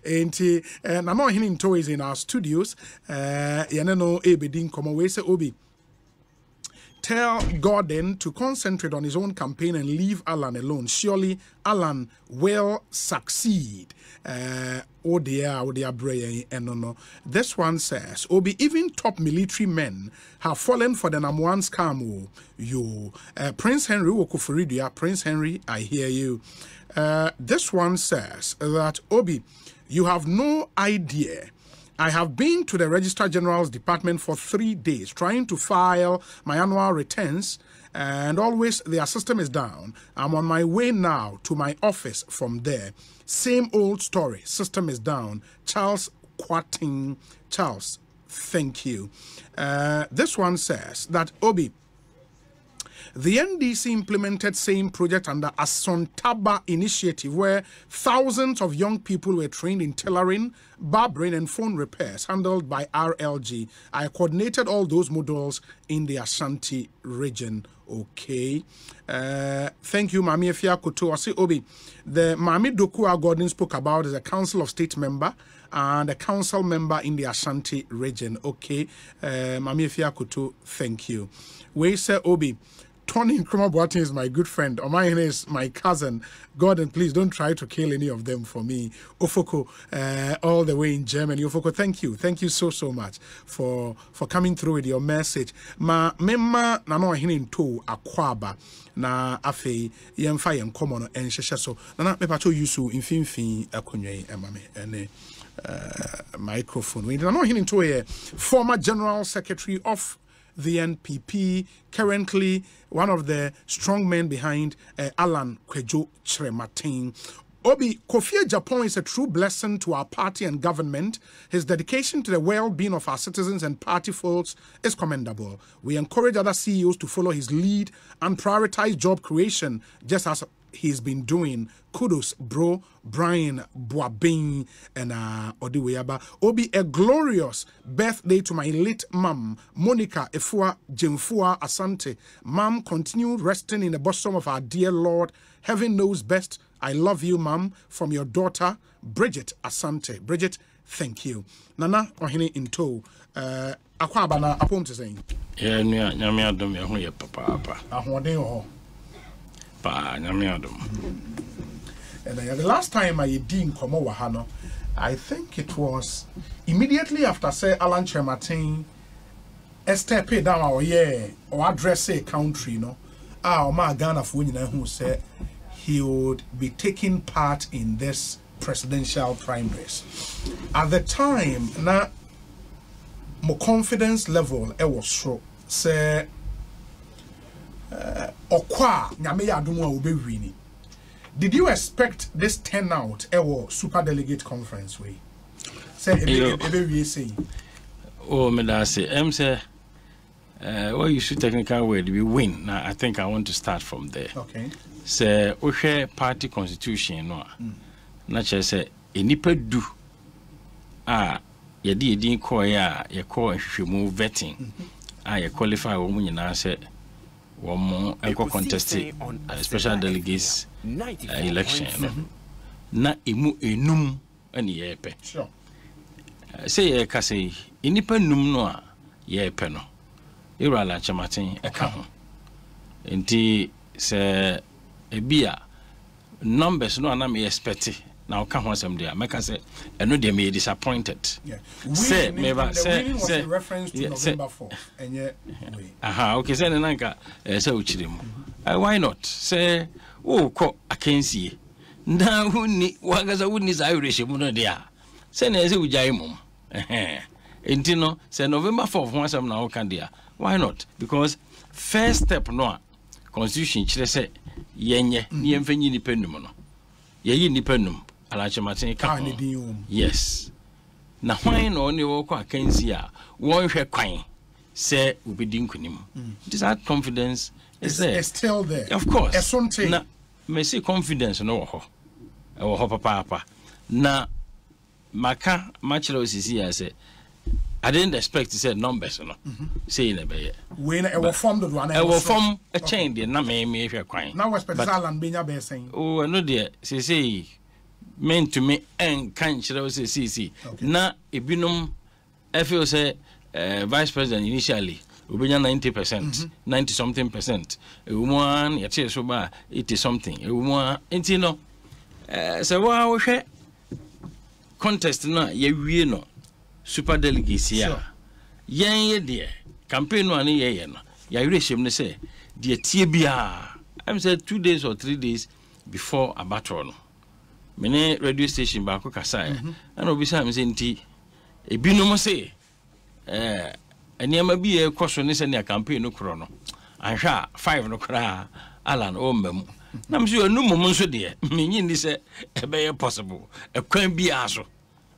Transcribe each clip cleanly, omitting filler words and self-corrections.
Enti na no Ohene Ntow is in our studios. Yene no ebedin komo we say Obi. Tell Gordon to concentrate on his own campaign and leave Alan alone. Surely Alan will succeed. Oh dear, no. This one says, Obi, even top military men have fallen for the Namuan scam. You, Prince Henry Wokufuridia, Prince Henry, I hear you. This one says that, Obi, you have no idea. I have been to the Registrar General's department for 3 days trying to file my annual returns, and always their system is down. I'm on my way now to my office from there. Same old story. System is down. Charles Quating. Charles, thank you. This one says that, Obi, the NDC implemented same project under Asontaba initiative where thousands of young people were trained in tailoring, barbering and phone repairs handled by RLG. I coordinated all those modules in the Ashanti region. Okay. Thank you, Mami Efia Koto. I say, Obi, the Mami Dokua Gordon spoke about is a Council of State member and a council member in the Ashanti region. Okay. Mami Efia Koto, thank you. We say, Obi, Tony Nkrumah is my good friend. Ohene is my cousin. Gordon, please don't try to kill any of them for me. Ofoko, all the way in Germany. Ofoko, thank you. Thank you so much for coming through with your message. Ma memma na no Ohene Ntow akwaba na afei yemfa yen komo no enhyehyɛ so. Na me pacho yusu mfimfin akonwe emame ene microphone. We na no Ohene Ntow former General Secretary of the NPP, currently one of the strong men behind Alan Kwejo Chrematin. Obi, Kofi Japan is a true blessing to our party and government. His dedication to the well-being of our citizens and party folks is commendable. We encourage other CEOs to follow his lead and prioritize job creation, just as he's been doing. Kudos, bro. Brian Boabin and Odiweyaba. Obi, a glorious birthday to my late mom, Monica Efua Jemfua Asante. Mom, continue resting in the bosom of our dear Lord. Heaven knows best. I love you, Mom. From your daughter, Bridget Asante. Bridget, thank you. Nana Ohene Ntow. Akwaba na apom te saying. Yeah, nyame adom ye ho ye papa. Ahoden ho. Pa nyame adom. And the last time I did in Komo Wahano, I think it was immediately after say Alan Chrematin step down our year or address a country, no. My Ghana for who said he would be taking part in this presidential primaries. At the time, na my confidence level was so say okwa nyame yadumu obe wini. Did you expect this turnout ever super delegate conference way? Say we say. Oh, me da say say well, you should technical word we win. Now I think I want to start from there. Okay. Say we share party constitution no. Na che say enipa du ye di call ya ye call hwehwemu vetting ye qualify wo mu nyina say wo mo eco contest special delegates election no. Na emu enum ani ye pe. Sure. Say ye ka say enipa num no ye pe no. Irala Chamatin eka ho. Enti se ebia numbers no na me expect na ka ho asem dia make say eno dia me disappointed. Yeah. Say me say reference to November 4th enye we. Aha, okay, say na nka say uchirem. Why not? Say ko akensie. Na huni wagaza huni za Irish mu no dia. Say na say ujai mum. Enti no say November 4th ho asem na o kan dia. Why not? Because first step no constitution chire say yenye ni emfanyi nipa num no. Ye nipa num alachematin ka. Yes. Na why no ne wo kwa kansi a won hwe kwan say obedi nkunim. This that confidence is there. It's still there. Of course. Na me say confidence no wo ho. E wo ho papa. Na maka machiro osisi ya say I didn't expect to say numbers, no. Say in a bay. When I was formed one, I will form a chain, the name if you're crying. Now, was Alan being a saying, oh, no, dear, say, meant to me and can't say CC. Na ebinum I feel say vice president initially we 90%, 90 something percent. A woman yet so ba 80 something. A woman intino so wow contest na ye no super delegates here. Yen ye dear campaign no ani ye no. Ya yirehim ne say de tie bia. I'm said 2 days or 3 days before a battle no. Mene radio station ba ko kasa and obisa me say nti ebinum say eniama bi e koso ne se ne campaign no kro no anhwa 5 no kra alan o mbam na me so anu mum so de menyi ni se ebe possible e kwan bi aso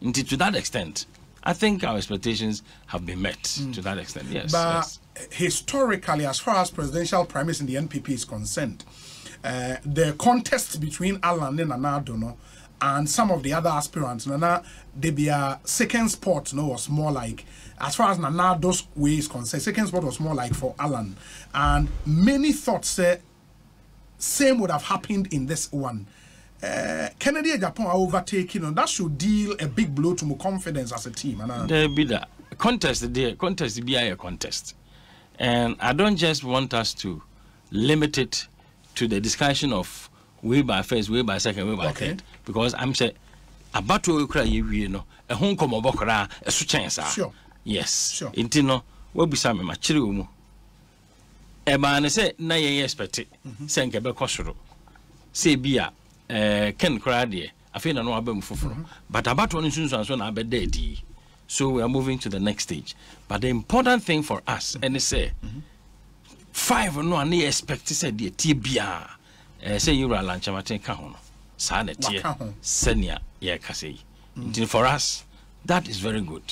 nti to that extent I think our expectations have been met to that extent. Yes. But historically, as far as presidential primaries in the NPP is concerned, the contest between Alan and Nana Dono and some of the other aspirants, Nana, they be a second spot, was more like, as far as Nana those ways concerned, second spot was more like for Alan. And many thought same would have happened in this one. Kennedy and Japan are overtaking, that should deal a big blow to my confidence as a team. There be that contest be a contest. And I don't just want us to limit it to the discussion of way by first, way by second, way by third. Because I'm saying about to cry you know, a home come obokra, a chance. Sure. Yes. Sure. Intino, what be some material. A man say, na ye expect it. Sank a becosro. Say beer. Ken Crady, I feel no abem fufuro. But about one instance and so na be dead. So we are moving to the next stage. But the important thing for us, and they say 5 no any expect to say the tibia. Say you are lunch amatin kahon. Saddened senior ye kase. For us, that is very good.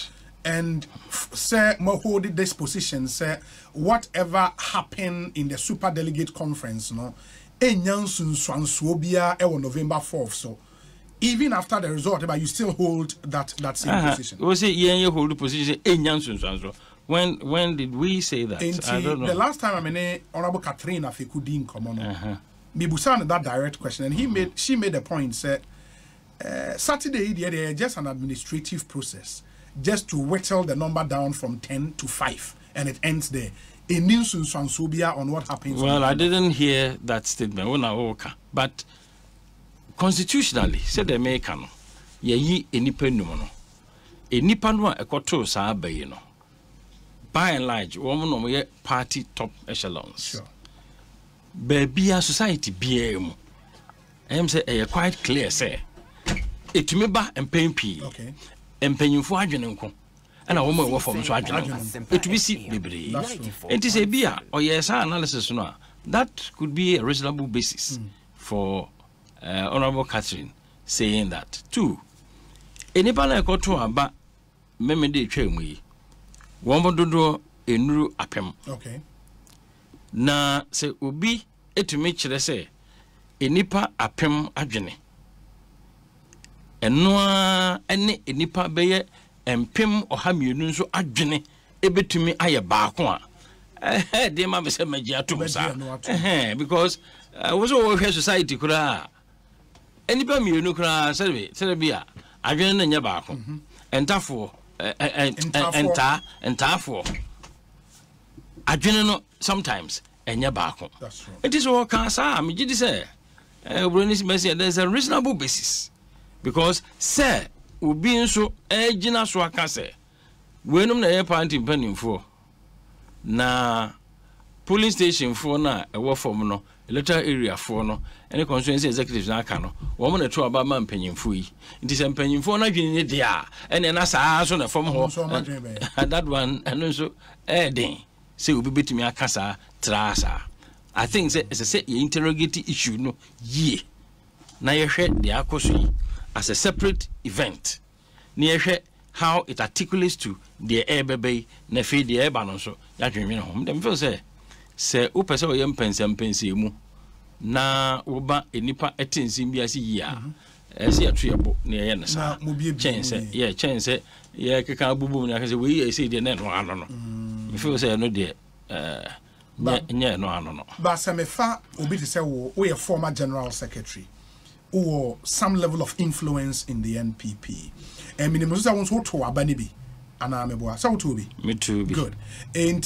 And say hold this position, say whatever happened in the super delegate conference, no. Enyansun Swanswobia November 4th. So even after the result, but you still hold that same position. We say you hold the position Enyansun Swanswo. When did we say that? I don't know. The last time I mean Honorable Catherine Afekudin come on. Mibusan that direct question, and she made a point, said Saturday there just an administrative process just to whittle the number down from 10 to 5, and it ends there. A news on what happens. Well, I didn't hear that statement. But constitutionally, said the American, ye any penumono. A nipanwa a koto sa bayino. By and large, woman or party top echelons. Sure. Baby, a society BM. I am say quite clear, say. It me ba and pain P. Okay. And penny for Agenunco. And a woman was from Swagin. It will see Libri. It is a beer or yes, analysis. No, that could be a reasonable basis for Honorable Catherine saying that. 2. Anybody I got to about Memede Chemwe, Womodo Enru Apem. Okay. Na say Ubi et make let's say Enipa Apem Agene. And no any Enipa Baye. And Pim or Hamu so adjene ebe to me aye baako a dear mamma said Magia to because I was all her society kura anybody you know kura Serbia adjene nya baako and therefore and therefore adjene no sometimes nya baako it is all cancer me did say there's a reasonable basis because sir Ubi so ejina so akase wenum na ye party panin for na polling station for na ewo form no electoral area for no any constituency executives na aka no wo mo na to aba man panyimfo yi nti se panyimfo na dwene ne dia ene na saa so na form ho that one and so den say obi betimi akasa trasa I think say it's a interrogative issue no ye na ye hwe de akoso yi as a separate event near how it articulates to the airbaby na feed the airban so ya dwene home dem feel say upese o yem pensem mu na oba enipa etinsim bi asi yi a ese atu yebo na ye na sa chance ye keka abubu na say we say the na no ano no me feel say no de nye no ano no but semefa obi to say we a former general secretary or some level of influence in the NPP. And minimum wants to abanibi. And I'm a so to be. Me too. Good. And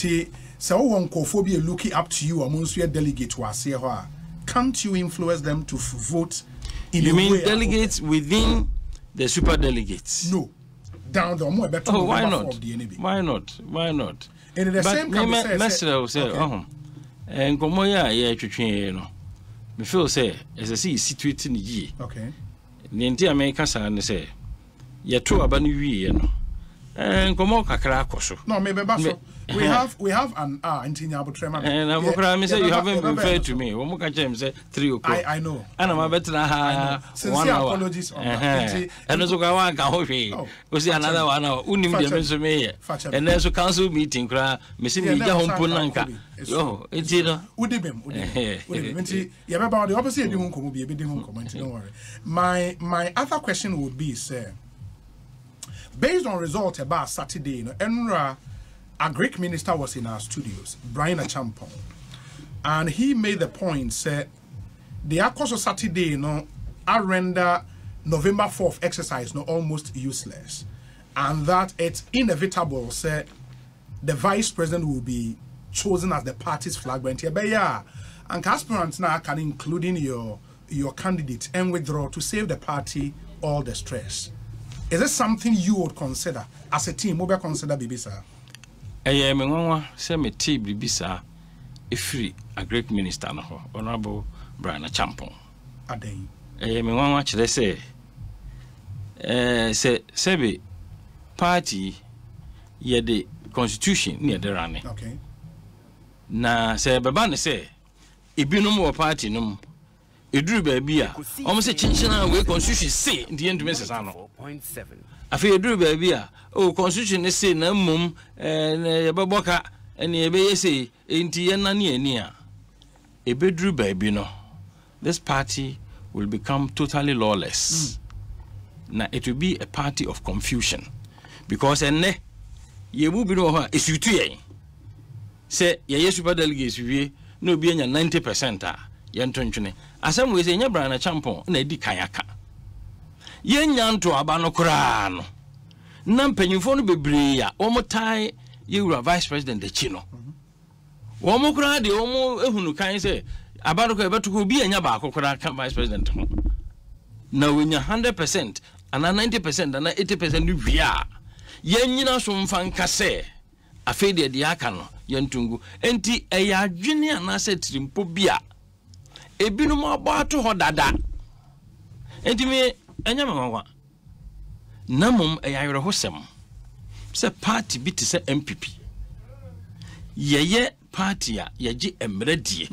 so one cophobia looking up to you amongst your delegate to us here. Can't you influence them to vote in you a mean way delegates within the super delegates? No. Down the more better. Oh, why not? Why not? And the same can be said. And Gomoya, yeah, me feel say, as I see situated in the G. Okay. The entire America say, you're too abandoned, and Gomo Kakarakoso. No, maybe we have an Antinia Butrema. And I'm say you haven't been fair to me. Womuka James said 3 o'clock. I know. And I'm a better 1 hour. Apologies on that. And also Gawaga, was another 1 hour. Unim me. And there's a council meeting, Missing Home Punanka. Oh, it's either Udibim. Yeah, about the opposite, you won't be a bit don't worry. My other question would be, sir, based on results about Saturday, Enra. A Greek minister was in our studios, Brian Achampong, and he made the point, said, the Akoso Saturday, I render November 4th exercise almost useless, and that it's inevitable, said, the vice president will be chosen as the party's flag bearer. But yeah, and aspirants now can including your candidate and withdraw to save the party all the stress. Is this something you would consider as a team? What would you consider, Bibi, sir? I am a say me tea bisa a free a great minister no honorable Brian Achampong. Aden. I am a watch they say sebe party ye the constitution near the running. Okay. Na say baba say ibinum wo party num eduru ba bia almost say chinchina we constitution say the end message ano 4.7 afi eduru ba bia oh constitution say na mum ye beboka ene ye be say enti ye na ne ani a ebeduru ba bi no this party will become totally lawless. Now it will be a party of confusion because enne ye mu bi no ha esutu yen say ye super delegates wie no bi anya 90% a ye ntontwene asem we say nya Brian Achampong na edi kayaka ye nya nto aba no kura no na mpanyimfo no bebre ya omotai ye wura vice president de chi no womo kura de womo ehunu kan say aba no ko ebeto ko bi anya ba akokora kan vice president ho na we nya 100% and 90% and 80% ni wia ye nyina so mfa nka se afi de aka no ye ntungu enti eya adwene anase trimpo bia ebinu mo abo ato ho dada enti me enya mangwa namum eya yere hosem se party bi te se NPP ye party a ye gi emredie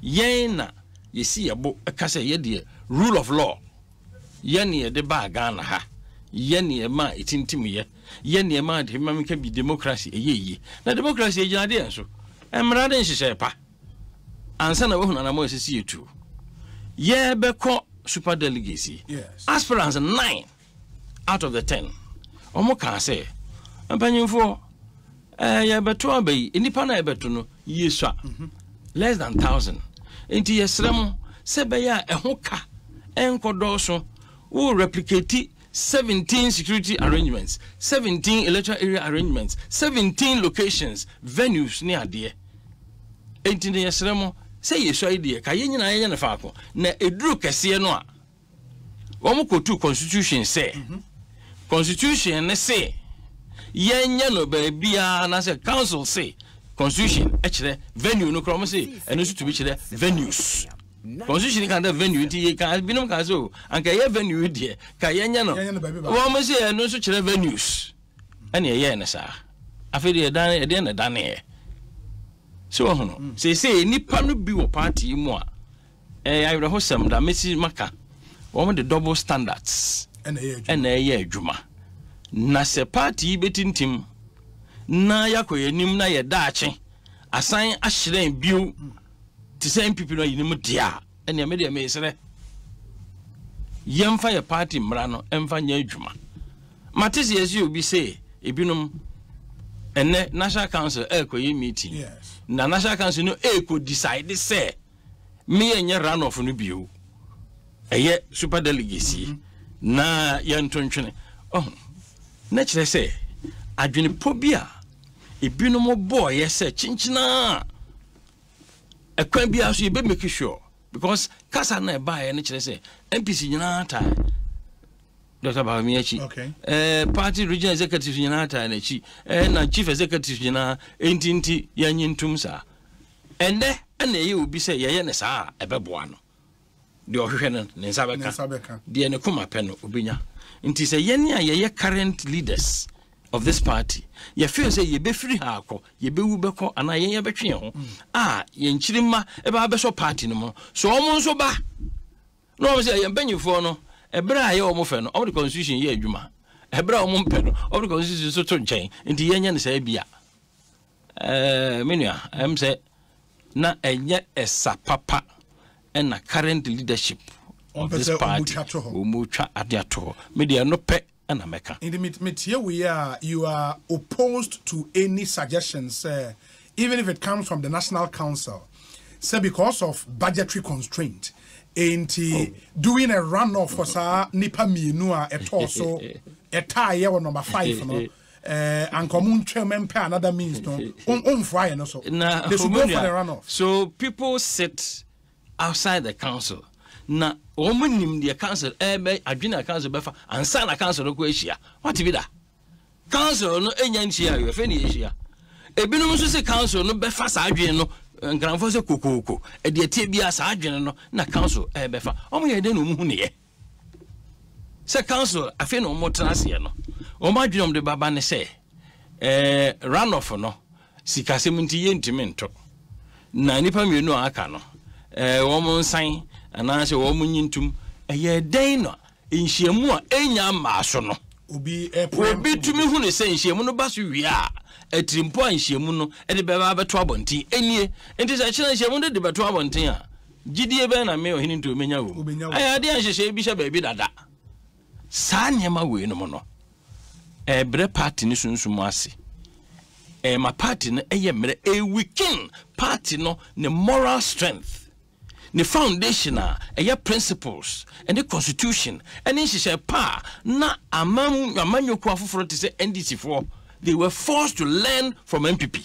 ye na ye si yebo eka se ye de rule of law ye de ba Ghana ha ye ne ma itintim ye ne ma de ma meka bi democracy eyeyi na democracy e gina de enso emra de nhihye pa ansa na wo huna na mo sisi yetu ye be ko super delegacy aspirants 9 out of the 10 omo kan say empanyimfo ye beto abai inipa na beto no yesua less than 1000 enti yesrem se be ya ehoka enkodoso who replicate 17 security arrangements, 17 electoral area arrangements, 17 locations, venues near there. 18 years remo say yes idea ka yen nyina yen na faako na eduru kese no a wo ko tu constitution say constitution ne say yen nya no ba bia na say council say constitution e kire venue no kro mo say eno so to be kire venues. Constitution can have venue ti can binum ka so anka ye venue die ka ye nya no wo mo say no so kire venues ene ye na sa afedi e dan e na dan e so hono say nipa no bi wo party mu a ayre hosem da mesi maka wo mo the double standards ene ye adwuma na se party betintim na yakoye nim na ye daache asan ahyeren biu ti say NPP no yinim dia ene me dia me sere yemfa ye party mra no emfa nya adwuma matisi yesi obi say ebinum ene national council ekoye meeting na national council no eko decide say me enye run off no bio eye super delegacy na yantontwene na kire say adwene pobia ebinom boy say chinchina ekwan bia so be make sure because kasa na buy na kire say MPC nyina ta Dr. Bahamiachi party regional executive nyina ta na chi na chief executive nyina entinti yanyintum sa ende na ye obi say ye ne saa ebeboa no de ohwehwe no ne nsabeka de ne kuma pe no obinya nti say ye ne ye current leaders of this party ye feel say ye be free ha akọ ye be wu beko ana ye betwe ho ye nchirima e ba be so party no mo so omo nso ba no o say ye banyifo no ebra ye omo fe no o the constitution ye adwuma ebra omo mpe no o the constitution so to nchen nti ye nya ne say bia menua em say na enye esapapa and a current leadership of this party omutwa adiato media no pe and America. In the here you are opposed to any suggestions, even if it comes from the National Council, say because of budgetary constraint. Ain't doing a runoff for sa nipa mienua a torso a tie or number 5 no and common chairman pay another means no on fire no so they should go for the runoff. So people sit outside the council. Na omunim the council adwina council befa ansa na council no ko ehia what be that council no enya nhia you fe ni ehia ebinum so se council no befa sa adwen no ngranfo se kokoko e de tie bia sa adwen no na council befa omo ye de no mu hu ne ye se council afi no mo trase no omo adwen de baba ne se run off no sikase munti ye ntimi nto na nipa mienu aka no womo nsan anase wo munyintum eye den no nhyiamu a enya maaso no obi tumi hu ne se nhyiamu no baso wi a atrimpo a nhyiamu no e de beba beto abontin enie enti se kire nhyiamu de beto abontin a gidie be na me Ohene Ntow menya wo aya de anhyehye bi hye baabi dada saa nyema we no mo no bre party ni sunsumu ase ma party no eye mere a weekend party no ne moral strength the foundation principles and the constitution and in pa na amanyoku afoforo te say NDC for they were forced to learn from MPP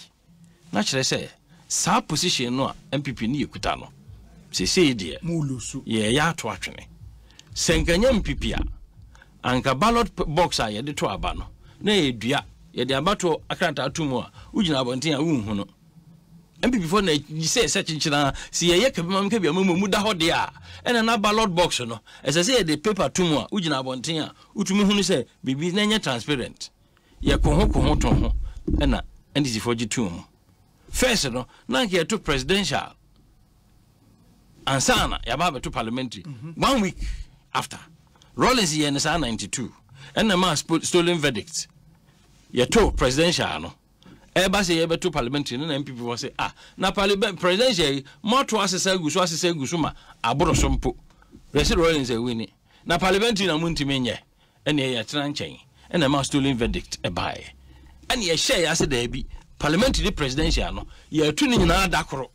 naturally say sa position no MPP ni ekuta no say dey mulusu ye ya to atwene senkanya MPP anka ballot box ye de to aba no na edua ye de abato akranta atumu a ugina abonten a unhu no MPP for na say such nchina si ye kebam kebia mamu da hode a ena na ballot box no as say the paper tumu a ugina abonten a utumi hunu say bibi na nya transparent ye koho to ho ena ndisi for gitum first no na nke to presidential ansana ya ba to parliamentary 1 week after Rollins ye na 92 ena ma stolen verdict ye to presidential no eba say ebe to parliamentary na MPP was say na parliament presidential mo to asesa gusu ma aboro so mpo Resi Rollins e wini na parliamentary na muntimi nye ene ye tena nchen ene ma stolen verdict e bae ene ye share ase da bi parliamentary presidential no ye atu ni nyina adakoro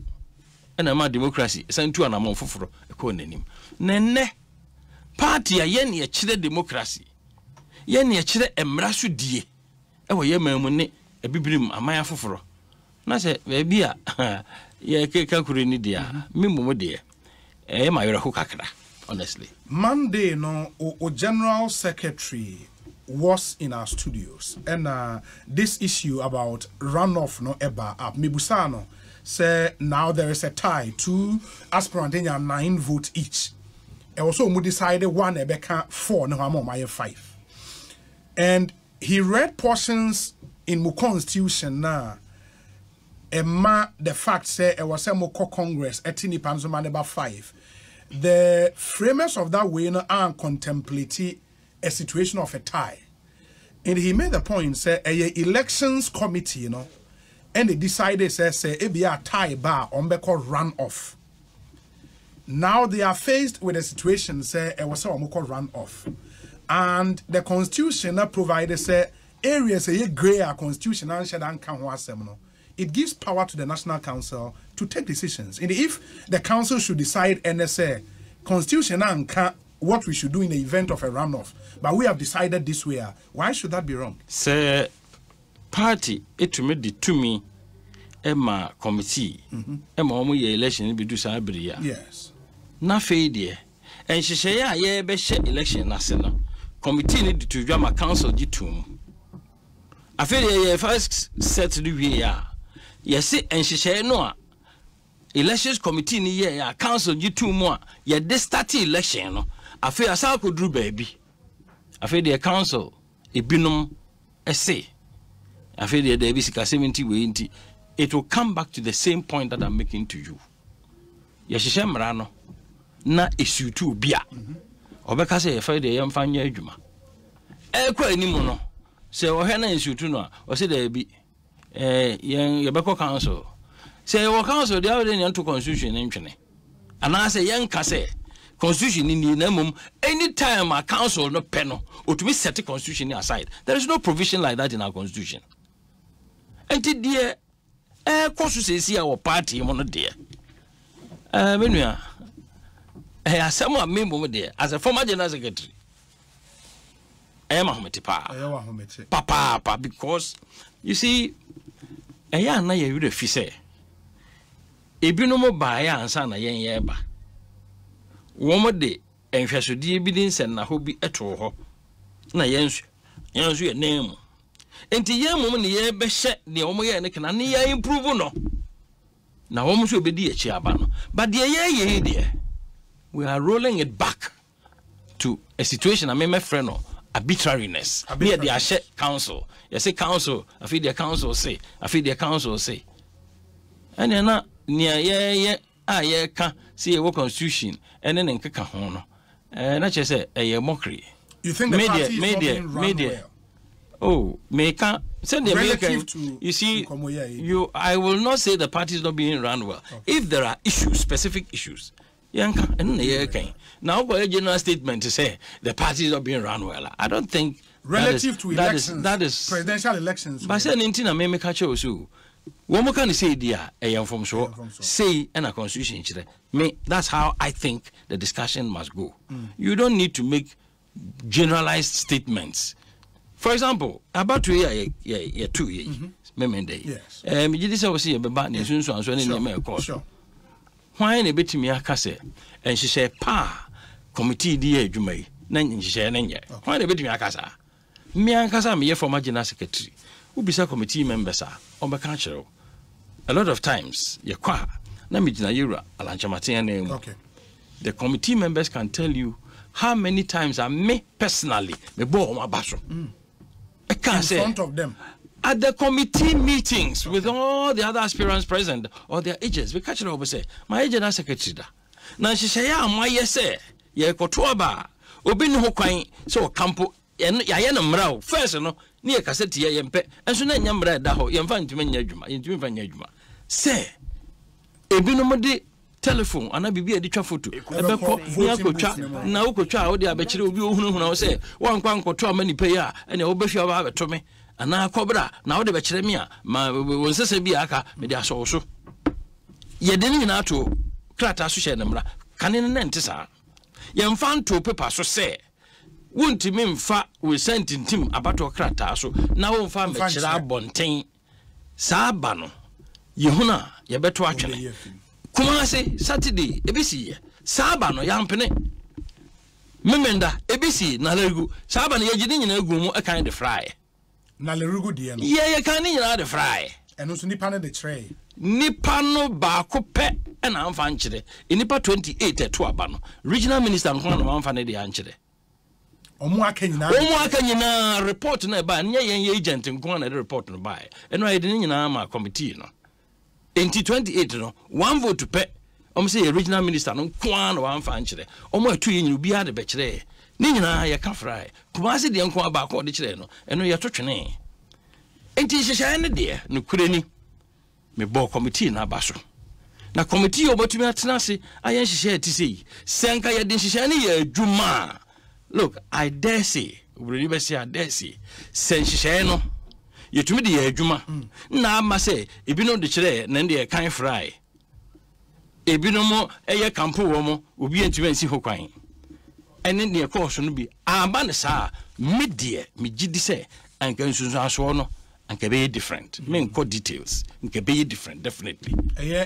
ene ma democracy santu anamon foforo e ko nanim nenne party a ye ne kire democracy ye ne kire emra so die e wo ye mamu ne ebibrim amaya foforo na se be a ye keka kure ni dia mimmo de e ma yoro kakra honestly Monday no o general secretary was in our studios and this issue about runoff no eba up mibusano say now there is a tie, 2 aspirants 9 votes each and also we decided 1 ebeka 4 no my 5 and he read portions in my constitution na emma the fact say it was a moko congress etini panzoma number 5 the framers of that way no are contemplating a situation of a tie and he made the point say a elections committee you know and they decided say it be a tie bar on beko run off now they are faced with a situation say it was a moko run off and the constitution provided say areas a gray constitution and it gives power to the National Council to take decisions. And if the council should decide NSA constitution and what we should do in the event of a runoff, but we have decided this way. Why should that be wrong? Say party it made the to me Emma committee Emma omu election be do sabria. Yes. Na failure. And she say yeah be election national committee need to drama council G2. I feel first set the way yes and she say no elections committee ni yeah council G2 more yeah this start election no I feel as I could do baby I feel the council a binum essay I feel the basic 70 way it will come back to the same point that I'm making to you yes she say marano na issue to bia obeka say feel the yam fanya adwuma kwa animu no say ohene issue to no o say there be yen yebeko council say your council they already into constitution entwene and I say yen ka say constitution in the name anytime a council no penal or to be set the constitution aside there is no provision like that in our constitution and dear constitution see our party mono dear menua someone member there as a former general secretary papa because you see na you the fise ebinom ba ya ansa na yen ye ba wo de enhwesode evidence na ho bi eto ho na yensu ye name enti ye mum ne ye be hye ne wo ye ne kana ne ye improve no na wo so obedi echi aba no but the ye de we are rolling it back to a situation I mean my friend no arbitrariness near the Ashe council you say council I feel the council say and then near ye can see a constitution and then nkeka ho no na che say a mockery. You think the party is not being run well? Oh, send the American. You see, I will not say the party is not being run well. Okay. If there are issues, specific issues, now got a general statement to say the party is not being run well. I don't think relative to elections, that is presidential elections. But saying intina me catch you. One more can say dear a from so say and a constitution. Me, that's how I think the discussion must go. You don't need to make generalized statements. For example, about 2 years, 2 years, yes. You just see a baby soon so and course. Why any bit me a casse and she said, Pa, committee dear Jumay, then she said, why a bit me a casa? Me and Casa, me for my general secretary, who be committee members are on the culture. A lot of times, ye qua, Namijina Yura, Alanchamatia name. Okay. The committee members can tell you how many times I me personally me bore my bathroom. I can't say in front of them. At the committee meetings with all the other aspirants present or their agents, we catch it over say, my agent as secretary. Now she say, yeah, my yes, ye kotuaba, obin ho kwan, so campo, yayana mrao, first no, near cassette yempe, and so then yamra daho, yamfan to many juma, into juma. Say, ebinomode telephone, and I be a ditcha photo. Now, Kocha, the abetre will be who say, one quank or 2 many payer, and the obesha have to me. And now Cobra, now the Bachelmia, my was a biaka, medias also. Ye didn't know to Clata Sushanamra, Canin Nentisa. Yam found 2 papers so say. Won't him fat will send him about to Crata, so now found Bachelor Bontain Sabano. Yehuna, ye better watch me. Kumase Saturday, ABC, Sabano, Yampene. Memenda, ABC, Nalegu, Saban, Yajin, Gumo, a kind of fry. Nalerugu dear. Yeah, you can't eat the fry. And also Nipano the tray. Nipano Bako Pet and I'm fanchede. In Nipa 28 at Tuabano. Regional Minister and one fan the Anchede. Omwakanyina report na ba nya yen agent nko na report no ba. Eno I didn't na committee no. In 28 no, 1 vote to pet. Say regional minister no kwa na wan fanchede. Omo atu yen obi ade be kire. Ni nyina ye ka fry. Kumase de nko aba ko de kire no. Eno ye to twene. Enti hyehyɛ ne de no kurani. Me bo committee na ba so. Na committee obotumi atena se ayen hyehyɛ ti sei. Senka ye de hyehyɛ ne ye adwuma. Look, I dare say, I dare say, hyehyɛ no. Yetumi de ye adwuma. Na ama say, ebi no de kire na de kan fry. Ebinomo eye campo womo obi entime nsi ho kwan. Ene ne course no bi aba ne sa media me gidi se anka nsunsu aso no anka be different. Me nko details anka be different definitely.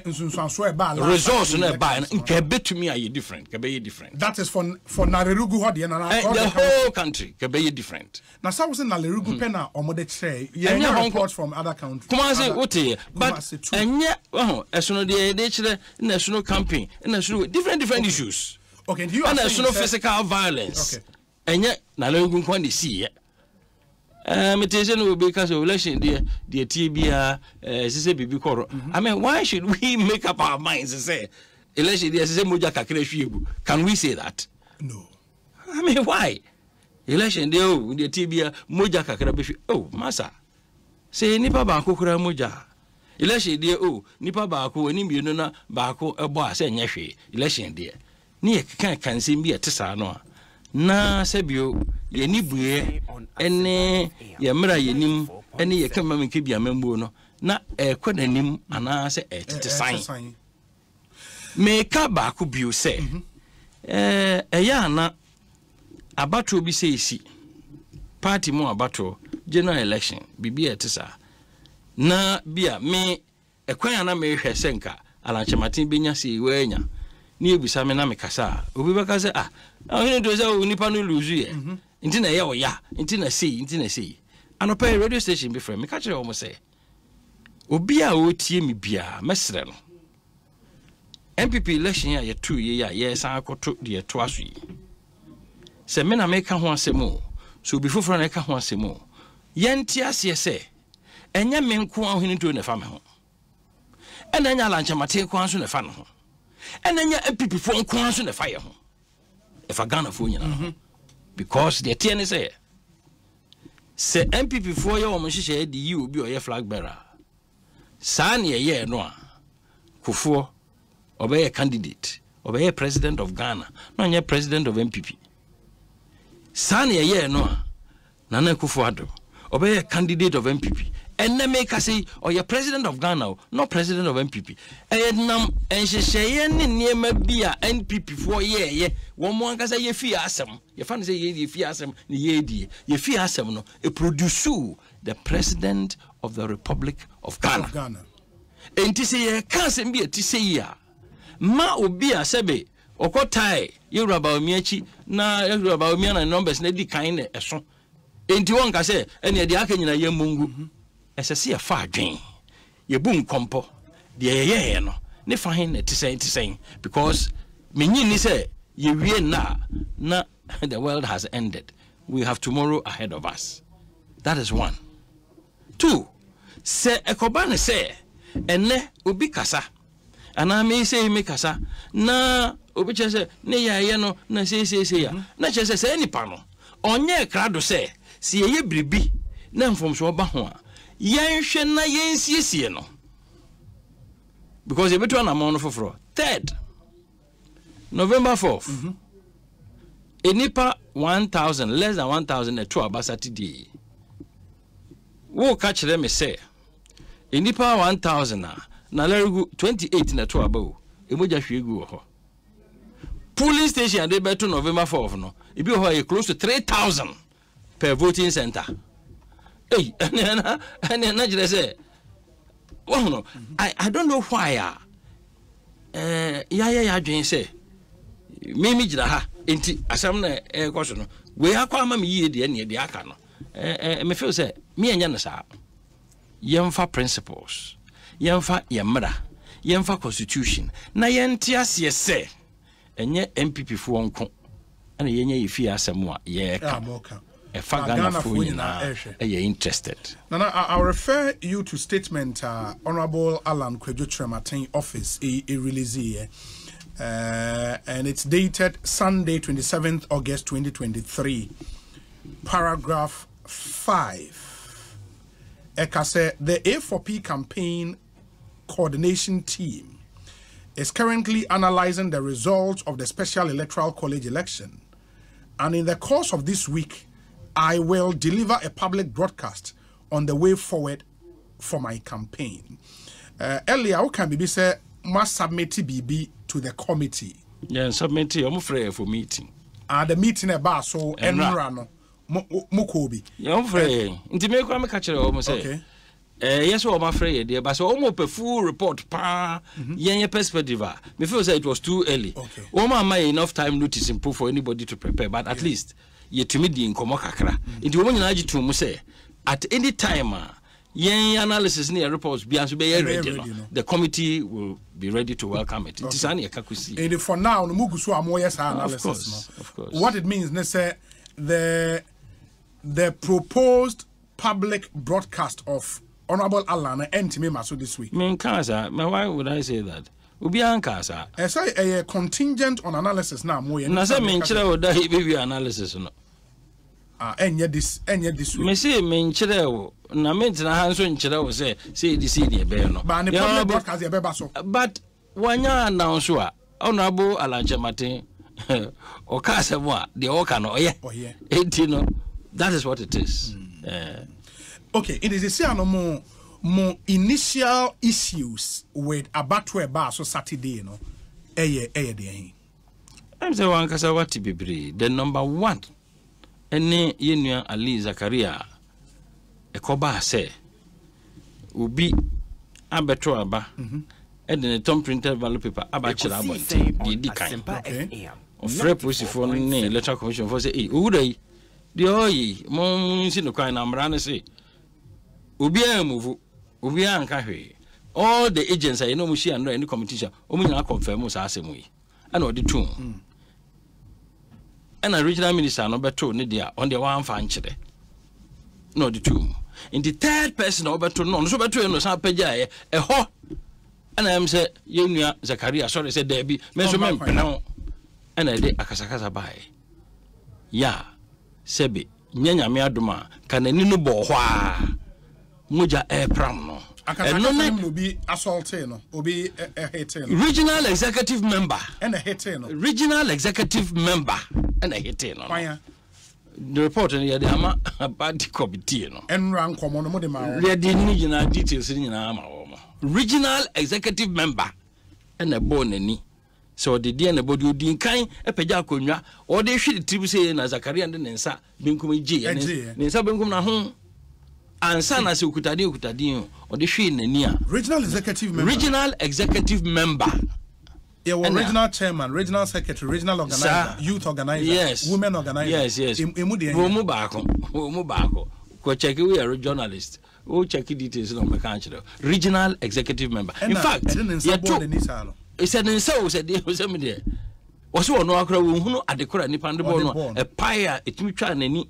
Nsunsu aso e ba resource no e ba anka betumi aye different ka be different. That is for Nalerugu ho de na the whole country ka be different. Na sa wo se Nalerugu pe na omode che ye reports from other countries. Kuma say wote but enye esono de chere na esono campaign na esono different issues. Okay, you are saying physical violence. Okay. Enye Nalerugu kwa de see metation will be because of election the TBA say bibi koro. I mean, why should we make up our minds and say election the say moja kakere hwiebu? Can we say that? No. I mean, why? Election the TBA moja kakere be oh masa. Say nipa ba ko kura moja. Election the nipa ba ko ani mienu na ba ko ebo ase nya hwe. Election the ne kan say bi etesa no na sebio ye ni buye ene ye mra ye nim ene ye kama menke bia mambuo no na ekwanim ana se etete sign me ka ba ko bio se eya na abato bi se esi party mo abato general election bibi etesa na bia me ekwan na me hwe senka alanchematin benya se wenya ni ebisa me na me kasa obi baka se Ohene Ntow say nipa no lose ye nti na ye oya nti na sei anopa radio station be frame me ka kire o mo say obi a o tie me bia mesre no NPP election ya ye 2 ye ya ye san akoto de to aso yi se me na me ka ho asemo so obi foforo na ka ho asemo ye nti ase se enya me nko Ohene Ntow na fa me ho ena nya lanchemate ko anso na fa no ho ena nya NPP fo nko anso na fa ye ho if a Ghana for because the TN say NPP for your omushishe the you be your flag bearer. San ye no Kufuor obey a candidate, obey a president of Ghana, no ye president of NPP. San ye no Nana Kufuor obey a candidate of NPP. And then make us say, or you're president of Ghana, not president of NPP. And she say, near maybe a NPP for ye, one more can say, ye fear some. Your fan say, ye fear some, ye fear some, no, a produce the president of the Republic of Ghana. And to say, can't be a Tisaya. Ma ubi a sebe, or kotai, you about Miachi, na about Miana numbers, lady kind a son. And to one can say, any of the Akan ye mungu. Ese se fa adwen ye bum kompo de ye no ne fa hen ne tisen because menyi ni say ye wie na the world has ended. We have tomorrow ahead of us. That is one. Two, se ekoba ne say ene obi kasa ana me say me kasa na obi che say ne ye no na say ya na che say nipa no onye krado say se ye bribi na mfomso ba ho a yenhwe na yensiesie no because ebetu na mo no foforo. Third, November 4th enipa 1,000 less than 1,000 to abasati day wo ka kire me say enipa 1,000 na Nalerugu 28 na to abawo emoja hwegu ho polling station dey betu November 4th no ebi ho close to 3,000 per voting center. Hey, and just say, well, no, I don't know why. Yeah, Jane say, Mimi Jaha, inti, Asamna, question. We are calling me ye, the end of the Akano. Me feel say, me and Yanasa, Yamfa principles, Yamfa Yamada, Yamfa constitution, Nayantias, yes, say, and yet MPP for one, and ye fear some more, yeah, if Ghana are interested. Now, I'll refer you to statement Honorable Alan Kwejo Trematin office a release here, and it's dated Sunday 27th August 2023. Paragraph 5. Eka said the A4P campaign coordination team is currently analyzing the results of the Special Electoral College election, and in the course of this week I will deliver a public broadcast on the way forward for my campaign. Earlier, can be said must submit BB to the committee. Yeah, submit I'm afraid for meeting. The meeting about so Enrano Mukobi. Yeah, I'm afraid. Intimate come catch it almost say. Yes, I'm afraid, dear, but so almost a full report, young perspective. Me feel say it was too early. Okay. My enough time notice improve for anybody to prepare, but at least ye to meet the inkomo kakra. Into woman you to say at any time, young analysis near reports be ready. The committee will be ready to welcome it. It is only a kakusi. And for now, the Mugusu are more analysis. Of course. What it means, they say the proposed public broadcast of Honorable Alana and Maso this week. Why would I say that? Ubi Ankasa. I say a contingent on analysis now. More than I mentioned would die baby analysis. And yet this week. Me say menchire na mentina hanso nchire wo say this the be no. But the public broadcast be so. But wanya announce a Honorable Alanche Martin o ka asemo a de o ka no oye. Enti no that is what it is. Okay, it is a more initial issues with Abattoir bar so Saturday, no. I'm saying one kasa what be the number one. Ene yenua Ali Zakaria ekoba say ubi abeto aba e de tom printed value paper aba chira abonte di kan ofre posifo ne electoral commission for say owurai de oyi mo nsi no kwan na mra ne say obi amuvu obi anka hwe all the agents I know mu share no any competition o mu nyina confirm sa asemu yi ana odi tu and a regional minister no beto ne dia on the one fan chire no the two in the third person no beto no so beto no san pagya e ho and I am say yenua Zakaria sorry say there be me so me pena and I dey akasakasa bai ya sebe nyanya me adoma kanani no bo ho a moja pram no and no be assaulted no obi hate no regional executive member and a hate no regional executive member and a hate no the report and the ama party committee no and rank komo no de ma ready regional details ni na ma wo regional executive member and a bonani so the dia na body odin kan epagya akonwa o de hwe tribu say na Zakaria and nensa benkum ji nensa benkum na ho ansa na se okutade o de hwe nani a regional executive member yeah, well, regional chairman, regional secretary, regional organizer, youth organizer, yes, women organizer. Yes. Womu baako. Ko check we are journalist. O check details no mechanical. Regional executive member. In fact, he said in so said me there. Also no akra wo hunu adekora nipa ndebo no e paya etimi twa nani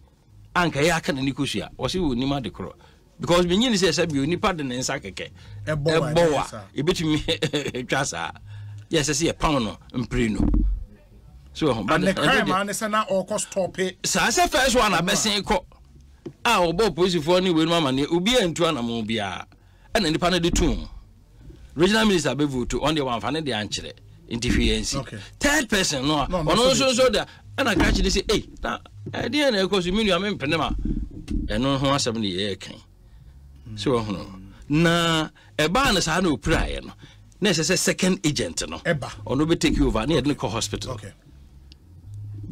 anka ya aka nani kosua. Wose wo nima adekora. Because me nyini say bi nipa de nsa keke. E bowa. E betimi twa sa. Yes, I see a pound no. So, but the crime man is now all cost top it. So, as a first one, I best say, "Ah, Bob, positive for any with Mamma, Ubi and Tuana Mobia, and then the panel the tomb. Regional Minister Bevuto on the one fan the answer interference. Okay. Third person, no, also so that, and I catch this say, hey, I didn't know because you mean you are in Panama, and no one 70 year king. So, no, na a barn I no prayer. Necessary second agent no or no be take you over near the hospital. Okay.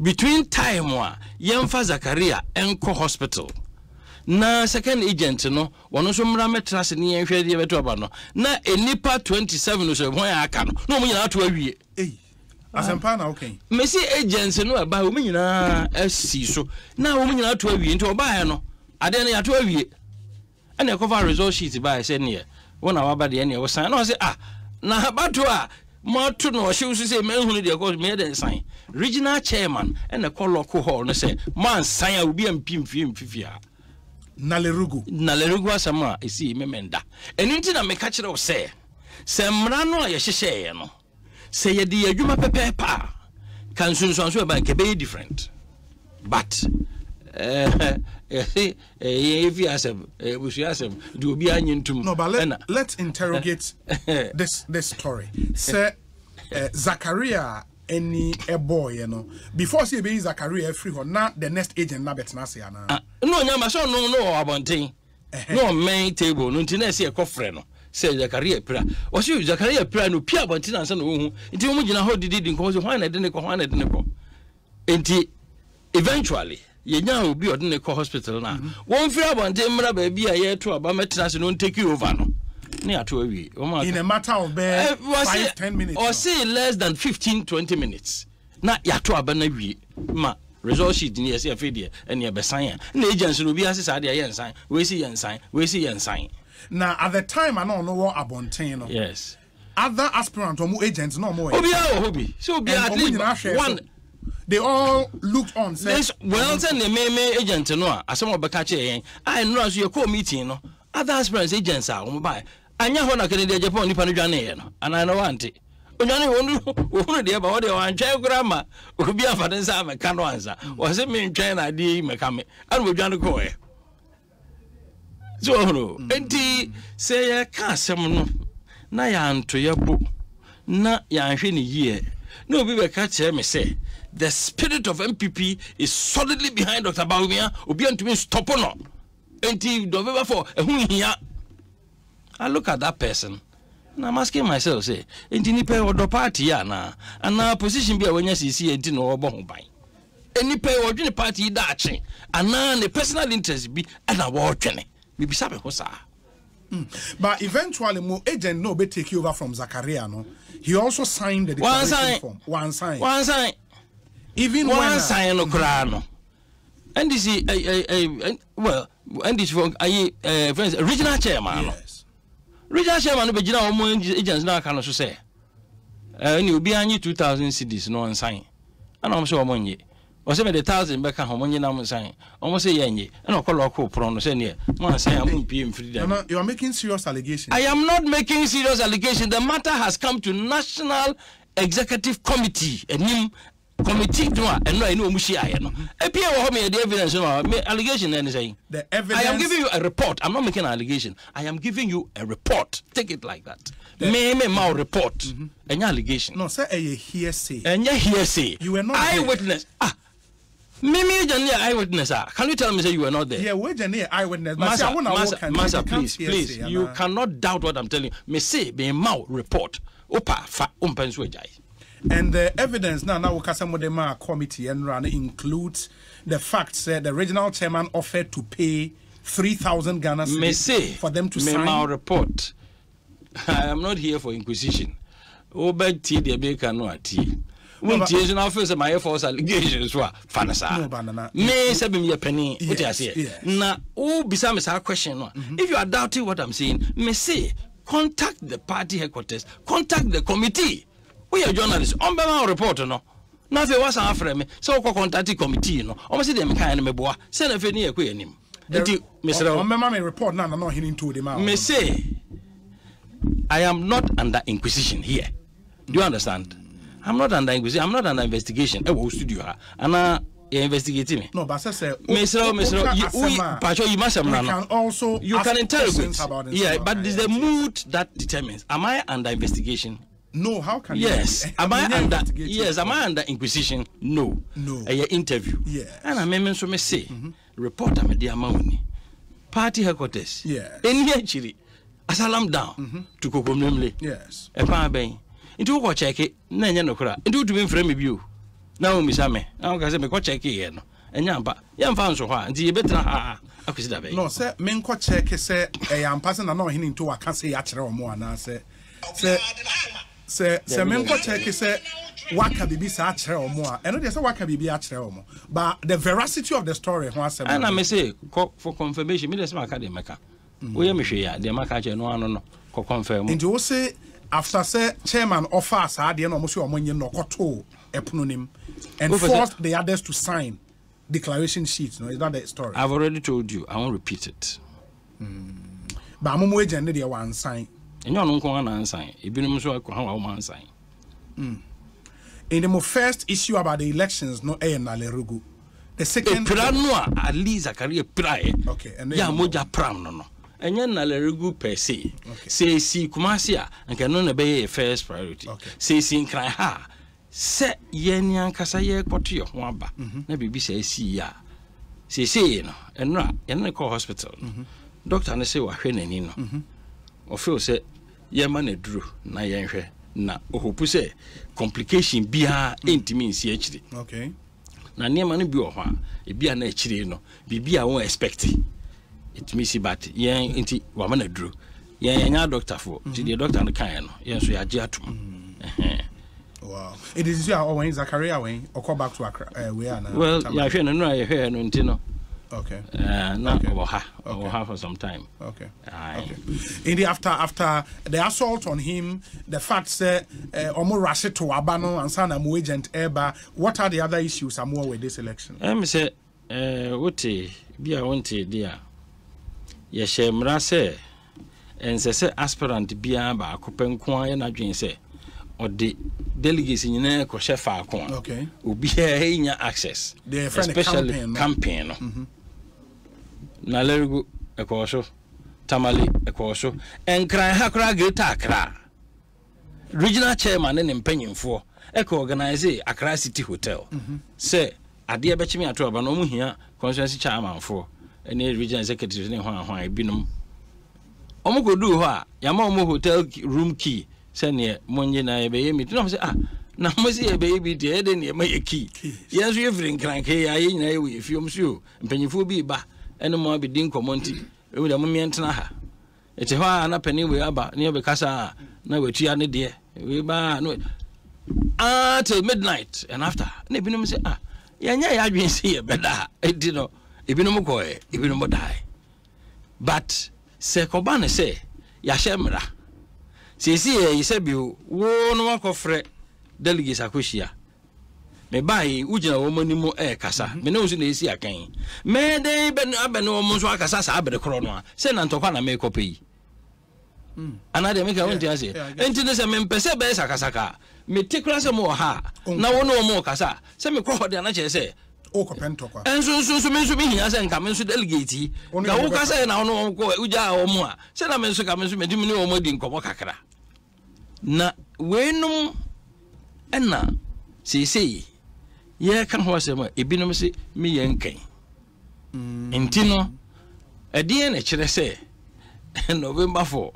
Between time wa yemfa Zakaria enko hospital na second agent no wono so mra metrase ne yenhwe de beto aba no na enipa 27 so ho ya aka no mo nyina to awie asempa na okay me see agents no aba mo nyina asi so na mo nyina to awie nti oba he no ade na ya to awie ana cover result sheet ba say ne wona wa ba de ne wo san na say na bato a moto no she say me hunu de cause me dey sign regional chairman and the call local hall no say man sign a obi mfifia na lerugu asama esi memenda enu nti na me ka kire wo say mra no a ye hyehye no say ye de adwuma pepepa kan sunsun so e ba ke be different but if you ask do be anyintum. No, but let's interrogate this story. Say Zakaria any a boy, you know. Before say be Zakaria free or not the next agent na betna say na. No nyama so no abonten. No main table no nti na say e kofre no. say Zakaria pra o say Zakaria pra no pia bonti na no hu nti o mu gina ho didi nko so hwan na de ne ko nti eventually yenya obi ode ne ko hospital na won fira bonti mra ba bia ye to aba metena se no take over no ne ato awie in a matter of 5-10 minutes or say less than 15-20 minutes na yato aba na wie ma result sheet ni yesi afedie ene e besan na agency no bi asesa de yensan we see yensan na at the time I no what abonten no yes other aspirant or more agents no more obi hobi so obi at least one they all looked on say well say the main agent no asem obeka che yen I know as you call meeting no other aspirants agents are o buy anya ho na Kennedy Japan nipa no dwane ye no and I know want onjane wonu de ba wo de wan twa grama obi afade nsa ameka no ansa wo se me ntwan na de meka me anu odwane ko e so no enti say ya ka asem no na ya nto ye bo na ya hwe ne yie na obi be ka che me say the spirit of NPP is solidly behind Dr. Bawumia obi antumi stop no enti do be for ehun hia I look at that person and I'm asking myself, say, enti nipa odo party ya na ana position bi a wanya sisi enti no obo ho ban. Eni pe odwene party da ache ana ne personal interest bi ana wo twene. Bibi sabe ho sa. But eventually mo agent no be take over from Zakaria no. He also signed the declaration form. One sign. Even one sign no kra no. And this well, and this for friends regional chairman. Yes. Regional chairman no be gina o mo agents na aka no so say ni obi anyi 2000 cedis no nsan ana o so o mo nye o se me the 1000 be ka ho mo nye na mo nsan o mo say yenye na o kolo ko pro no say ne mo nsan am pm free that. No, you are making serious allegations. I am not making serious allegations. The matter has come to National Executive Committee committee do and no any omushi aye no epia wo ho me the evidence no me allegation na say the evidence. I am giving you a report. I'm not making an allegation. I am giving you a report. Take it like that. Me report. Any allegation. No, say a hearsay. Any hearsay. You were not eyewitness. Me eyewitness. Can you tell me say you were not there? Yeah, we're an eyewitness. Master, please. You cannot doubt what I'm telling you. Me say be report. Opa fa umpensu ejai. And the evidence now Kasamodema committee and run includes the fact that the regional chairman offered to pay 3,000 Ghana cedis for them to sign. My report. I am not here for inquisition. Obed T. the baker no tea. When tears now first my false allegations were fanasa. May sabim your penny. What I say. Now, oh, besides our question. If you are doubting what I'm saying, may say contact the party headquarters, contact the committee. We are journalists. On my report, no. Now, if you was after me, so contact committee, no. Almost see them kind of me boy. Send a penny a queen him. Mr. On my report now, I'm not hitting to the mouth. Me say, I am not under inquisition here. Do you understand? I'm not under inquisition. I'm not under investigation. I will studio. And you investigating me. No, but I say, Mr. You must have can also you can interrogate. Yeah, but it's the mood that determines. Am I under investigation? No, how can yes. You? Am I under? Yes, am I under inquisition? No. A interview. Yes. And I mean, so me say, reporter me dear money, party headquarters. Yes. In here, Chile, asalam down to Kokomlemle. Yes. A pan bang. Into what check it, Nanya no cra. Into to be frame view. Now, Miss Ame, now can say me go check it. And Yampa, Yam found so far, and you better. No, sir, men ko check say I am passing a no hinting to a can say actually or more. And I say, men ko check say waka bibi sa actually or more. And there's a waka bibi actually or more. But the veracity of the story, and I may say, for confirmation, me that's my academic. We am sure the Makaja no confirm. And you say, after say chairman offers, I didn't almost your money no koto eponym and forced the others to sign declaration sheets. No, is that the story? I've already told you. I won't repeat it. But I'm going to do one sign. And you're not going to sign. You've been so one sign. In the first issue about the elections, no a na lerugu. The second Pranoa at least a career pry. Okay, and ya moja pram no. And yan na lerugu per se. Say see Kumasia and can only be a first priority. Say see cry ha. Se yenian kasaye kwatu yo wamba na bibi say see ya say no enra yen call hospital doctor na say wa hwe nani no feel say ye man e duru na ye nhwe na hope say complication bia intimi nsi akiri okay na niam no bi o ho a e bia na akiri no bibia won expect it me see but ye inti wa man duru ye nya doctor for ti the doctor no kan no ye so ya agi atum wow it is you are when Zakaria when or come back to Accra we are now well ya hwe no ya hwe no nti no okay now okay. For some time okay okay in the after the assault on him the fact that omo rush to abano and sana mo agent eba what are the other issues more with this election say what bia wonte dia ye shemra se ensese aspirant bia ba akopenko ya na dwen se odi delegates nyina ko shefa akon okay obi nya access especially campaign no na lergu ekoso tamale ekoso enkran hakra greater Accra regional chairman ne mpanyimfo eko organize Accra City Hotel say ade be chimi ato aba no mu hia constituency chairman fo ene regional executive ne ho ebinum omokodu ho a yama omo hotel room key say ne monye na ebe yemi no say na mo say ebe bi de ede ne ma yeki yeso yefrin kran ke ya nyina ye we fiom so mpanyimfo bi ba ene mo bi din komonti e we mo mientena ha ete ho na pani we aba ne be kasa na wetua ne de we ba no till midnight and after ne binom say yanya ya adwen say e beda edi no ebinom ko ebinom die but se koba ne say ya shemra se ye se bi wo no akofre delegates akohia me bai ujina wo manimo kasa me no so na esi akan me den be abene wo so akasa sa abere kro no a se na ntokwa na me kopai anade me ka wonti ase enti ne se me mpese be sakasaka me tikura se mo ha na wo no mo kasa se me kro de na che se o ko pentokwa enso me so me hia se nka me so delegate ga wo kasa na wo no ko uja wo mo a se na me so ka me so me dimi ne wo mo di nkomo kakra na wenum ena sei ye kan ho asema ebinom se me yenkan enti no ade na kire se November 4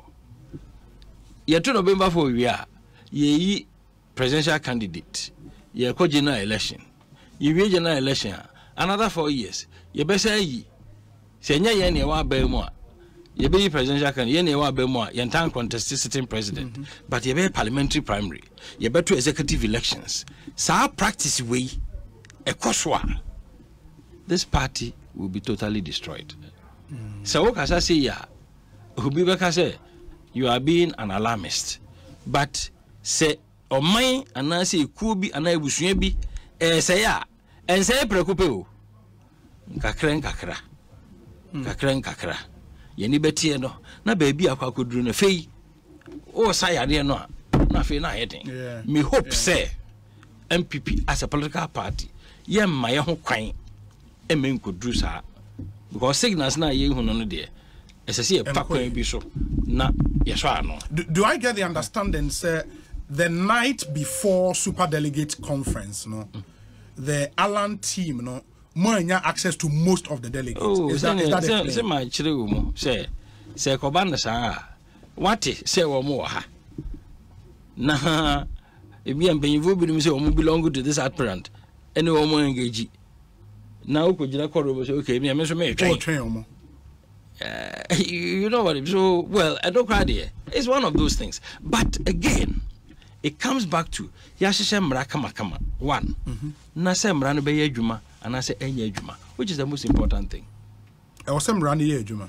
ye to November 4 wi a ye yi presidential candidate ye ko general election ye wi general election another 4 years ye be say yi se nya ye ne wa ba mu a ye be yi presidential candidate ye ne wa ba mu a ye ntan contest sitting president but ye be parliamentary primary ye be to executive elections sa practice we Ekoswa, this party will be totally destroyed. So what I say ya, Hubibeka say you are being an alarmist, but say o mine and I say kubi and I wish be say ya and say prekupeo kakren kakra yeni betie no na baby akwa koduru na fei o sayade no na fei na yeden me hope say NPP as a political party yemma ye ho kwan emen kodru sa because signals na ye hu no de esese e pa kwan bi so na ye so ano. Do I get the understanding say the night before super delegate conference the Alan team more access to most of the delegates? Is that say my chire wo say ko ban sa wati say wo mo ha na ebi ampanyivo bi nim say wo belong to this aspirant any woman engage now could you say okay me so me train you know what so well I don't cry there it's one of those things but again it comes back to yasheshe mra kama one na se mra no be adwuma ana se enya adwuma which is the most important thing e was mra no ye adwuma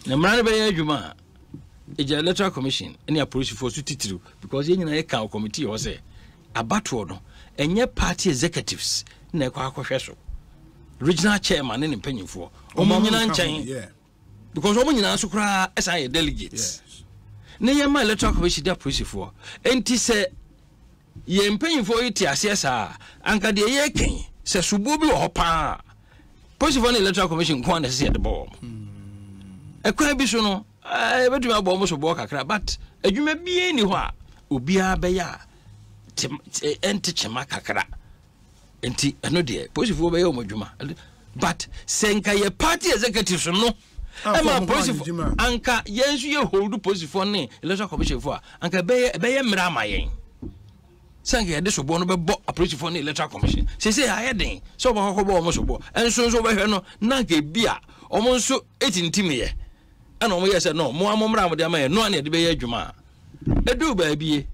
na mra no be adwuma eja electoral commission any approach for su titiru because ye nyina ye kan committee ho say abato no enye party executives na kwa akwhwe so regional chairman ne mpanyimfo omo nyina nchen because omo nyina so kra esa delegates ne yema electoral commission da procedure enti se ye mpanyimfo yiti asesa anka de ye ken se subo bi wo pa procedure ne electoral commission kwa na se de ball ekwa bi so no e betumi abo mo so bo kakra but adwuma bi ni ho a obia be ya enti chema kakra enti eno de positive be yo modwuma but senka ye party executives no Emma police anka yensu ye hold police for ne electoral commission for anka be mra mayen sanke de so bo no be bo police for ne electoral commission say ayeden so bo kokko bo so bo enso so be hwe no na ke bia omo nso etintimiye ana omo yese no mo amomra mo de amaye no ana de be ye adwuma edu ba bie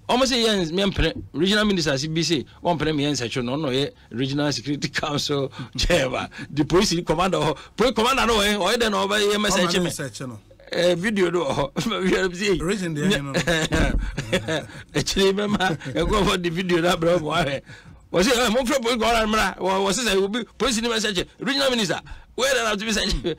omo say yen me regional minister CBC one pene me yen section no ye regional security council chairman the police commander no o de no ba ye message me video do region there no actually remember go for the video that bro was it mo from police go mra was say police message regional minister where na to be message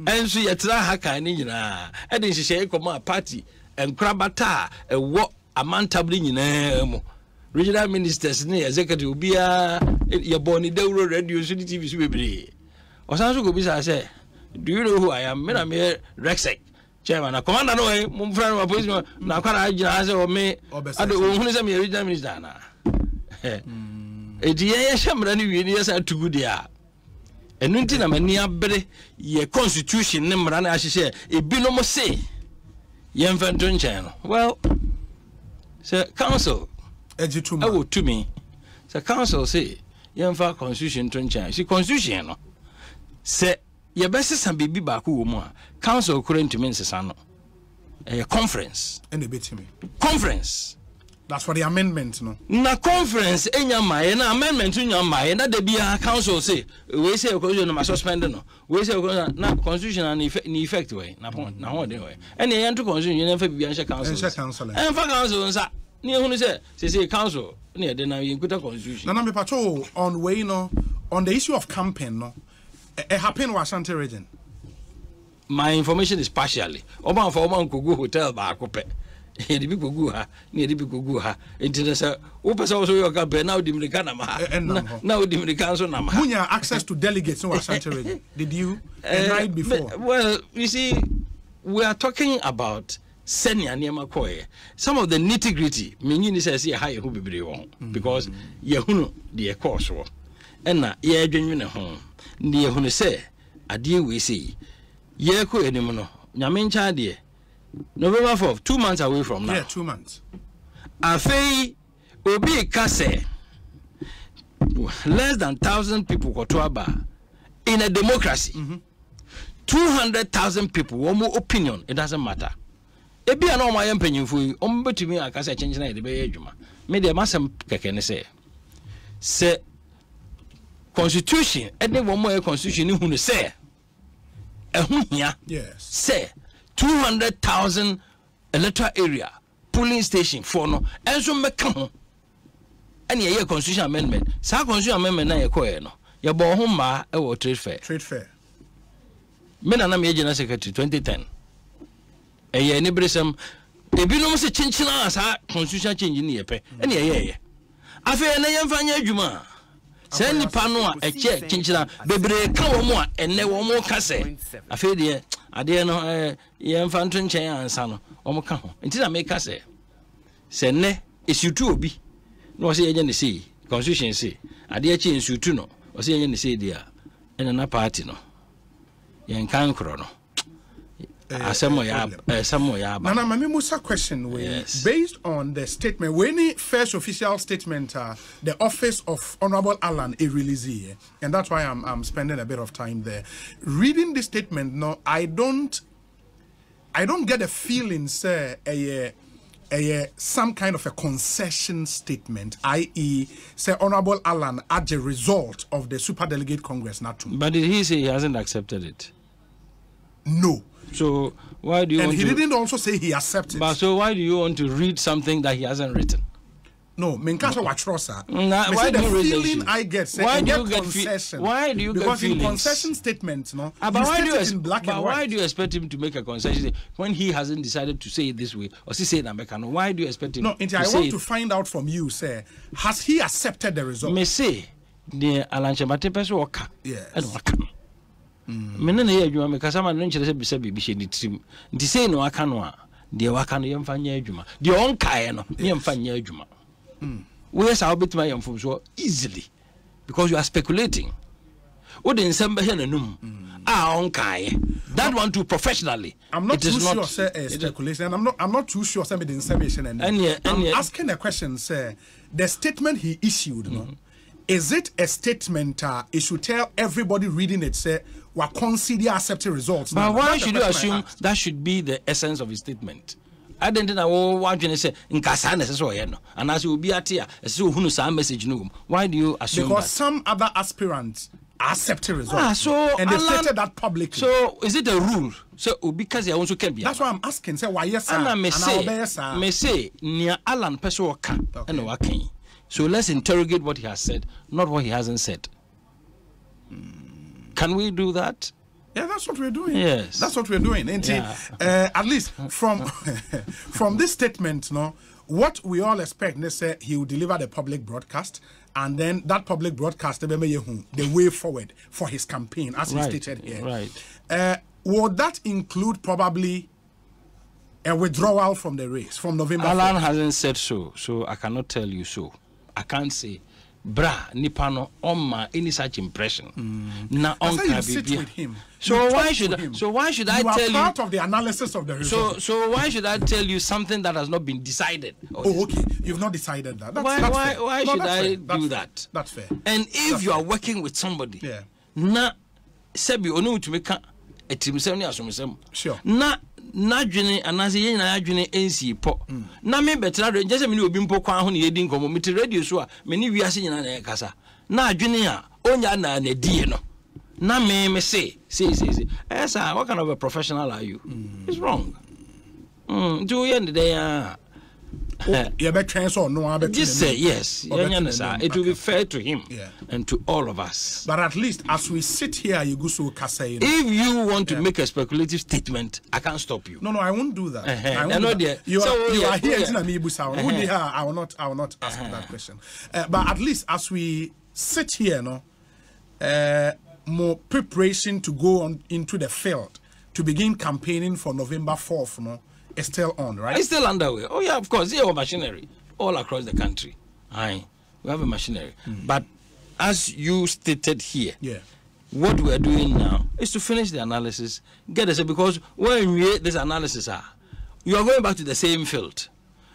and so yetra haka ni nyina e de hihye come party enkrabata ewo amantabli nyina mu regional ministers ne executive obia ye boni dawro radio so TV so bebre osanso go bisa say do you know who I am? Me na me Rexec chairman na commander no way mo friend ma police na kwara agina say o me ade o hunu say me regional minister na edi ye shamra ni wi ni say tugu dia enu nti na mani abere ye constitution ne mra na ahye ebi no mo say ye mfanto nchen no well say council ejituma awo to me say council say ye mfa constitution to nchen si constitution no say ye best some bibi ba ko wo mu a council current means say no conference and a bit me conference. That's for the amendment, no. Na conference enya maye na amendment enya maye na de bia council say we say constitution no suspend no. We say na constitution na effect way na point na ho de way. Ene yen to constitution na fa bia nche council. Nche council. En fa council nsa. Ni ehunu say council na de na yen kuta constitution. Na me patrol on way no on the issue of campaign no. It happened in Ashanti region. My information is partially. Oban for oban kogu hotel ba akope. Edi bi kogu ha, ni edi bi kogu ha. Enti say wo pese wo so yo campaign na odi American na ma. Na odi American so na ma. Munya access to delegates in Ashanti region. Did you night before? Well, you see, we are talking about senior niema koye. Some of the nitty-gritty, meaning is say how you be won because you know the course wo. Enna ye adwenwene ho. Ndi ehunu say ade we say ye ko enim no. Nyame ncha de November 4th, 2 months away from now. Yeah, 2 months. Afei obi ka say less than 1,000 people go to aba in a democracy. 200,000 people one more opinion, it doesn't matter. Ebi ana o ma ye mpanyimfo o mbetumi aka say chenche na de be adwuma. Me de masem keke ne say constitution e de wo mo constitution ni hunu say ehun hia. Yes. Say 200,000 electoral area polling station for no enso meka ho ene ye constitution amendment sa constitution amendment na ye koye no ye bo ho ma e wo trade fair me na me agent secretary 2010 ye ni bresem ebi no se chinchina sa constitution change ni ye pe ene ye afa na ye mfa nya adwuma se nipa no a eche chinchina bebre ka wo mo a ene wo mo ka se afa de ade no ye mfa nto nchen ansa no omo ka ho nti na me ka se ne esutu obi no se ye ne sei constitution sei ade achi esutu no o se ye ne sei dia ene na party no ye nkan kro no asemo ya ba Nana mami musa question based on the statement when the first official statement the office of Honorable Alan a release here, and that's why I'm spending a bit of time there reading the statement. No, I don't get a feeling say some kind of a concession statement, i.e. say Honorable Alan as a result of the Super Delegate Congress not. But did he say he hasn't accepted it? No. So why do you? And he didn't also say he accepted. But so why do you want to read something that he hasn't written? No, Menkasa Watrosa. Why do you read feeling I get? Why do you get concession? Why do you get feelings? Because in concession statements, no. But why do you expect him to make a concession when he hasn't decided to say it this way or say it Americano? Why do you expect him? No, I want to find out from you, sir. Has he accepted the result? Me say the Alan Chamate person waka. Yes. I don't waka. Mene na ye adwuma me kasa ma no nkyere se bisa bibi hye ni trim nti sei no aka no a de waka no yemfa nya adwuma de on kae no yemfa nya adwuma we say obetima yemfo so easily because you are speculating What in December here no that one too professionally. I'm not too sure, sir, speculation. And I'm not too sure, sir, the information. And I'm asking a question, sir. The statement he issued, no, is it a statement it should tell everybody reading it, say, we consider accepting results? But why should you assume that should be the essence of his statement? I didn't know what you say in Kasana, and as you will be at here, so who knows our message? Why do you assume because that? Some other aspirants accepted results. And they stated that publicly. So is it a rule? So because you also can be. That's why I'm asking. Say why yes, sir. And I may say near Alan Pessoa and working. So let's interrogate what he has said, not what he hasn't said. Can we do that? Yeah, that's what we're doing. Yes, that's what we're doing. And at least from from this statement, no, what we all expect, they say he will deliver the public broadcast, and then that public broadcast, the way forward for his campaign, as he stated here. Right. Would that include probably a withdrawal from the race from November? Alan hasn't said so, so I cannot tell you so. I can't say. Bra Nipano on any such impression. Now on sit with him. So why should I tell you? You are part of the analysis of the result. So why should I tell you something that has not been decided? Oh, okay. You've not decided that. Why should I do that? That's fair. And if you are working with somebody, na sebi onu to make a team sure. Na dwene anase yen na adwene ensi po na me betra do just me ni obi mpo kwa ho ne yedi nkomo me te radio so a me ni wiase nyina na kasa na adwene a onya na die no na me say yes sir, what kind of a professional are you? It's wrong. Do you end the day just say yes. It will be fair to him and to all of us. But at least as we sit here, you go so kasa. If you want to make a speculative statement, I can't stop you. No, I won't do that. You are here. I will not ask that question. But at least as we sit here, more preparation to go on into the field to begin campaigning for November 4th, is still on, right? It's still underway. Oh yeah, of course. Yeah, machinery all across the country. We have a machinery. But as you stated here, what we are doing now is to finish the analysis, get us, because when we this analysis you are going back to the same field.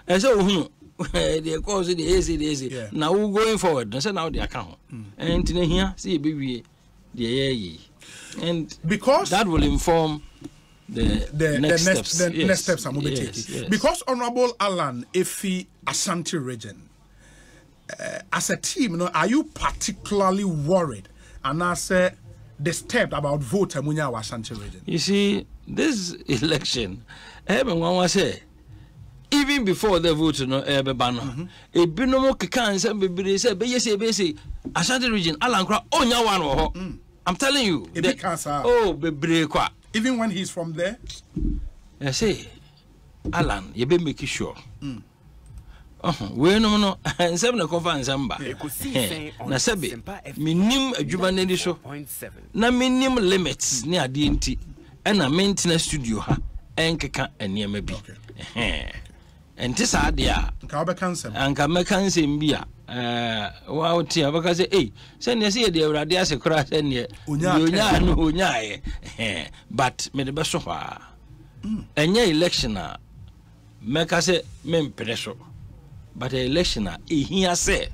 And so the cause the easy. Now we're going forward. And so now the account. And here, see baby, and because that will inform the next steps I'm going to take. Yes. Because Honorable Alan Efi Ashanti region, as a team, are you particularly worried and as disturbed about vote Amunya Ashanti region? You see, this election, everyone say even before the vote, a binomo can say Ashanti region, Alan Kra onya one. I'm telling you, even when he's from there, I say, Alan, you be making sure. We no, and 7 o'clock and Zamba. Na sabi, minim adwumaneni so. Na minim limits near DNT, and a maintenance studio ha, enkeka eniyema bi. And this idea, and can make answer be wow, tia, because hey, send you see the radio as a crash and ye, but me the best so far. And ye election, make us say, men pressure, but the election, he say,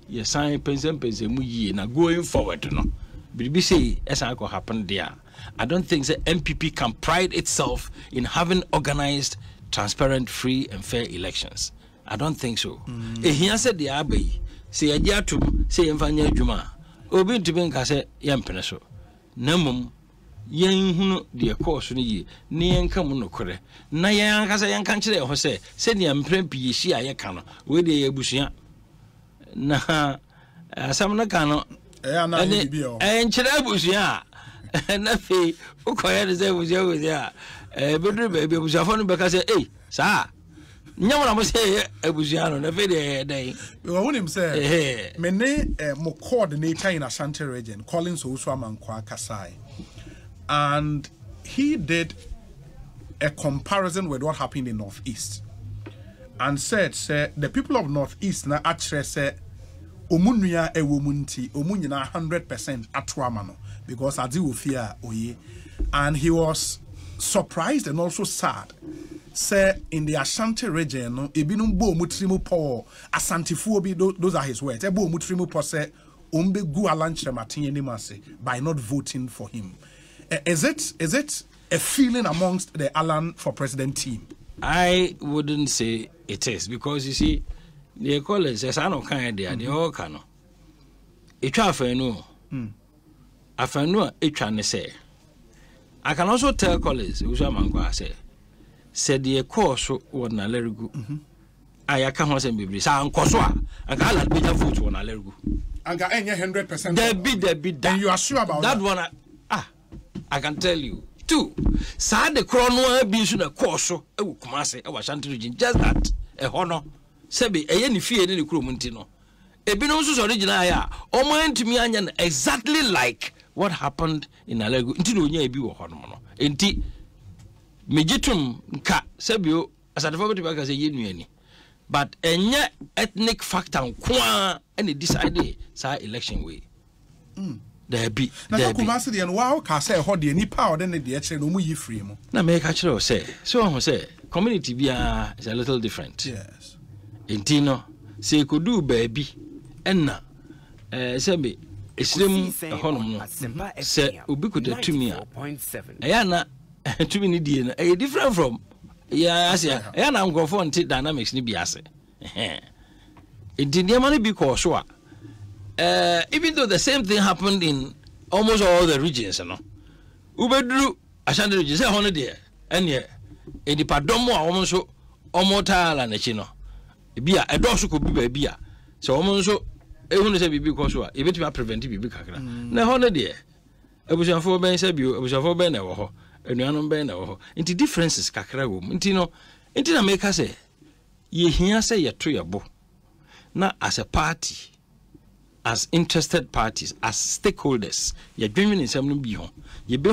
ye sign pension muyi na going forward, no. But say, as I could happen there, I don't think the NPP can pride itself in having organized, transparent, free, and fair elections. I don't think so. He said the abbey, say a jatum, say Enfanya Juma, Obin to Benka say Yampeneso. Nemum, Yen Huno, dear course, ni Kamuno Kore. Nayan has a young country, Jose, send Yam Prempi, she a yakano, with the Busia. Na, some Nakano, and Cherabusia, and Nafi, who quiet as I was there with ya. Baby was a phone because, eh, sir. No one must say Ebusiano, never day. We want him say, Mene mo coordinator in Ashanti region, Collins Uswaman Kwa Kasai. And he did a comparison with what happened in Northeast. And said, the people of Northeast na actually say, omunuya ewomunti omunyina 100% atuamano because adi ofia oye, and he was surprised and also sad. Say in the Ashanti region, no, ebinum bo mutrimu po asantifu bi, those are his words. Ebo mutrimu po se umbe gu alanche matin mase by not voting for him. Is it a feeling amongst the Alan for President team? I wouldn't say it is, because you see, the college as I know kind there, the all cano. It afenu, afenu it can say. I can also tell college, Usamanqua said the course was na lergu. I can't say baby, San Coswa, and I'll have better food on a lergu. And got 100%. There be that. You are sure about that one? I can tell you. Two, sad the chrono be soon a course, I will come say, I was region, just that a honor. Sebi, a any fear in the Crumantino. A binosus original, or mine to me exactly like what happened in Alego into the Yabu or Honomono. Inti Mejitum ka Sebio as I forgot to as a union. But a ethnic factor and it decided sa election way. There be now Kumasi and wow can say hold any power then the no mu free mo. Na make actually say so say community bia is a little different. Yes. Intino say could do baby enna say be esrem honom no say obi could to me ayana to me ni die no e different from yeah asia ayana am go for dynamics ni biase intino man be cause so even though the same thing happened in almost all the regions, you know. Ubedru Ashanti region say hono there, and yeah, e di padomo almost omotala na chino. Bia e do so ko bi bia. So almost e hunu say bibi ko so a e betimi prevent bibi kakra. Na hono there. Ebusanfo ben say bio, ebusanfo ben na wo ho. Enuanom ben na wo ho. Inti differences kakra wo. Inti na make say ye hia say ye to ye bo. Na as a party, as interested parties, as stakeholders, you're dreaming in some beyond. You be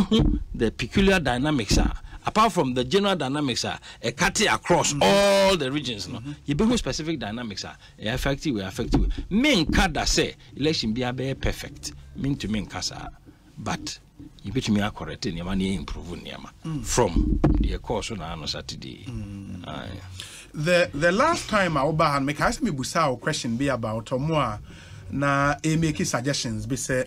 the peculiar dynamics are, apart from the general dynamics are, a cut across all the regions. No, you be specific dynamics are effective. We effective. Main kada say election be a perfect. Mean to mean kasa, but you bet me a correct in your money improve from the course on Saturday. The last time I oba make ask me busa question be about more. Na make suggestions be say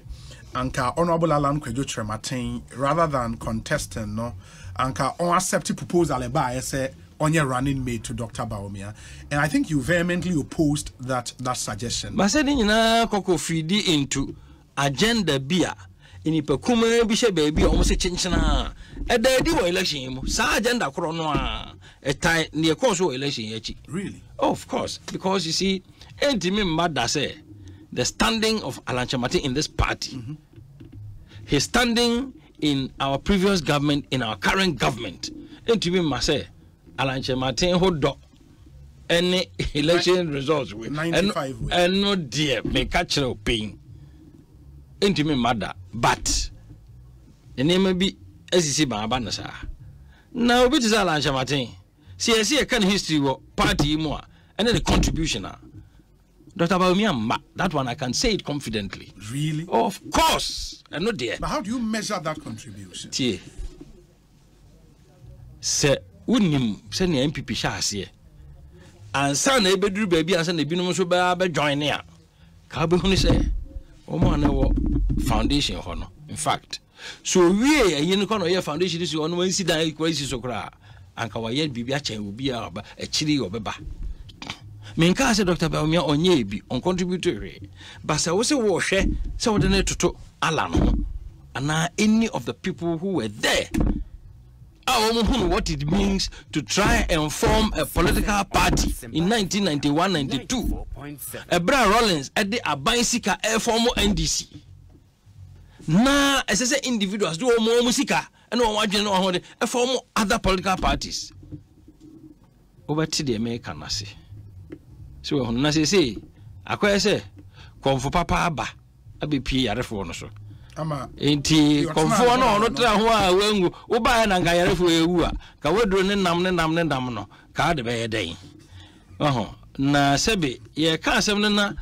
anka honorable Alan Kwadwo Trematin rather than contesting no anka on accept proposal eba say onye running mate to Dr. Bawumia, and I think you vehemently opposed that suggestion. But said nyina koko feed into agenda bia inipekuma bi she baby almost chinchina e da di election mu sa agenda kro no a e time near course election yachi. Really? Oh, of course, because you see entimi mada say the standing of Alan Kyerematen in this party, his standing in our previous government, in our current government, and to me must say, Alan Kyerematen hold up any election results with 95 and no dear may catch no pain. And to me mother, but the name may be SEC Banabana. Now, which is Alan Kyerematen? See, a kind of history party more and then the contribution. Dr. Bawumia, that one I can say it confidently. Really? Oh, of course. I'm not there. But how do you measure that contribution? See, say, unim send the NPP shas here. And son, a bedroom baby, and send the binum so be join here. Kabuni say, Omo foundation honor. In fact, so we a unicorn foundation is on when see that equation so cra. And Kawaye Bibiache will be a chili or beba. Minka say Dr. Bawumia onye bi on contributory but say we say wo hwe say we dey toto ala no and any of the people who were there what it means to try and form a political party in 1991-92 Abraham Rollins at the Abansika form NDC na as say individuals do more musika and one wadwe no ho form other political parties over to the American nasi. So on na say akwai say konfo papa aba abepie yarefo no so ama enti konfo no tra ho a wengu wo ba na nka yarefo ewu a ka wedro ne nam no ka de be yeden na sebe ye ka asem na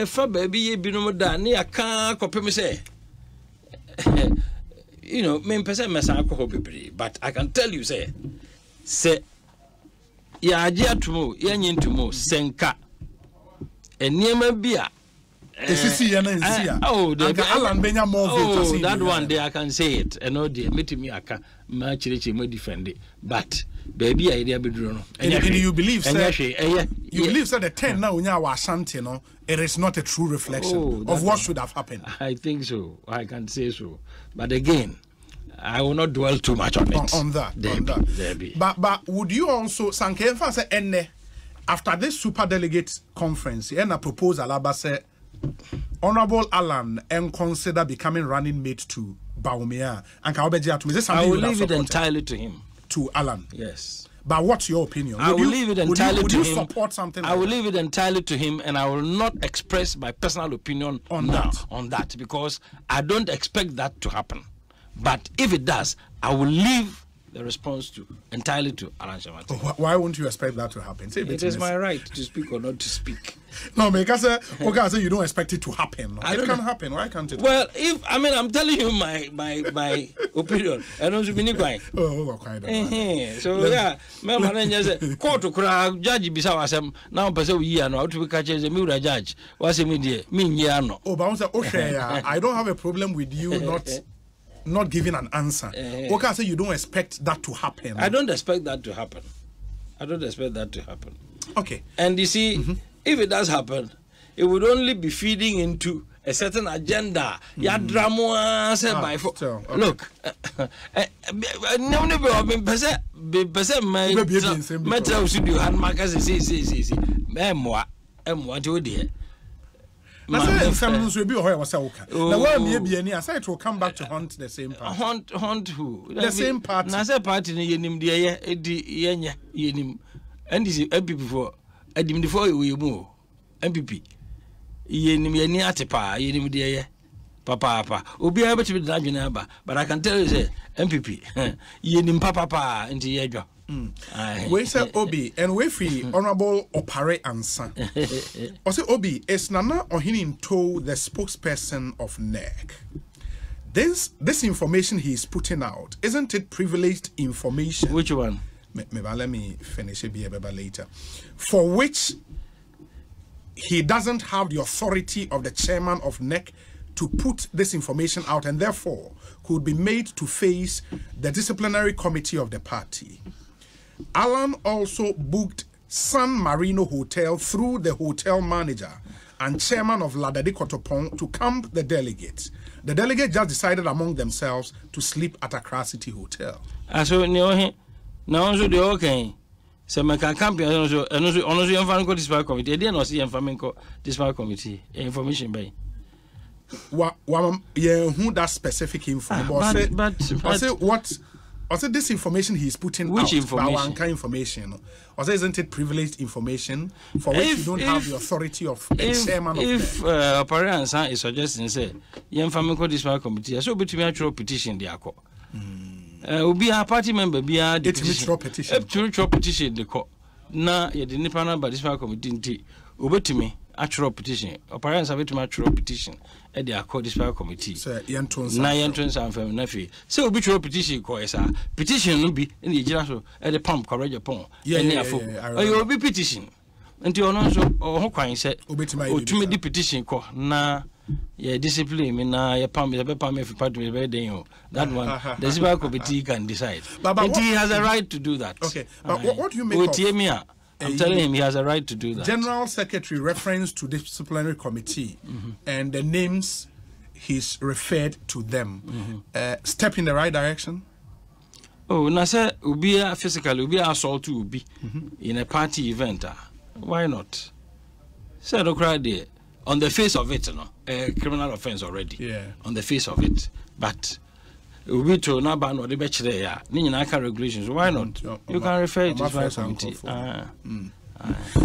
fa baby ye binom da ne aka kopem say you know me pese mesa alcohol bebre, but I can tell you say ya age atomo ya nyintomo senka eniema bia esisi ya na nsia Alan benya more votes that one day I can say it and no dey metimi aka ma chirichi ma defend it, but baby idea beduro no and you believe say you believe say the 10 now unya wa asante no, it is not a true reflection of what should have happened. I think so, I can say so, but again I will not dwell too much on it on that. But would you also sanke fa say enne after this super delegate conference and a proposal about say Honorable Alan and consider becoming running mate to Baumia and Kaobeja to me? I will leave it entirely to him. To Alan. Yes. But what's your opinion? I will leave it entirely to him. Would you support something like that? I will leave it entirely to him, and I will not express my personal opinion on that because I don't expect that to happen. But if it does, I will leave the response entirely to Alan Shamati. Why won't you expect that to happen? It is my right to speak or not to speak. No, because you don't expect it to happen. It can happen. Why can't it? Well, I'm telling you my opinion. I don't speak quite. So yeah, my manager said, "Court to crowd judge bisa wasem now person we are now to be catch a mirror judge. What's me dear? Me no." Oh, but I don't have a problem with you not giving an answer. Okay, say you don't expect that to happen. I don't expect that to happen. Okay. And you see, if it does happen, it would only be feeding into a certain agenda. Ya drama said by look. Now it will come back to haunt the same party. Haunt who? The same party. Now say party ni yenim de ye yenim. And this MPP for edim de for we mu MPP. Yenim yeni atepa yenim de ye. Papa. Obi a betimi de adwene aba. But I can tell you say MPP. Yenim papa nti ye dwa. We say Obi and we free Honorable Opare Ansa. Or say Obi is Nana Ohene Ntow the spokesperson of NEC. This information he is putting out, isn't it privileged information? Which one? Let me finish it later. For which he doesn't have the authority of the chairman of NEC to put this information out and therefore could be made to face the disciplinary committee of the party. Alan also booked San Marino Hotel through the hotel manager and chairman of Ladadi Kotopong to camp the delegates. The delegates just decided among themselves to sleep at Accra City Hotel. So now also the okay. So my camp also young disciplinary committee. They didn't see disciplinary committee information by. Who that specific information? But I said this information he's putting which out, information. Or isn't it privileged information for which you don't have the authority of the chairman of if Opare is suggesting say young family disciplinary committee, so between actual petition the acco. Be a party member be a petition the court. Na ye the Nipana by disciplinary committee ubetimi actual petition. Opare Ansa between actual petition at the accord disciplinary committee. So Yentons and family nephew. So obituary petition petition no be in the general at the pump correct upon. You will be petition. Until also or kwan said to me the petition ko na ye discipline me na ye pam me if part me very day. That one the disciplinary committee can decide. But he has a right to do that. Okay. But what do you make of I'm telling him he has a right to do that. General Secretary reference to disciplinary committee and the names he's referred to them. Step in the right direction? Oh, na say ubi physically ubi assault to ubi in a party event. Why not? Say no cry there. On the face of it, a criminal offense already. Yeah. On the face of it. But ubi to na ban or the bachelor ya. Ni na ka regulations. Why not? You can refer it to the committee.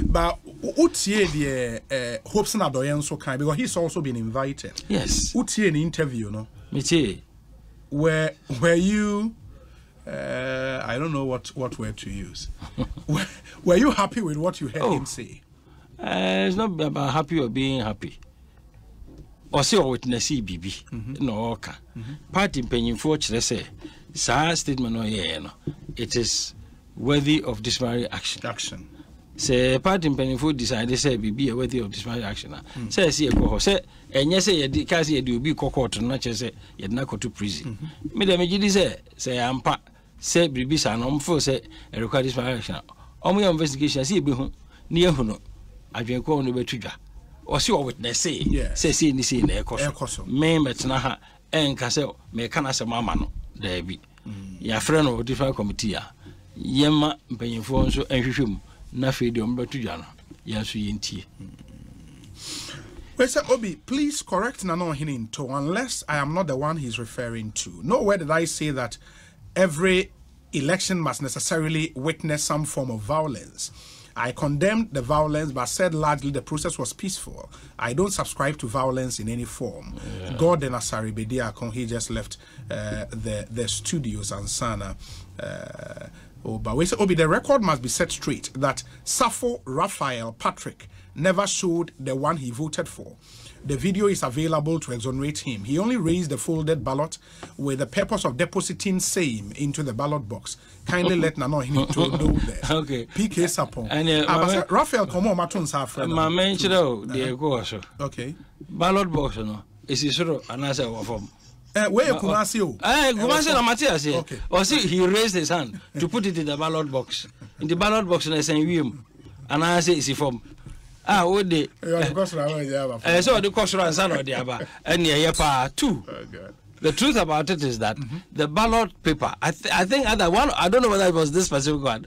But Utie the hopes na doyen so kind because he's also been invited. Yes. Utie an interview, no? Me where you I don't know what word to use. Were you happy with what you heard him say? It's not about happy or being happy. Or say or witness BB. No, okay. Party paying for say, sir statement no, it is worthy of disciplinary action. Say party paying for decide say BB worthy of disciplinary action. Say see a coho say, and yes, say you can't say you be court and not say you'd not go to prison. Madam, say I'm part. Say BB and for say a required disciplinary action. Only investigation see be near Huno. I drink on the betuja. Or see what witness say, say in the scene, Ekosiisen. May metnaha, and Cassel, may canasa mamma, there be. Ya friend of different committee. Yemma, paying for so and him, nothing the betuja. Yes, we in tea. Well, sir, Obi, please correct Ohene Ntow unless I am not the one he's referring to. Nowhere did I say that every election must necessarily witness some form of violence. I condemned the violence, but said largely the process was peaceful. I don't subscribe to violence in any form. God and Asari Bediakon, he just left the studios and Sana. But we say, Obi, the record must be set straight that Safo Raphael Patrick never showed the one he voted for. The video is available to exonerate him. He only raised the folded ballot with the purpose of depositing same into the ballot box. Kindly let Ohene Ntow know there. Okay. PK Sapon. And Raphael, come on, Matun's half. My main child, the go. Okay. Ballot box, no. Is it sort of an answer from? Where you can see you? Kumasi na Matthias here. Or see, he raised his hand to put it in the ballot box. In the ballot box, and I say, and I say, is he from? What the so the cost and son of the Abba and Yapa too. The truth about it is that the ballot paper, I think either one, I don't know whether it was this specific one,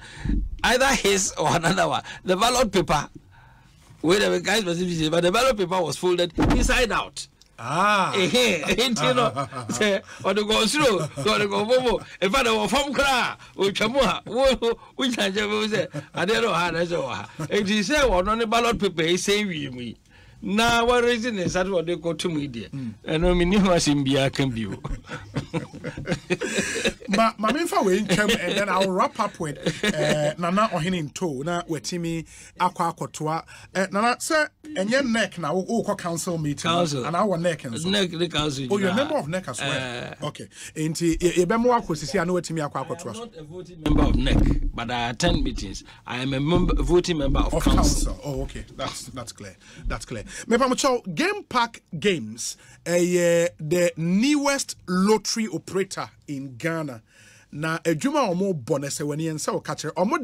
either his or another one. The ballot paper, wait a minute, guys, but the ballot paper was folded inside out. You know, say, or the go through, go to go, if I don't from cry, which I say, I don't know how that's over. If you say, well, on the ballot paper, say me. Now, what reason is that what they go to media? And I mean, you must be a can be. My main for and then I'll wrap up with Nana Ohene Ntow. Now, with Timmy Aqua Kotua. Nana, sir, and your neck now, oh, council meeting. And our neck and neck, the council. Oh, you're a member of NEC as well. Okay. And a member of Kosisi, I know what Timmy Aqua Kotua. I'm not a voting member of NEC, but I attend meetings. I am a voting member of council. Oh, okay. That's clear. That's clear. Game Park Games, the newest lottery operator in Ghana. Na ejuma omo bonus when you say catcher omo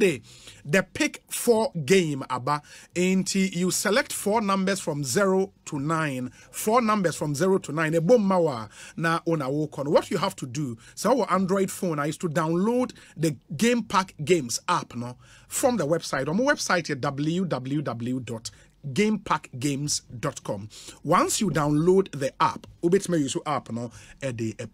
the pick 4 game aba enti you select 4 numbers from 0 to 9 4 numbers from 0 to 9 e bom mawa na ona wo kon. What you have to do, so our Android phone is to download the Game Park Games app no from the website. Omo website www.gamepackgames.com. Once you download the app,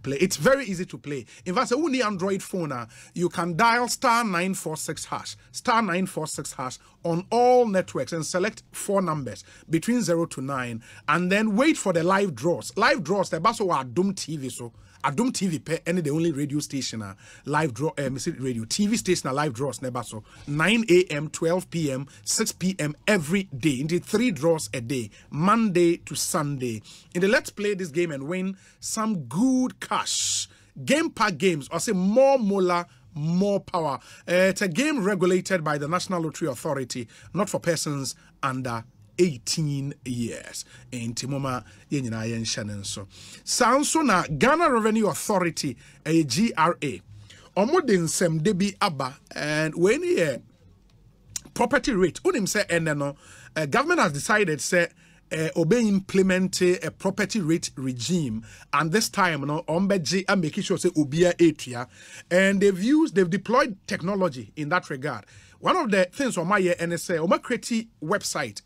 play. It's very easy to play. In fact, when you Android phone, you can dial *946# on all networks and select 4 numbers between 0 to 9, and then wait for the live draws. Live draws, the baso are Adum TV so. Adum TV pay any the only radio station live draw radio TV station live draws never so 9 a.m. 12 p.m. 6 p.m. every day. Indeed 3 draws a day, Monday to Sunday. Let's play this game and win some good cash. Game Park Games, or say more mola, more power. It's a game regulated by the National Lottery Authority, not for persons under 18 years. In Timoma, Yenina Yen Shannon. So, na Ghana Revenue Authority, a GRA, Omodin Sem Debi Abba, and when he property rate, unim say, and no, government has decided, say, implement a property rate regime, and this time, no, ombeji and making sure say ubia atria, and they've deployed technology in that regard. One of the things on my NSA, on my creative website,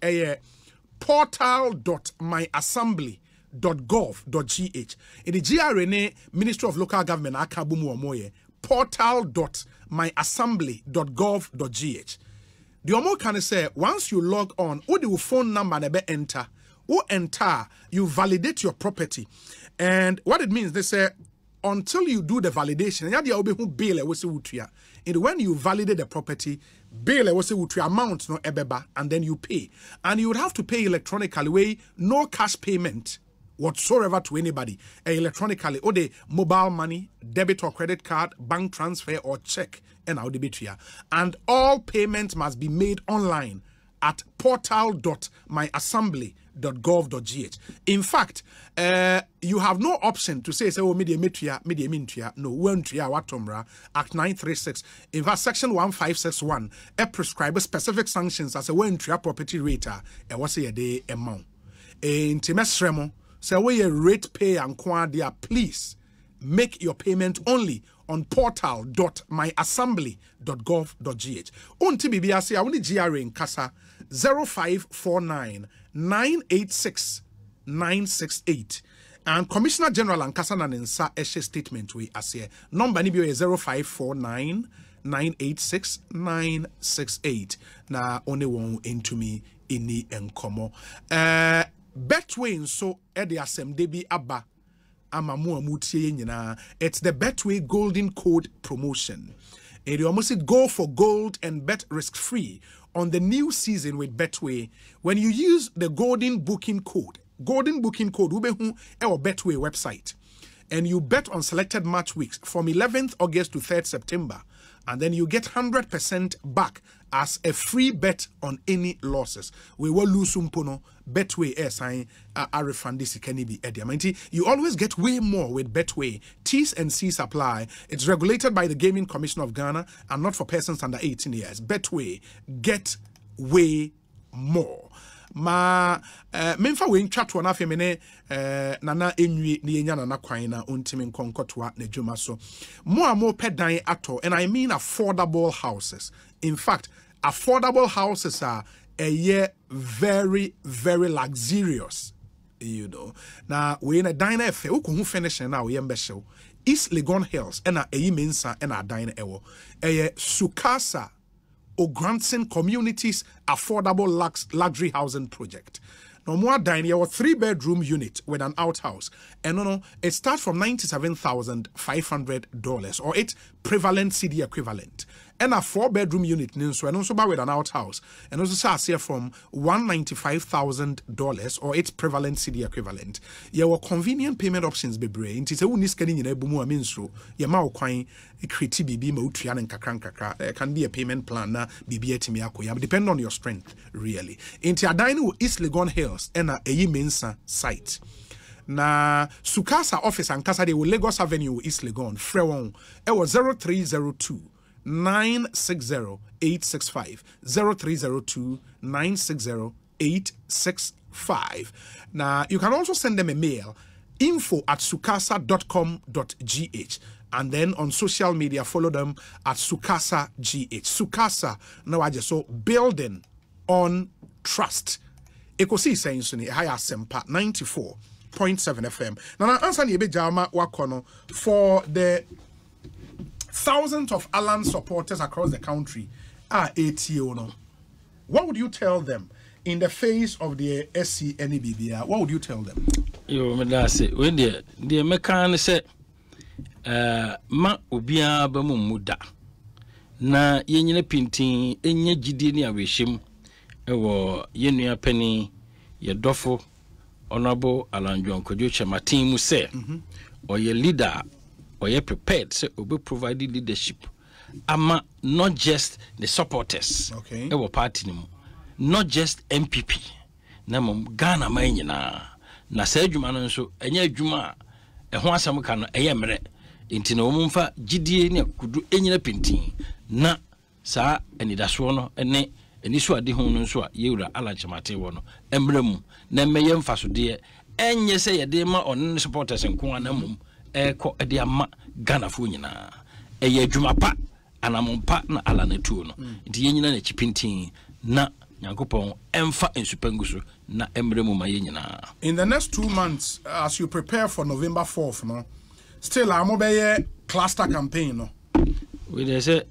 portal.myassembly.gov.gh. In the GRNA, Ministry of Local Government, Akabumu Omoye, portal.myassembly.gov.gh. The Omo can say, once you log on, or the phone number nebe enter, you validate your property. And what it means, they say, until you do the validation. And when you validate the property, bill was amount no ebeba, and then you pay. And you would have to pay electronically, no cash payment whatsoever to anybody. Electronically, or the mobile money, debit or credit card, bank transfer or check, and and all payments must be made online at portal.myassembly.gov.gh. In fact, you have no option to say, media mintia, no, one tria watomra, Act 936. In fact, Section 1561, prescribes specific sanctions as a one tria property rater, and what's a day amount. In Timesremo, say, we a rate pay and quadia, please make your payment only on portal.myassembly.gov.gh. Unti bibia say, I want the GRA in Casa 0549 986 968. And Commissioner General and Casa Nanensa Eshe statement we as here. Number ni is 0549 986 968. Na only one into me ini enkomo. Betway so edi asem debi aba. It's the Betway Golden Code promotion. And you almost go for gold and bet risk-free on the new season with Betway. When you use the Golden Booking Code our Betway website, and you bet on selected match weeks from 11th August to 3rd September, and then you get 100% back as a free bet on any losses. We will lose umpono Betway sign a refund this can be ediamanti. You always get way more with Betway. T's and C's apply. It's regulated by the Gaming Commission of Ghana and not for persons under 18 years. Betway, get way more. Ma memfa we ntwa to na femene nana enwi ne yenya nana kwan na ontimi nkonkotwa na dwuma so mo pedan ato, and I mean affordable houses. In fact, affordable houses are very, very luxurious, you know. Now we in a diner efe uko finish na we mbehyew East Legon Hills and a mensa and a diner ewo Sukasa O'Granson Communities Affordable Luxury Housing Project. No more dining, or 3-bedroom unit with an outhouse. And it starts from $97,500 or its prevalent CD equivalent. And a 4-bedroom unit, and also with an outhouse. And also starts here from $195,000 or its prevalent CD equivalent. Your convenient payment options be brain. It is a uniscanning in a bumu aminstro. Yamao quine, a criti bibi motrian and kakranka. There can be a payment plan, bibi etimiako. Depend on your strength, really. Into a dine East Legon Hills and a mensa site. Na Sukasa office and Casa de Lagos Avenue, East Legon, Frewon, it was 0302 960 865 0302 960 865. Now you can also send them a mail info@sukasa.com.gh, and then on social media follow them at Sukasa GH. Sukasa now I just so building on trust. Ekosiisen suni higher sempa 94.7 FM. Now answer ni jama wakono for the thousands of Alan supporters across the country are ATO no. What would you tell them in the face of the SCNBBR? What would you tell them? Yo, me say when the mekan say ma obia ba mu muda na yenyine pintin enye gidi ni awehim ewo yenua pani ye dofo honorable Alan John Kodjo Chematin mu say or ye leader or you prepared, so we provide leadership. Ama not just the supporters. Okay. Our party, not just NPP. Namum Ghana Mayina. Na say Juma so enya Juma. Ehwasam kan eyemre. Inti no mumfa gidie ne kudu enyina pintin. Na sa enidaso no ene eniso ade ho no so a yewura Alan Chamate wo no. Emremu na meye mfasode enye se yede ma on supporters nko anamum. Eko ediama Ghana fu nyina eye adwuma pa anamompa na Alan Ntow no nti yenyina na chipintin na Nyankopon emfa ensupanguso na emremu ma yenyina. In the next 2 months, as you prepare for November 4th, no, still amobeye cluster campaign, no. We dey say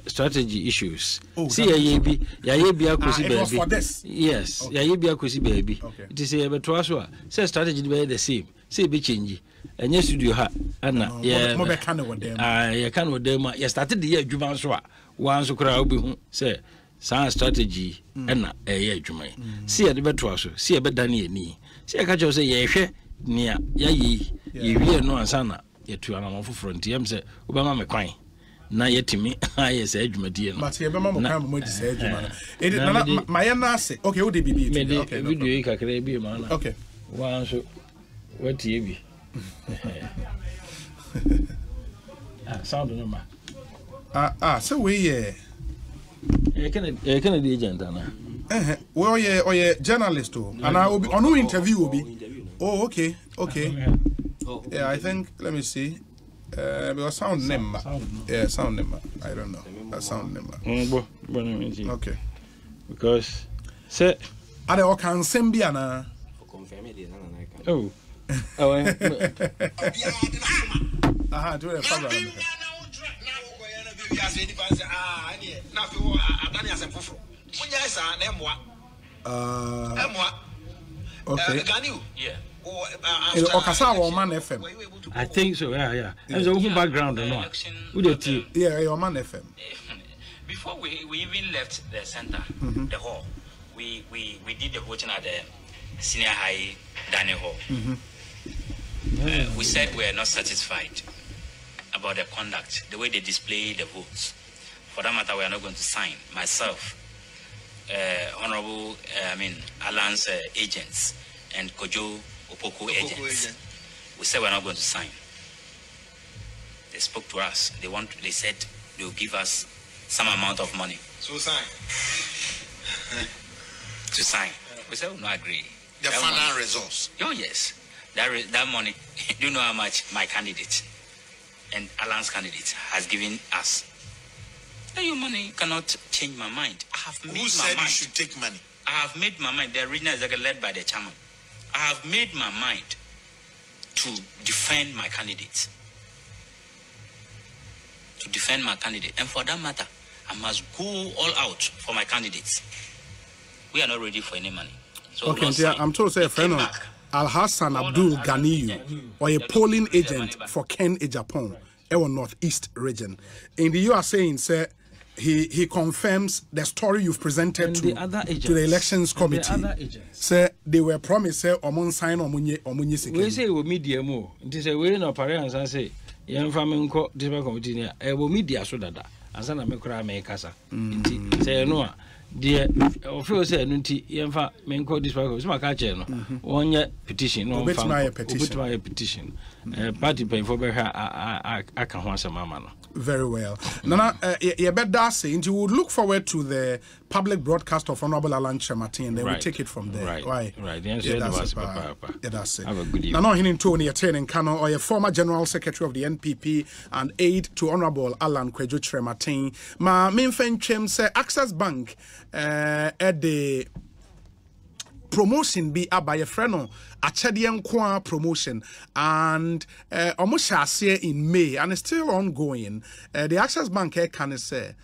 strategy issues. See yayebi akosi baby. It was for this. Yes, yayebi akosi baby. It is a beto so say strategy be the same. Say be change. enye studio ha ana ye mo be kan with them ye kan with them ye started the year adwuma so a wan so kra obi hu say san strategy na ye adwuma see ye de beto so see ye be dan ye ni see ye ka cho say ye hwe nia ya yi ye wie no ansa na ye tu ana mofoforo ntiyam say obama me kwan na yetimi aye say adwumadie no but ye be ma mo kan mo di say adwuma no e na ma ye na ase okay wo de bibi okay video yi kakra bi ma na okay wan so what ye bi sound no ma so we can the agent na well yeah journalist and I will be on interview will be oh okay yeah I think let me see because sound name yeah sound name I don't know that sound name okay because say are they can sembia na confirm it na oh do the program okay. Okasa Man FM. I think so, yeah. There's a background, no? Yeah, your Man FM. Before we even left the center, the hall, we did the voting at the senior high dining hall. We said we are not satisfied about the conduct, the way they display the votes. For that matter, we are not going to sign. Myself, Honorable, Alan's agents, and Kojo Opoko agents. We said we are not going to sign. They spoke to us. They said they will give us some amount of money. So sign. To sign. We said we will not agree. The final results. Oh yes, that money. Do you know how much my candidate and Alan's candidate has given us? Your money cannot change my mind. I have made my mind. Who said you should take money? I have made my mind. The regional executive led by the chairman. I have made my mind to defend my candidate. To defend my candidate. And for that matter, I must go all out for my candidates. We are not ready for any money. So okay, yeah, I'm told to say a friend of Al Hassan Abdul Ganiyu, or a polling agent for Ken Ejapon, our Northeast region. In the you are saying, sir, he confirms the story you've presented to the elections committee. Say they were promised say omon sign omunye security. We say we media mo. Nti say we no parents and say yemfa me nko district committee ne e wo media so dada. Ansa na me kura me kasa. Nti say no a de ofio say no nti yemfa me nko district committee ma ka che no. Wonye petition no mfa. Obetuma petition. Party pay for be aka ho asema ma no. Very well. Nana, you better say, you would look forward to the public broadcast of Honorable Alan Chematin, and then we take it from there. Right. The answer was Papa. Yeah, that's it. Have a good evening. Nana, Ohene Ntow, you attending Kano, or a former General Secretary of the NPP and aide to Honorable Alan Kwejo Chematin. Ma Minfen Chem say Access Bank at the promotion be by a friend Achadian Kwa promotion and almost shall in May and it's still ongoing. The Access Bank can say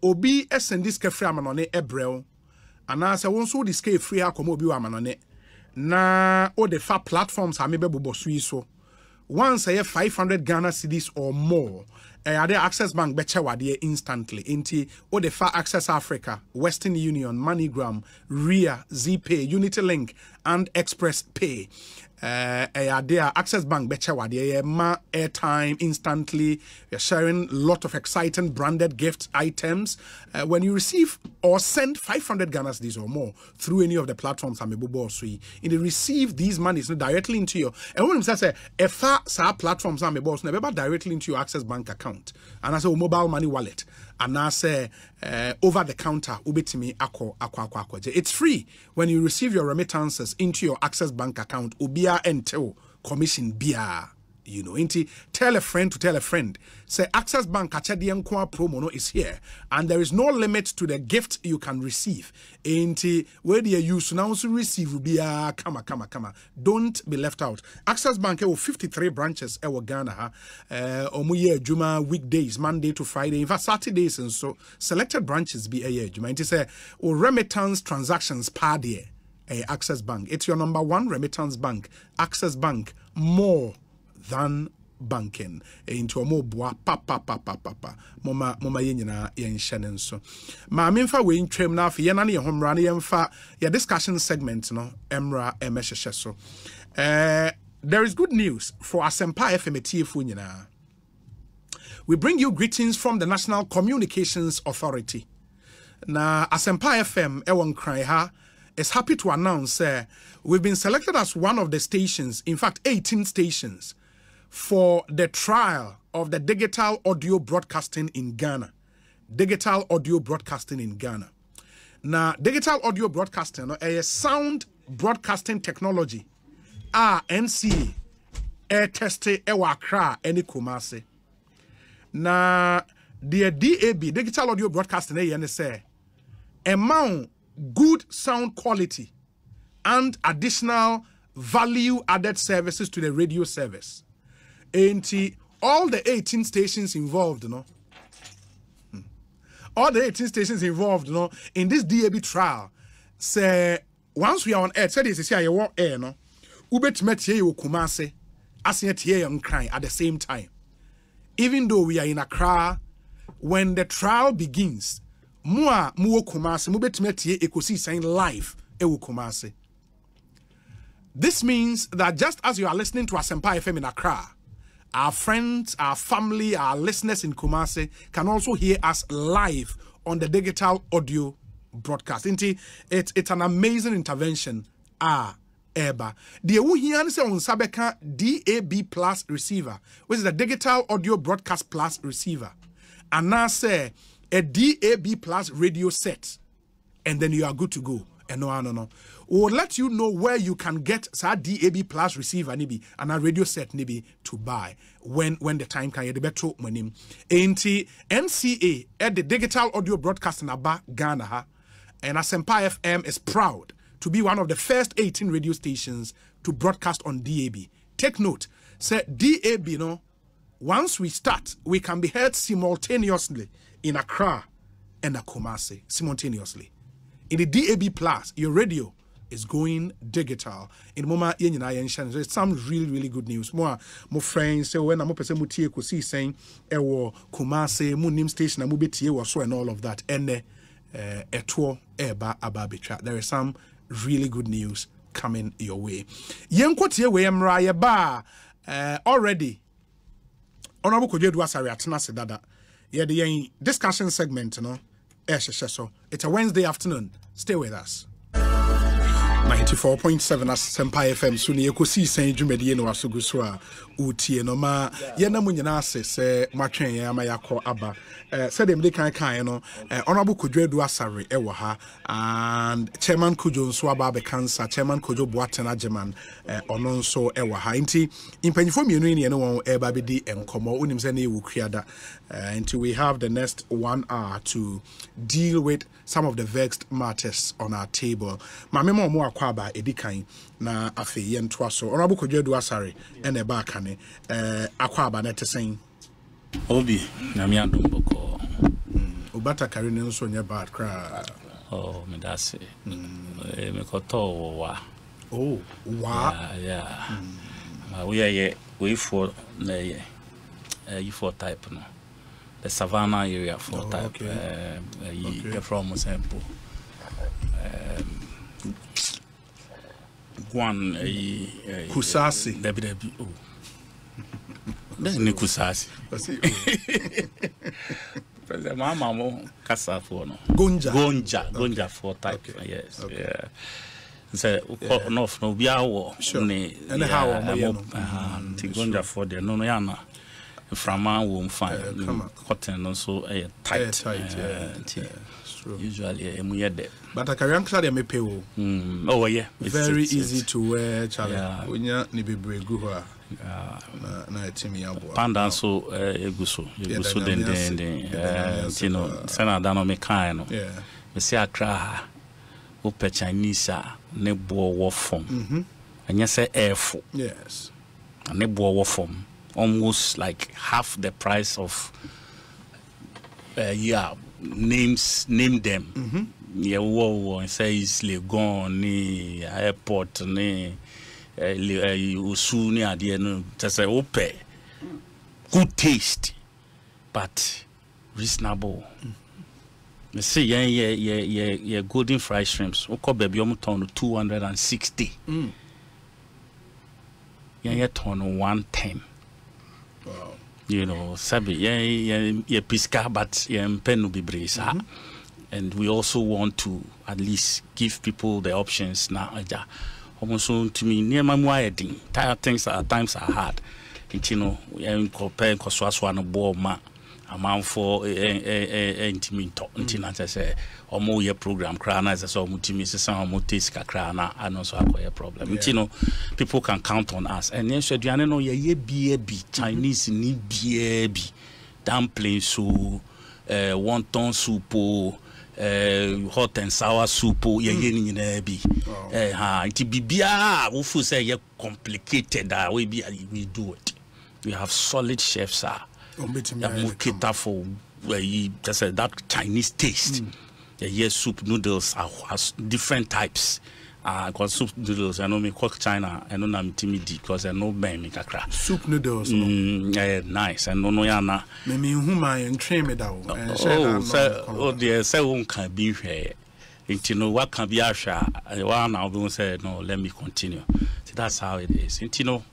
Obi SND free amanone Ebrel and I say once this free akomobi amanone na o the far platforms are maybe so once I have 500 Ghana cedis or more. The Access Bank betcha wadi instantly. Inti o the far Access Africa, Western Union, MoneyGram, RIA, ZPay, Unity Link, and Express Pay. There Access Bank betcha wadi ma airtime instantly. You're sharing a lot of exciting branded gift items. When you receive or send 500 Ghana cedis or more through any of the platforms, you receive these monies directly into your. And when you say if platforms never directly into your Access Bank account, and I say mobile money wallet, and I say over the counter, ubitimi ako. It's free when you receive your remittances into your Access Bank account. Ubia Ntow commission bia. You know, tell a friend to tell a friend. Say Access Bank Achadian Kwa promo is here, and there is no limit to the gift you can receive. Where do you use now to receive? Kama. Don't be left out. Access Bank have 53 branches in Ghana. Omuye Juma weekdays, Monday to Friday. In fact, Saturdays and so selected branches be a year. Juma. It is remittance transactions per day. Access Bank. It's your number one remittance bank. Access Bank more than banking into a more boa papa mama yenina yen shanen so ma memfa we ntwem na afi yena na ye homra na yemfa ya discussion segment no emra emehhehye so there is good news for Asempa FM TFU nyina. We bring you greetings from the National Communications Authority. Na Asempa FM ewon kran ha is happy to announce we've been selected as one of the stations, in fact 18 stations, for the trial of the digital audio broadcasting in Ghana. Digital audio broadcasting in Ghana. Now, digital audio broadcasting is sound broadcasting technology. NCA air teste ewa Accra any Kumasi. Now, the DAB digital audio broadcasting say amount good sound quality and additional value added services to the radio service. And all the 18 stations involved, all the 18 stations involved, in this DAB trial, say once we are on air, say this is here you want air, Ubet met here you Kumase, as yet here on crying at the same time. Even though we are in Accra, when the trial begins, Mua Kumase, Mubet met here Ekosiisen live, Ewu Kumase. This means that just as you are listening to Asempa FM in Accra, our friends, our family, our listeners in Kumasi can also hear us live on the digital audio broadcast. It's an amazing intervention. Eba. The Wuhian se on Sabeka DAB Plus receiver, which is the digital audio broadcast plus receiver. And now say a DAB Plus radio set, and then you are good to go. And no. We'll let you know where you can get that DAB Plus receiver nibi and a radio set nibi to buy when the time can get the better money. NCA at the digital audio broadcasting about Ghana, and Asempa FM is proud to be one of the first 18 radio stations to broadcast on DAB. Take note, say DAB, once we start, we can be heard simultaneously in Accra and Kumasi, simultaneously. In the DAB Plus, your radio is going digital. In Moma so it's some really good news. More friends say when I'm mutie Ekosiisen ewo Kumase mu nim station na mu betie wo so and all of that. And etwo eba ababitra. There is some really good news coming your way. Yenkotie we emra ye ba already. Honorable Kojedu Asare atena se dada. Ye the discussion segment so it's a Wednesday afternoon. Stay with us. 94.7 Asempa FM so ne Ekosiisen dwumadi no asogu so a utie no ma ye na munyina ase se matwen ya ma yakọ aba said dem dey kan no honorable Kodwedu Asare ewo ha and chairman Kojo nso aba be cancer chairman Kojo Boaten Ajeman ono nso ewo ha nti impanyifo mienu ne won eba be di enkomo unim se na ewu kuada until we have the next 1 hour to deal with some of the vexed matters on our table. Mamemo mo akwaba edikan na afi ye ntoa so. Honorable Kodwedu Asare ene ba kane akwaba na tesen. Obi na mi adom boko. Ubata kare ne nso nya bad kra. Oh, me that's it. Me koto wa. Oh, wa. Yeah. We for na you for type no. The Savannah area for type from sample one Kusasi oh that's ni Kusasi President mama mo kasa for no Gonja for type yes yeah say enough no bia wo ni and how Gonja for the no yana from our womb fine cotton also tight true. Usually but I carry uncle me pay oh yeah very easy to wear Charlie when you ni be bregu ho na etimi abo panda so eguso den you know sana dano me kan no me say Accra ope Chinese ne bo wo form anya say airfo yes ne bo wo form almost like half the price of name them. Yeah, say it's Legon, ni airport, ni usu ni ade no just say ope good taste but reasonable. Me say yeah golden fried shrimps we call baby omo ton 260. Yeah ton 110. Wow. You know, sabi yeah pisca but yeah mpenu bibrisa. And we also want to at least give people the options now. Almost to me near my wedding. Things at times are hard. You know, we are comparing Koswaswana Boma amount for intimate talk. Until I say, or more your program crana as I saw Mutimis, some Mutiska crana, and also a problem. You know, people can count on us. And yes, you know, ye be Chinese ni be dumpling soup, wonton soup. Hot and sour soup ye bi it bibia we feel say ye complicated that we do it. We have solid chefs that will cater for just that Chinese taste. Yes, soup noodles are different types. Because soup noodles, I know me cook China, I know I'm timid because I know me kakra. Soup noodles. Nice. And no yana. Me whom I train me down. Oh, dear, so can be here. You know what can be Asha. One I will say no, let me continue. So that's how it is. You know,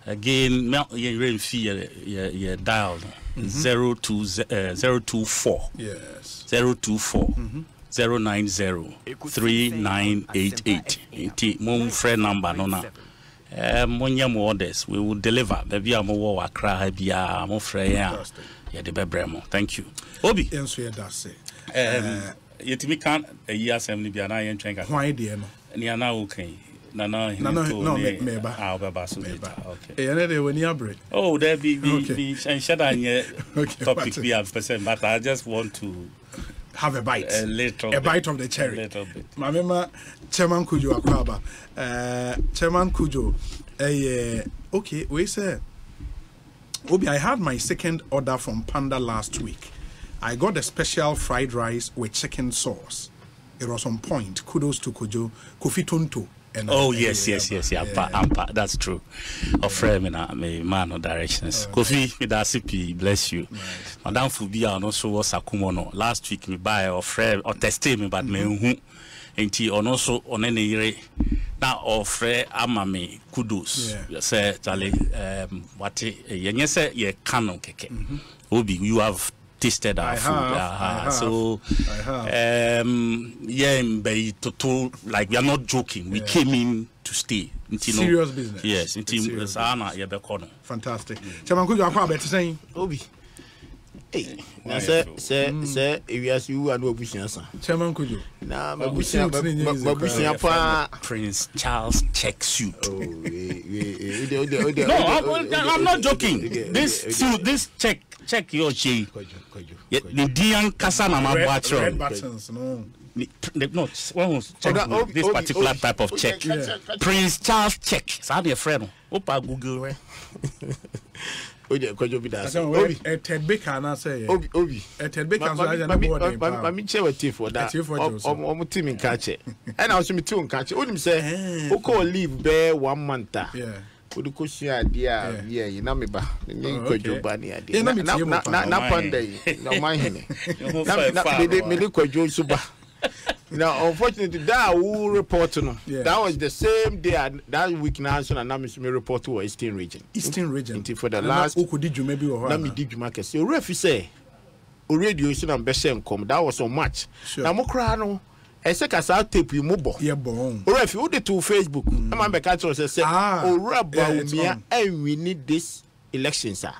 again, you feel your dial 024. Yes. 024. 090-3988. Mom friend number no na. Monyam orders we will deliver. Baby am wo akra bia mo frɛ ya. Ya de bebremo. Thank you. Obi. Enso ye da se. Yetimi kan ayi assembly bia na ye ntwen ka. Hwan de no. Ni ana okay. No, meba. I'll be back soon. Okay. Oh, there be and shut down your topic we have percent, but I just want to have a bite. A bite of the cherry. A little bit. Mamema Chairman Kujo Akwaba. Chairman Kujo. Okay, we say Obi, I had my second order from Panda last week. I got a special fried rice with chicken sauce. It was on point. Kudos to Kujo. Kofi Tonto. Oh yes. Ampa. That's true. Of friend me man of directions. Kofi, me da CP, bless you. Madam Fubia also was Akumono. Last week me buy or friend or tested me, but me who ain't also on any year. Now of friend amame kudos. Say Charlie, what ye say ye canon keke. Obi, you have tasted our food. So like we are not joking. We came in to stay. Serious business. Yes, fantastic. Chairman, could you have better saying Obi? Hey, say if you ask you and Obusian. Chairman, could you? Nah, Prince Charles check suit. No, I'm not joking. This check your J. The Dian Kasana red buttons, no. No, this particular type of check. Prince Charles check. So dear friend, Opa Google. Obi, Ted Baker na say. Obi. Ted Baker so na board. Mami che wati for that. Omo team in catch. And also me too in catch. Onim say, "Oko leave be 1 month." Yeah. Would go see idea, yeah, na me ba. Ni Kojo ba ni idea. Na pande. No mind. Me ni Kojo suba. Now, unfortunately, that who report no. That was the same day that week now. So na me report to Eastern region. Eastern region. For the last. Who could you maybe or na me did you market. So refi say, already so na beshem come. That was so much. Na mo kra no. I say kasa tape you mobile. Yeah, bon. Or if you did to Facebook, I'm a catch say, we need this election, sir.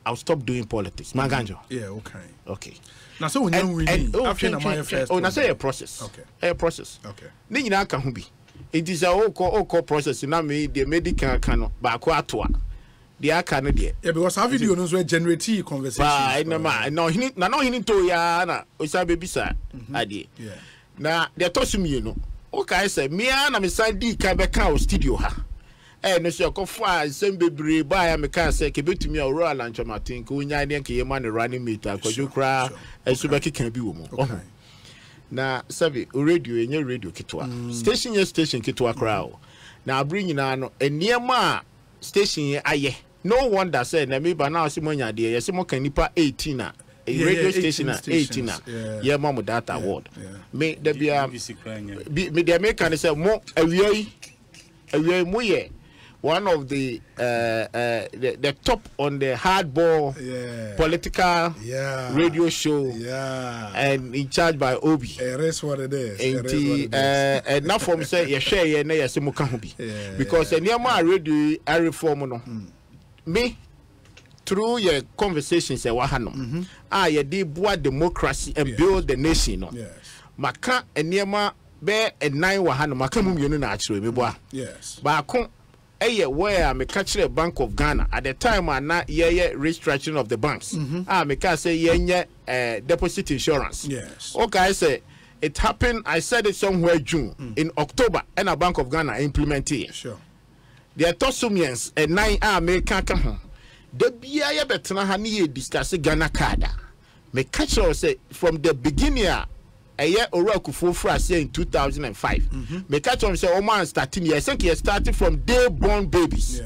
I'll stop doing politics. Maganjo. Yeah, okay. Now, so when you win, after my first. Oh, now say a process. Okay. A process. Okay. Then you know can be. It is a whole process. Now me the medical cannot back atwa. The akane there. Yeah, because our video knows where generate conversation. No, he need to ya na. Osa baby sir. Adi. Yeah. Na they toss me, you know. Okay, say me and me side di ka be ka studio ha. No so ko fa sem bebre ba ya me ka say ke betumi a royal and chamatin ko nya ne ke yema ne running meter ko jukra e so be keka bi wo mo. Okay. Na sabi radio enye radio kitwa. Station kitwa kra o. Now bring in a near ma station aye. No wonder said na me ba now simonya de yesimo kan nipa 18 a radio station 18 a yeah mama that award me there be me the American say mo awie mo ye one of the top on the hardball political radio show and in charge by Obi. That's what it is. And now from say you share ye na yesimo kan bi because near my radio I reform no me through your conversations ye did boa democracy and build the nation no maka eniema be enai wa hanom maka mu mienu na akire me boa ba ko where me catch the Bank of Ghana at the time na ye restructuring of the banks me can say ye deposit insurance okay I say it happened I said it somewhere June in October and a Bank of Ghana implemented it the Tosumians and 9 me can come the bia betena ha ne discuss Ghana card me catch say from the beginning Oraku for say in 2005 me catch say o man starting I think he started from day born babies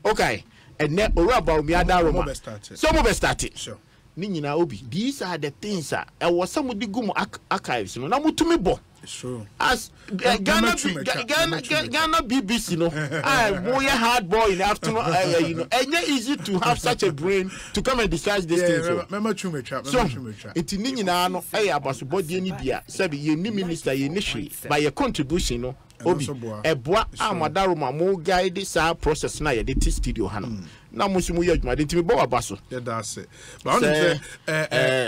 okay and then Oraba mi adaroma so mo be started sure ni nyina obi these are the things I was somebody go archives no na mutumi bo sure as Ghana BBC no boy hard boy in the afternoon you know and easy to have such a brain to come and discuss this thing so it ni nyina no abasobodi ni bia sabi ye ni minister ye ni hwe by your contribution no obi eboa amadaroma mo guide sa process na ye de studio ha no na musimu ye adwuma de ntimi bo abaso that's it but on say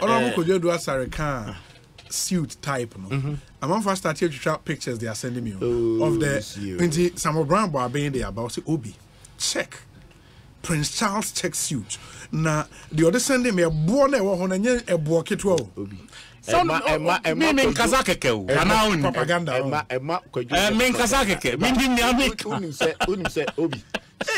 onobu kojodu asareka suit type no I'm first started to trap pictures they are sending me of the some brown bar being there about say Obi check Prince Charles check suit na the other sending me a born e wo ho na nye e bo ketwa Obi me kazakeke o ana propaganda me kazakeke me ndi nyame unim say Obi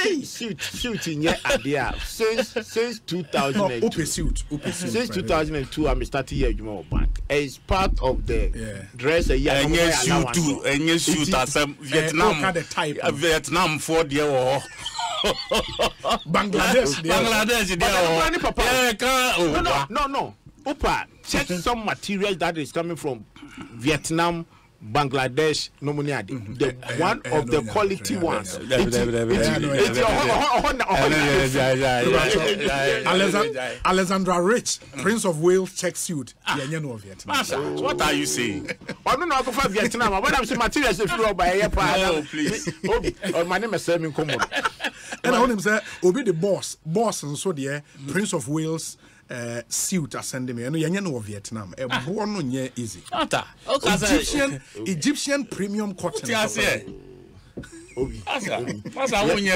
hey shoot in your idea since 2002 since 2002 I'm starting here Juma Bank as part of the dress a year and shoot as Vietnam for the Bangladesh no Opa check some material that is coming from Vietnam Bangladesh nomuniade the one of the quality ones Alexandra Rich Prince of Wales check suit what are you saying I don't know for Vietnam when I'm saying materials if you by a please my name is Sam Komo and I want him say Obi the boss and so there Prince of Wales suit ascending me. No, you know Vietnam. Born no nye easy. Egyptian premium cotton. Obi. Masa onye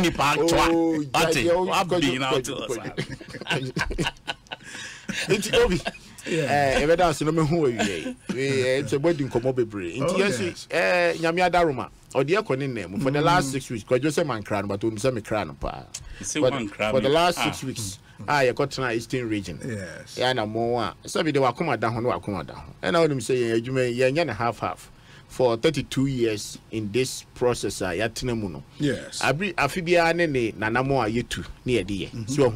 ni pa twa. Ate. Abi na to. It's Obi. Ebe da so no me hu awie. It's a body nkomo bebre. Nti yes nyame adaroma. Odi ekone nnem for the last 6 weeks. Kwajo se man kra no but onse me kra no pa. For the last 6 weeks. You got to Eastern region. Yes. Yeah, no more. So we do wakuma down, wakuma down. And I would say, you may yen half for 32 years in this process. Yatinamuno. Yes. Afibia nene nanamo yetu near the so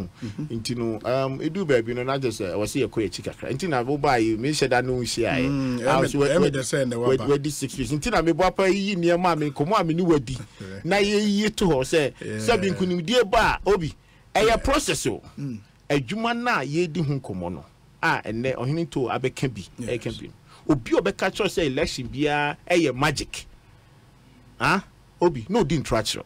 intino edu baby no not just was see a queer chica. Intina will buy you, Miss Danu Shia. I was with this 6 weeks. Intina me bapa ye near mammy, come on, me new di. Na ye to her say, Sabin couldn't dear bar, Obi. A process a juma na ye di hun komono and Ohene Ntow abeka bi e can be obi obeka cho say election bia e magic Obi no din structure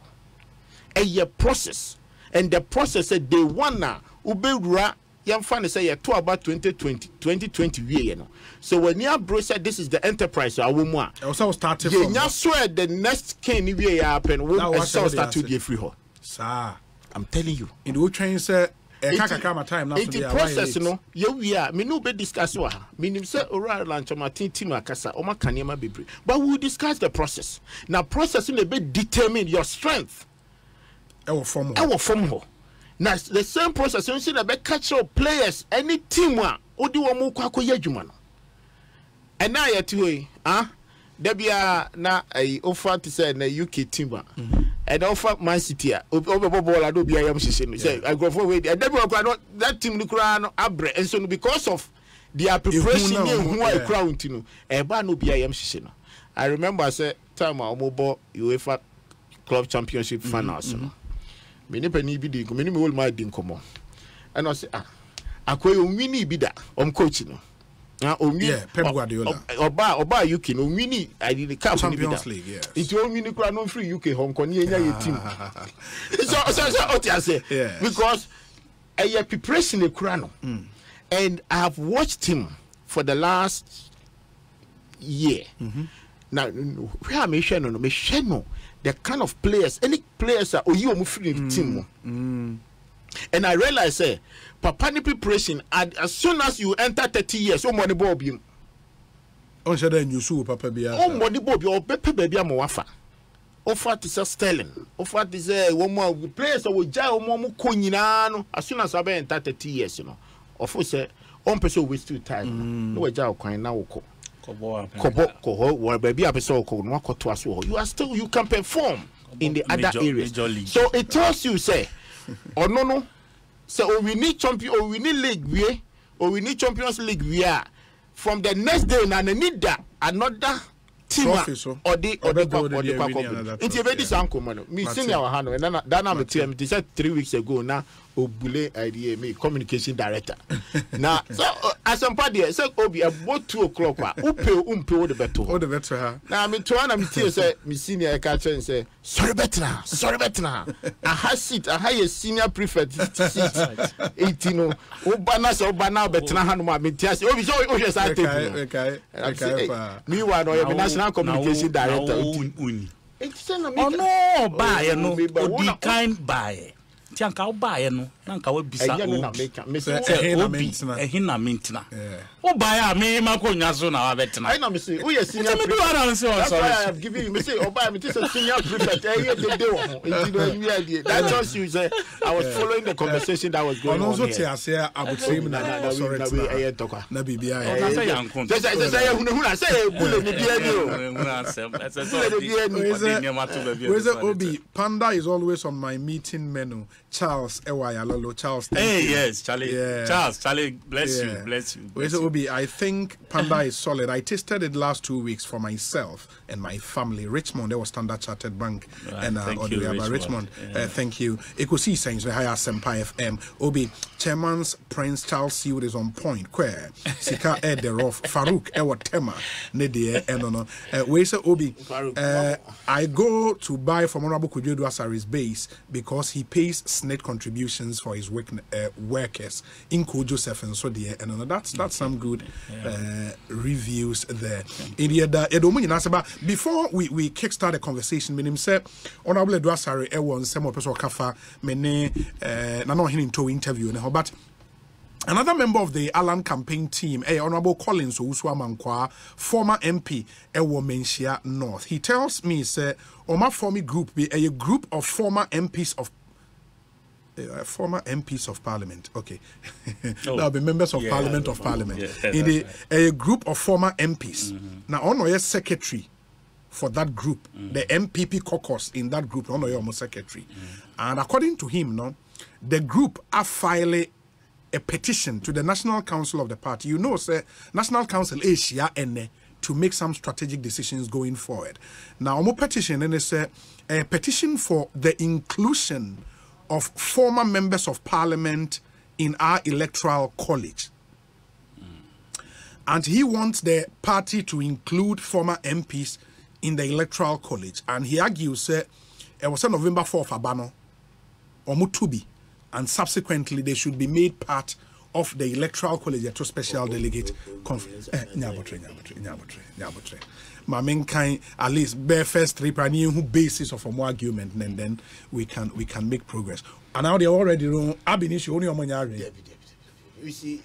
a process and the process said they wanna ubewura yamfa say to about 2020 we no so when you bro said this is the enterprise awomu a also started from you swear the next can we happen we start to get free ho sir I'm telling you in the train say time now the process no we are me no be discuss wa meaning say oral lunch ma team akasa o ma kanema bebre but we will discuss the process now process no be determine your strength our form now the same process you see na be catch up players any team wa odi wo mu kwa koya adwuma no and now yet we Debia na a offer to say na UK team and offer Man City over ball I do be I am say I go forward and that team no abre and so because of their preparation who are crown no e ba no be I am no. I remember I said time I mobile UEFA Club Championship finals no. Me ne pani bi di me ne me hold my din komo. And I say akoy onwini bi da coach no. Pep Guardiola. Oba UK no winning I did the Champions League, yes. It won't win no free UK Hong Kong your team. So what I say because a preparation the Kurano. And I have watched him for the last year. Now where me share no the kind of players any players are you free team. And I realize Papa ni preparation as soon as you enter 30 years o money ball bi on share the news papa bia o money ball bi o pepe baby am wafa offer to say Sterling offer to say one more players o jai o mo ko nyina no as soon as I enter 30 years you know of say on person waste time no we jai kwan na wo ko baby person ko no akoto aso you can perform in the other areas so it tells you say or no so we need champion or we need league or we need Champions League from the next day na need that another team or the it's a very sanko man me senior hand and that na me tell me 3 weeks ago na obule idea me communication director now so as some party say obi about 2 o'clock umpe the better ha now me to na me tell say me senior catch and say sorry better I have seat I have a senior prefect seat 18 no obana so obana better hand ma me tell say obi so o just say me wa no your national communication director it's no buy no the kind buy Tianka obaye no na nka wa bisa ehina mentina obaye me makonya so na wa betina I na me say we senior prefect that's why I have given you me say obaye me say senior prefect that just you say I was following the conversation that was going on also tia say abotrem na sorry na bibia na say yankon say hunu say bule ni bia ni o we say Obi Panda is always on my meeting menu. Charles Ewayalolo. Charles. Hey, yes, Charlie. Yeah. Charlie, bless you. Where's Obi? I think Panda is solid. I tasted it last 2 weeks for myself and my family. Richmond, there was Standard Chartered Bank and Richmond. Thank you. Ekosiisen, the higher Senpai FM. Obi, Chairman's Prince Charles Seward is on point. Where Sika Ederof, Farouk Ewatema, Nedie, and where's Obi? I go to buy from Honorable Kujodu Asari's base because he pays net contributions for his workers in Joseph and so there and that's some good reviews there. Before we kickstart the conversation, meaning say Honorable Edwasari Ewon Semo Peso Kafa Mene Ohene Ntow interview but another member of the Alan campaign team, Honorable Collins Owusu Amankwa, former MP, Ewo Menchia North. He tells me, say, Oma Formi Group be a group of former MPs of Parliament. Okay. That'll be members of Parliament of Parliament. In a group of former MPs. Now, Honorable Secretary for that group, the NPP caucus in that group, Honorable Secretary. And according to him, the group are filing a petition to the National Council of the party. Say, National Council is here and to make some strategic decisions going forward. Now, our petition is a petition for the inclusion of former members of Parliament in our electoral college. And he wants the party to include former MPs in the electoral college. And he argues that it was on November 4th, Abano, or Mutubi. And subsequently, they should be made part of the electoral college to special delegate conference. Mamenkai at least bear first trip and who basis of a more argument, and then we can make progress. And now they already know Abinishi only on you see.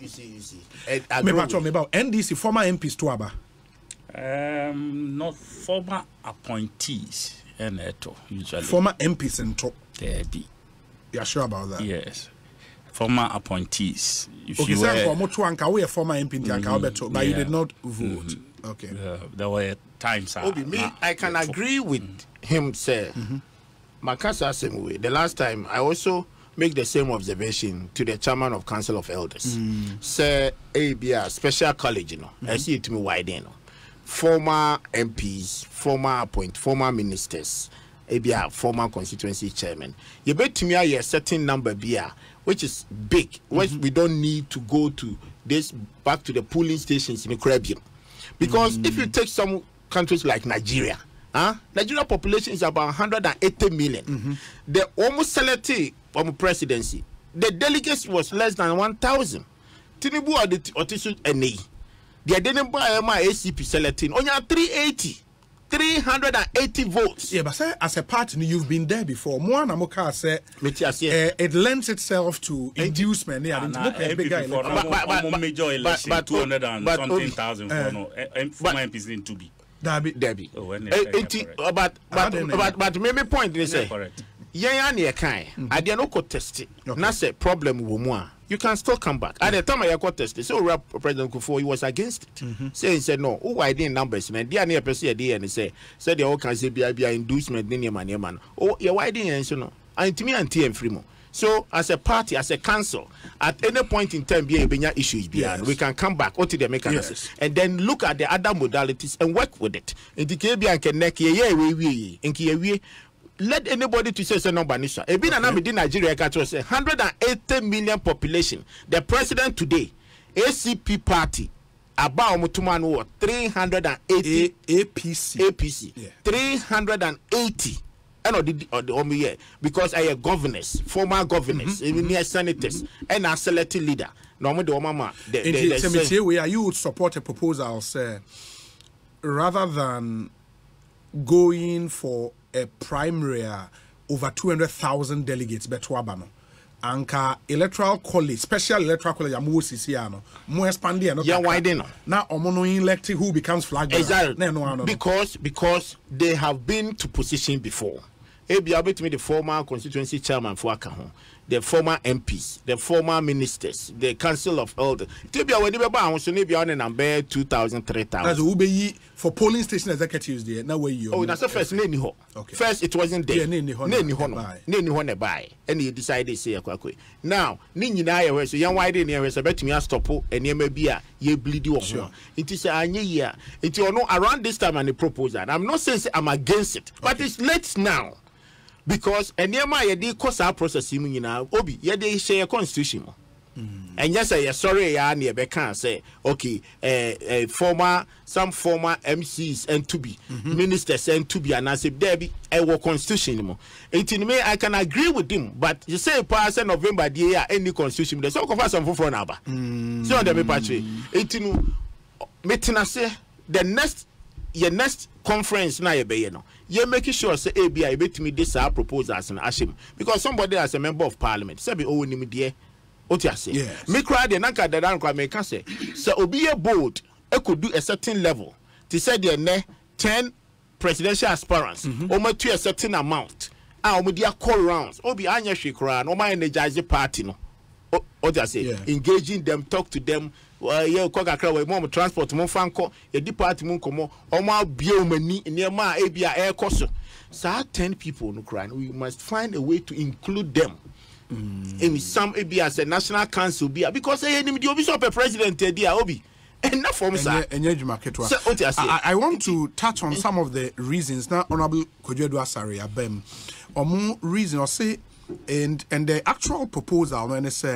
Maybe about NDC former MPs to Aba. Not former appointees, usually. Former MPs and top. There be. You're sure about that? Yes. Former appointees. If okay, you were... we are former MP, but you did not vote. Okay. There were times. I can agree with him, sir. Makasa same way. The last time I also make the same observation to the chairman of Council of Elders. Sir, ABR special college, you know. I see it to me wide, you know. Former MPs, former ministers, ABR former constituency chairman. You bet to me a certain number BR, which is big, which we don't need to go to this back to the polling stations in the Caribbean. Because if you take some countries like Nigeria, Nigeria population is about 180 million. The almost selected presidency, the delegates was less than 1,000. Tinubu or the Otisu NA. They didn't buy my ACP selecting only 380 votes. Yeah, but say, as a party, you've been there before. More Namoka said it lends itself to inducement. Yeah, but major election 200 and something thousand for my MPs in to be. Debbie. But maybe point is say, yeah, near kind. I did not contest it. That's a problem with more. You can still come back. At the time I contested, so President Kufuor, he was against it. He said no. Oh, I didn't numbers. And the other person and he said the all can say be inducement in your man. Oh, yeah, why didn't you know? And to me and TM Fremo. So as a party, as a council, at any point in time, be a issues beyond. We can come back to the mechanism and then look at the other modalities and work with it. In the Caribbean, can neck we let anybody to say number nisha. Ebin and in Nigeria can say 180 million population. The president today, ACP party, about Mutumanu 380 APC 380. Because I am governors, former governors, even senators, and a selected leader. Normally, the mama. Where you would support a proposal, sir, rather than going for a primary over 200,000 delegates, Betuabano. Anka electoral college, special electoral college, amu sisiano, more expanding. Yeah, why they know? Now, omono elected who becomes flag bearer. Exactly. Because they have been to position before. The former constituency chairman for Akaho, the former MPs, the former ministers, the Council of Elders. Tibia when they bound so maybe on number 2,000, 3,000. That's Ubeyi for polling station executives there. Now where you? Oh, that's the first name. Okay. First, it wasn't there. Nene buy. And he decided to say now, Nini na so young wide in here is a bet me a stop and ye may be a ye bleed you. Sure. It is a year. It you know around this time and the proposal. I'm not saying I'm against it, but it's late now. Because anyama yedi kosa process mu nyina obi yedi share constitution and yes I sorry ya na be can say okay some former MCs and to be ministers and to be and as if there be a constitution mo me I can agree with him, but you say pass November the year any constitution there's so confirm some for na ba so on the patch metina say the next conference na ye be no you're making sure say ABI bet me this proposals and ashim because somebody as a member of parliament say be oh nim there what you say me cry the nanka the dan me can say obi a board e could do a certain level to say there 10 presidential aspirants almost to a certain amount omo dia call rounds obi anya hwe kra no my energize party no what you say engaging them, talk to them. Yeah, mom transport, mon fanco, a department como, Oma biomani, near my ABA air cost. So 10 people no crying. We must find a way to include them in some ABA as a national council beer because I am the office of a president, dear Obi. Enough from I want to touch on some of the reasons now, Honorable Kojedu Asari Abem, or more reason or say, and the actual proposal when it's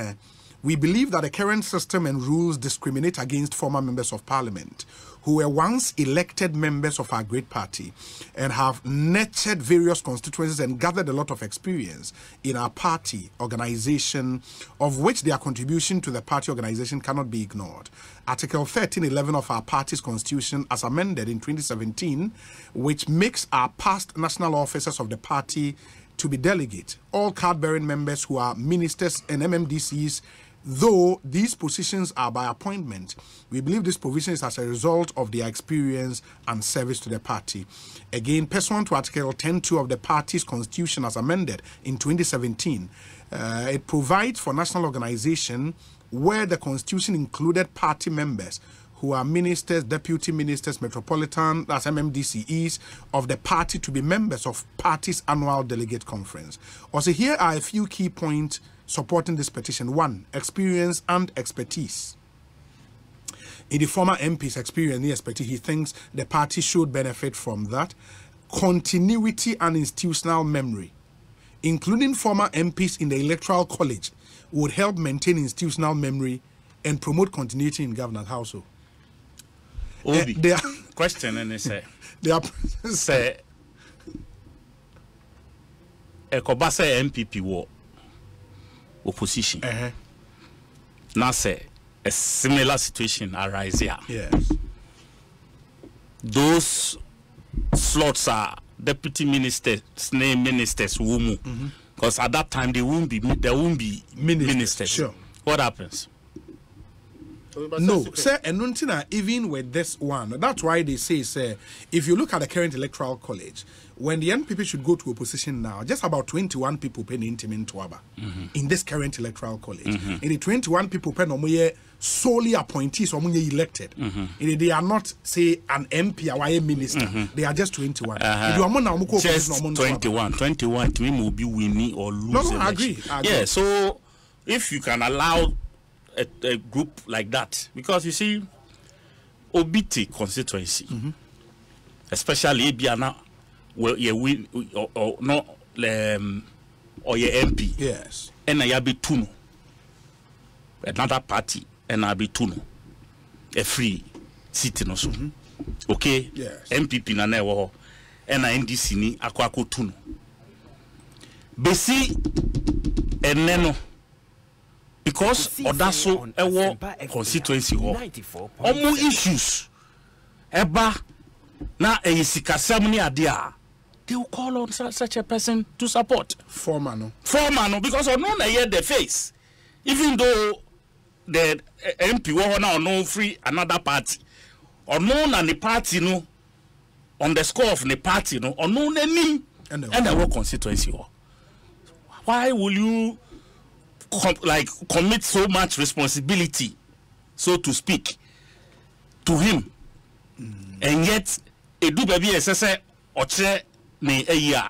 we believe that the current system and rules discriminate against former members of parliament who were once elected members of our great party and have nurtured various constituencies and gathered a lot of experience in our party organization, of which their contribution to the party organization cannot be ignored. Article 1311 of our party's constitution, as amended in 2017, which makes our past national officers of the party to be delegate, all card-bearing members who are ministers and MMDCs, though these positions are by appointment. We believe this provision is as a result of their experience and service to the party. Again, pursuant to Article 10.2 of the party's constitution as amended in 2017, it provides for national organization where the constitution included party members who are ministers, deputy ministers, metropolitan, that's MMDCEs of the party to be members of party's annual delegate conference. Also, here are a few key points supporting this petition. 1, experience and expertise. In the former MP's experience and expertise, he thinks the party should benefit from that. Continuity and institutional memory, including former MPs in the Electoral College, would help maintain institutional memory and promote continuity in governance household. Question and say, Ekobasa NPP war opposition. Now say a similar situation arise here. Yes. Those slots are deputy ministers, name ministers, because at that time there won't be ministers. Sure. What happens? No, sir, and even with this one, that's why they say, sir, if you look at the current electoral college, when the NPP should go to opposition now, just about 21 people pen in Tuaba in this current electoral college. In the 21 people pen solely appointees or elected. They are not, say, an MP or a minister. They are just 21. Just 21. 21 to me will be winning or losing. No, I agree. Yeah, so if you can allow a group like that, because you see, OBT constituency, especially Biana, where you win or not, or your MP, yes, and I be Tuno, another party, and I be Tuno, a free seat, no so, okay, yes, MPP na newo, and I NDC ni akwako Tuno, Besi, and Neno. Because Odaso Ewo constituency omo issues eba na eyisikasem adia, they will call on such a person to support former no because no na hear the face, even though the MP now no free another party or no na the party no on the score of the party no or no name and the work constituency. Why will you commit so much responsibility, so to speak, to him, and yet a do baby SSA or chair me a year.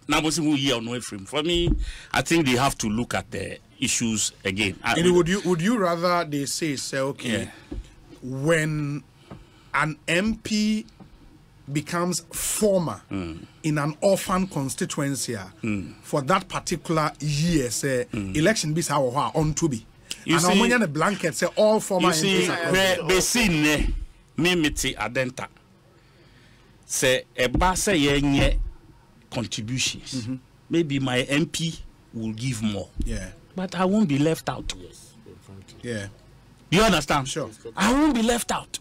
Now, for me, I think they have to look at the issues again. And would you rather they say okay, when an MP becomes former in an orphan constituency for that particular year, say election be how on to be. You see, and a blanket say all former. You see, Besine mimiti adenta say a basa yenye contributions. Maybe my MP will give more. Yeah, but I won't be left out. Yes. Yeah, you understand? Sure. I won't be left out.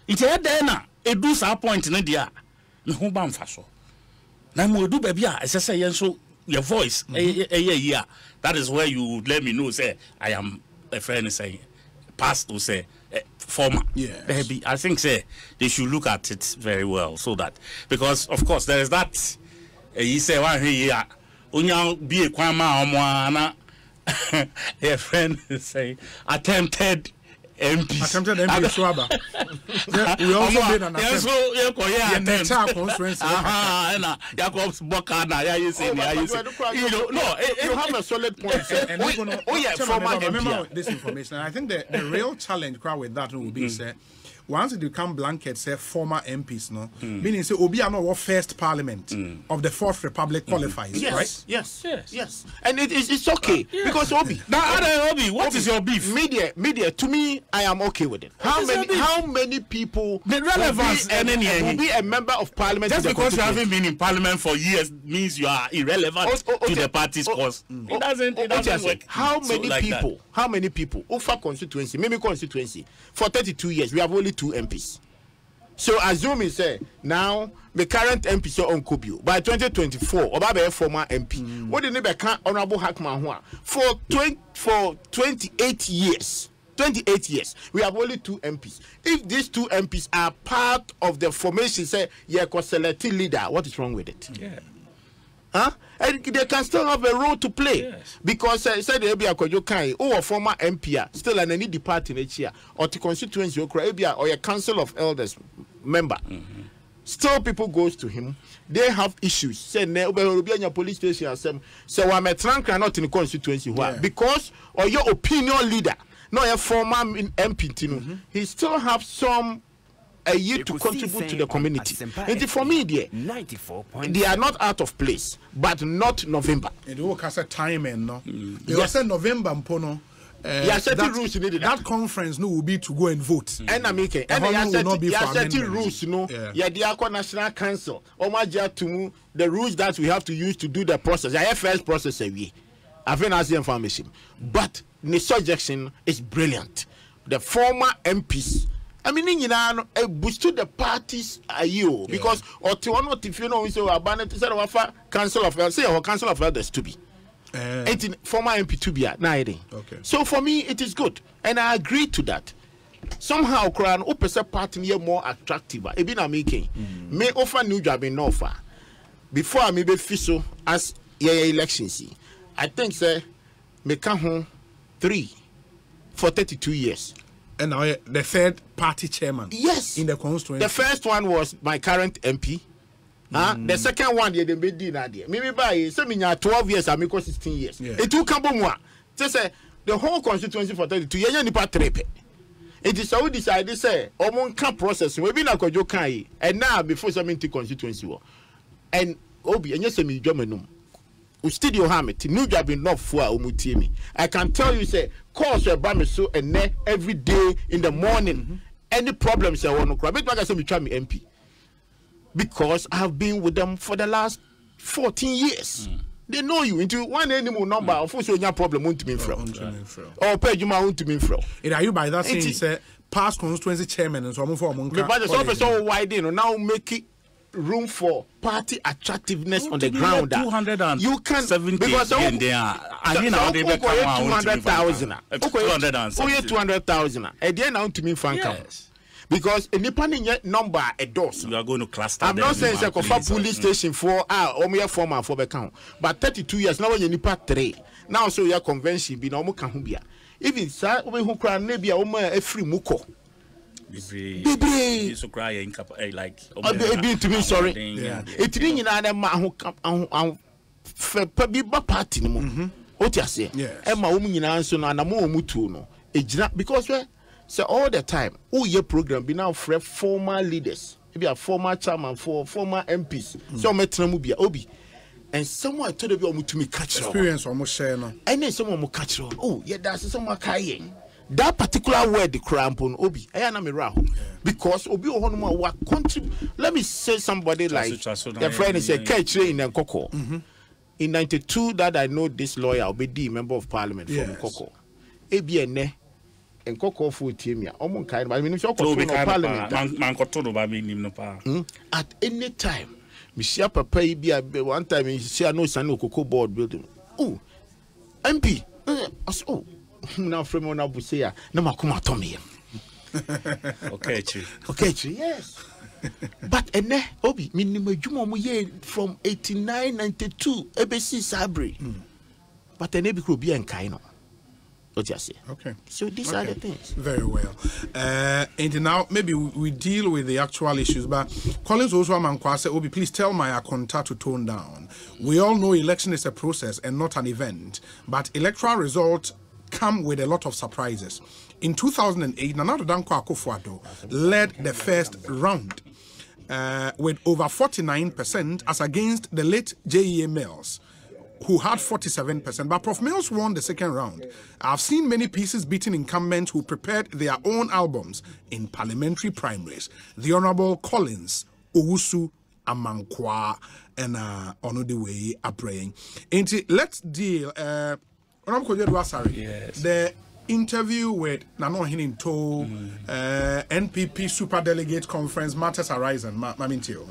It's a dena. It do sa point in dia me ho ban fa so na mo do baby a say so your voice that is where you let me know say I am a friend say past to say former. Yes. Baby, I think say they should look at it very well, so that, because of course there is that he say one here onya be a kwama omo a friend say attempted MP Swaba. We also made an attempt. You have a solid point. Remember this information. And I think the real challenge with that will be once it become blanket, say former MPs, no, meaning say Obi are not first parliament of the Fourth Republic qualifies, right? Yes. And it's okay because Obi. Obi, what is your beef? Media. To me, I am okay with it. How many people? The relevance will be a member of parliament? Just because you haven't been in parliament for years means you are irrelevant to the party's cause. It doesn't work. How many people? Ufa constituency, Mimi constituency, for 32 years we have only 2 MPs. So assuming say now the current MP so on Kubio by 2024 Obabe former MP. What the neighbor can Honorable Hackman for 28 years. 28 years. We have only 2 MPs. If these 2 MPs are part of the formation, say selected leader, what is wrong with it? Yeah. Huh? And they can still have a role to play. Yes. Because said the Ebia Kojo Kai, or former MP, still an any department each year, or to constituency or a council of elders member. Still people goes to him. They have issues. Say ne Oberobianya police station so I'm a trunk not in the constituency. Why? Because or your opinion leader, not a former MP, he still have some a year to contribute to the community. And for me, they are not out of place, but not November. It will cast a time and no. You said November, Mpono. Rules needed. That conference no will be to go and vote. And I make it. And there are certain rules, the National Council. The rules that we have to use to do the process. I have first process away. I've been asked the information. But the suggestion is brilliant. The former MPs. I mean, you know, boosted the parties are you because or to one if you know so abandoned to say council of council of elders to be. Former MP to be okay. So for me it is good and I agree to that. Somehow crown opposite party more attractive. Ebina making may offer new job in offer. Before I may be official as elections. I think say make home 3 for 32 years. And now the third party chairman. Yes. In the constituency. The first one was my current MP. The second one, they made dinner. Maybe by 12 years, I make 16 years. It will come more. Just say the whole constituency for 32 years. It is how decided say Omon can process. We be na Kojo Kai. And now before something to constituency. And Obi and yes, me Germanum. Studio Hamlet, new job enough for Umutimi. I can tell you, say, call your Bamiso and every day in the morning. Any problems I want to cry. But I say, me try me MP. Because I have been with them for the last 14 years. They know you into one animal number of course your problem won't be from. Or pay you won't be from. Are you by that saying, say, past constituency chairman and so on for Monka? But the surface so wide in now make it room for party attractiveness on the ground. 270 you can because they are. I mean, now they become 200,000. 200,000. At the end, now to me, Frank. Because a depending number a dose. You are going to cluster. I'm not saying it's a police station for or former for the count, but 32 years now when you nipa 3 now so your convention be no more kahubia. Even sir, who cry maybe a free muko. Bibi so cry like to me sorry it didn't na ma ho party no mo what you say e ma wo nyina so no anamo mutu no ejina because so all the time your program be now for former leaders be a former chairman for former MPs so metra mu bia obi and someone told you to me catch experience almost share no and then someone mo catch oh yeah that's someone kayen. That particular word, the crampon, Obi, I am a because Obi Ohonuma what contribute. Let me say somebody like the friend is a catch in Coco. In 92, that I know this lawyer, Obedi, member of parliament from Coco. ABN and Coco for Timia, Omon kind, but I mean, parliament. At any time, Monsieur Papa, one time, he said, no son of Coco board building. Oh, MP, oh. Now from on Abusia, no Makuma Tommy. Okay, yes. But and Obi, minimum Jumo from 89-92, ABC Sabri. But the neighbor could be in Kaino. What you say? Okay. So these are the things. Very well. And now maybe we deal with the actual issues, but Collins also said, Obi, please tell my contact to tone down. We all know election is a process and not an event, but electoral results come with a lot of surprises. In 2008, Nana Danko Akufo-Addo led the first round with over 49% as against the late J.E.A. Mills, who had 47%. But Prof. Mills won the second round. I've seen many pieces beating incumbents who prepared their own albums in parliamentary primaries. The Honorable Collins Owusu Amankwa and Onodewey Abraying. Let's deal. Yes. The interview with Ohene Ntow, NPP Super Delegate Conference matters arising. Mamintio,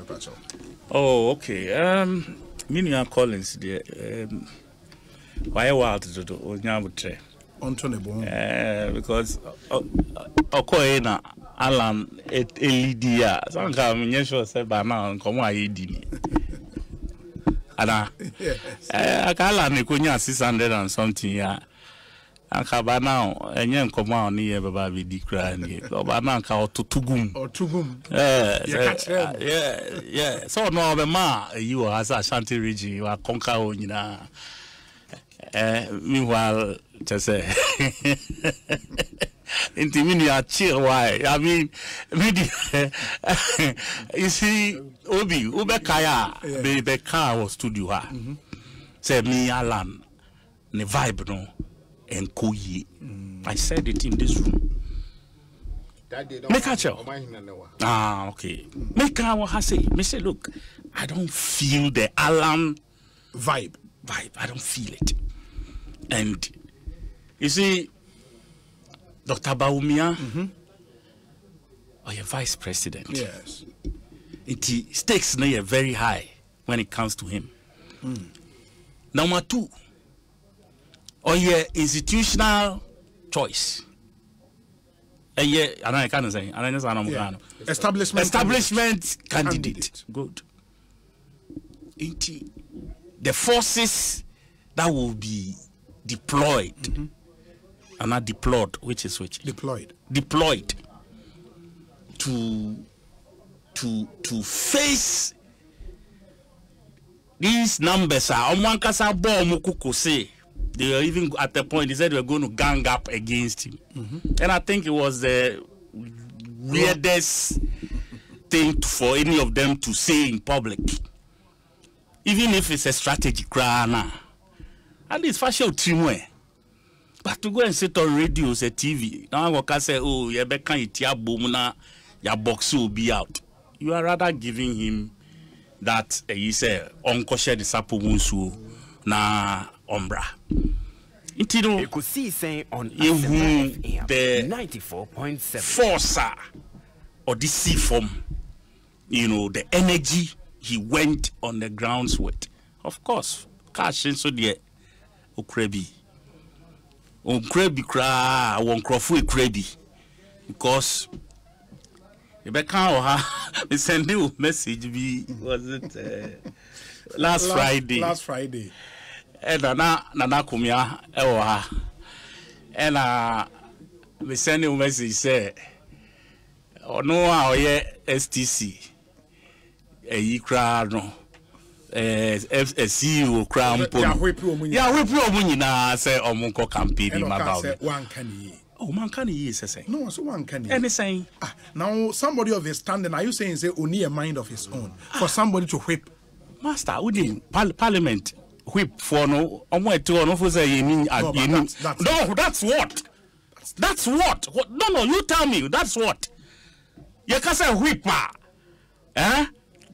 oh, okay. Minia Collins, why wild to do Onyabutre? Because Okoena Alan Elidia. Some come in sure said by now, come on, Ana. Akala ne konya 600 and something ya. Akaba now enye nkoma oni ye baba bi di kra ni. Oba na nka otutugum. Otugum. Yeah. So no be ma you as Ashanti region you are conquer onyina. Meanwhile just say intimini a chill why I mean you see Obi Ubekaya the car was studio ha say me Alan ne vibe no and koyi I said it in this room make a chill okay make a say me say look I don't feel the Alan vibe I don't feel it and you see Dr. Baumia, or your vice president. Yes. Stakes are very high when it comes to him. Number 2, or your institutional choice. Establishment candidate. Good. The forces that will be deployed. And not deployed, which is which? Deployed to face these numbers. They were even at the point they said they were going to gang up against him, and I think it was the weirdest thing for any of them to say in public, even if it's a strategy. At least fashion team. But to go and sit on radios and TV, now I can say, oh, you your box will be out. You are rather giving him that he said, unkosher the sapo munsu na ombra. Ekosiisen on the 94.7 force or the sea form, the energy he went on the grounds with. Of course, cash so the ukrebi. Ukrebi kra won krofu ukrebi because Rebecca we send you message was it last Friday and nana kumia ewa and we send you message say no oye STC kra no CEO crampo ya wepi omunyina say omunko campaign about one can oh man can he say no so one can and saying now somebody of his standing are you saying say only a mind of his own for somebody to whip master within parliament whip for no no for say no that's what no you tell me that's what you can say whipper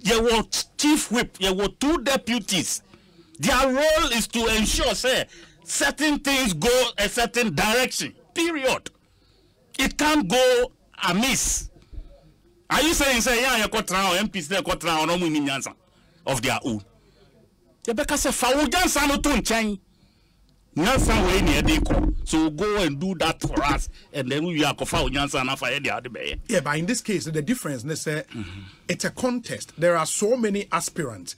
you were chief whip, you were 2 deputies. Their role is to ensure, say, certain things go a certain direction. Period. It can't go amiss. Are you saying, say, yeah, you got round MPs, they got round of their own? You better say, Fawujan no to change. So go and do that for us, and then we are yeah, but in this case, the difference is it's a contest. There are so many aspirants.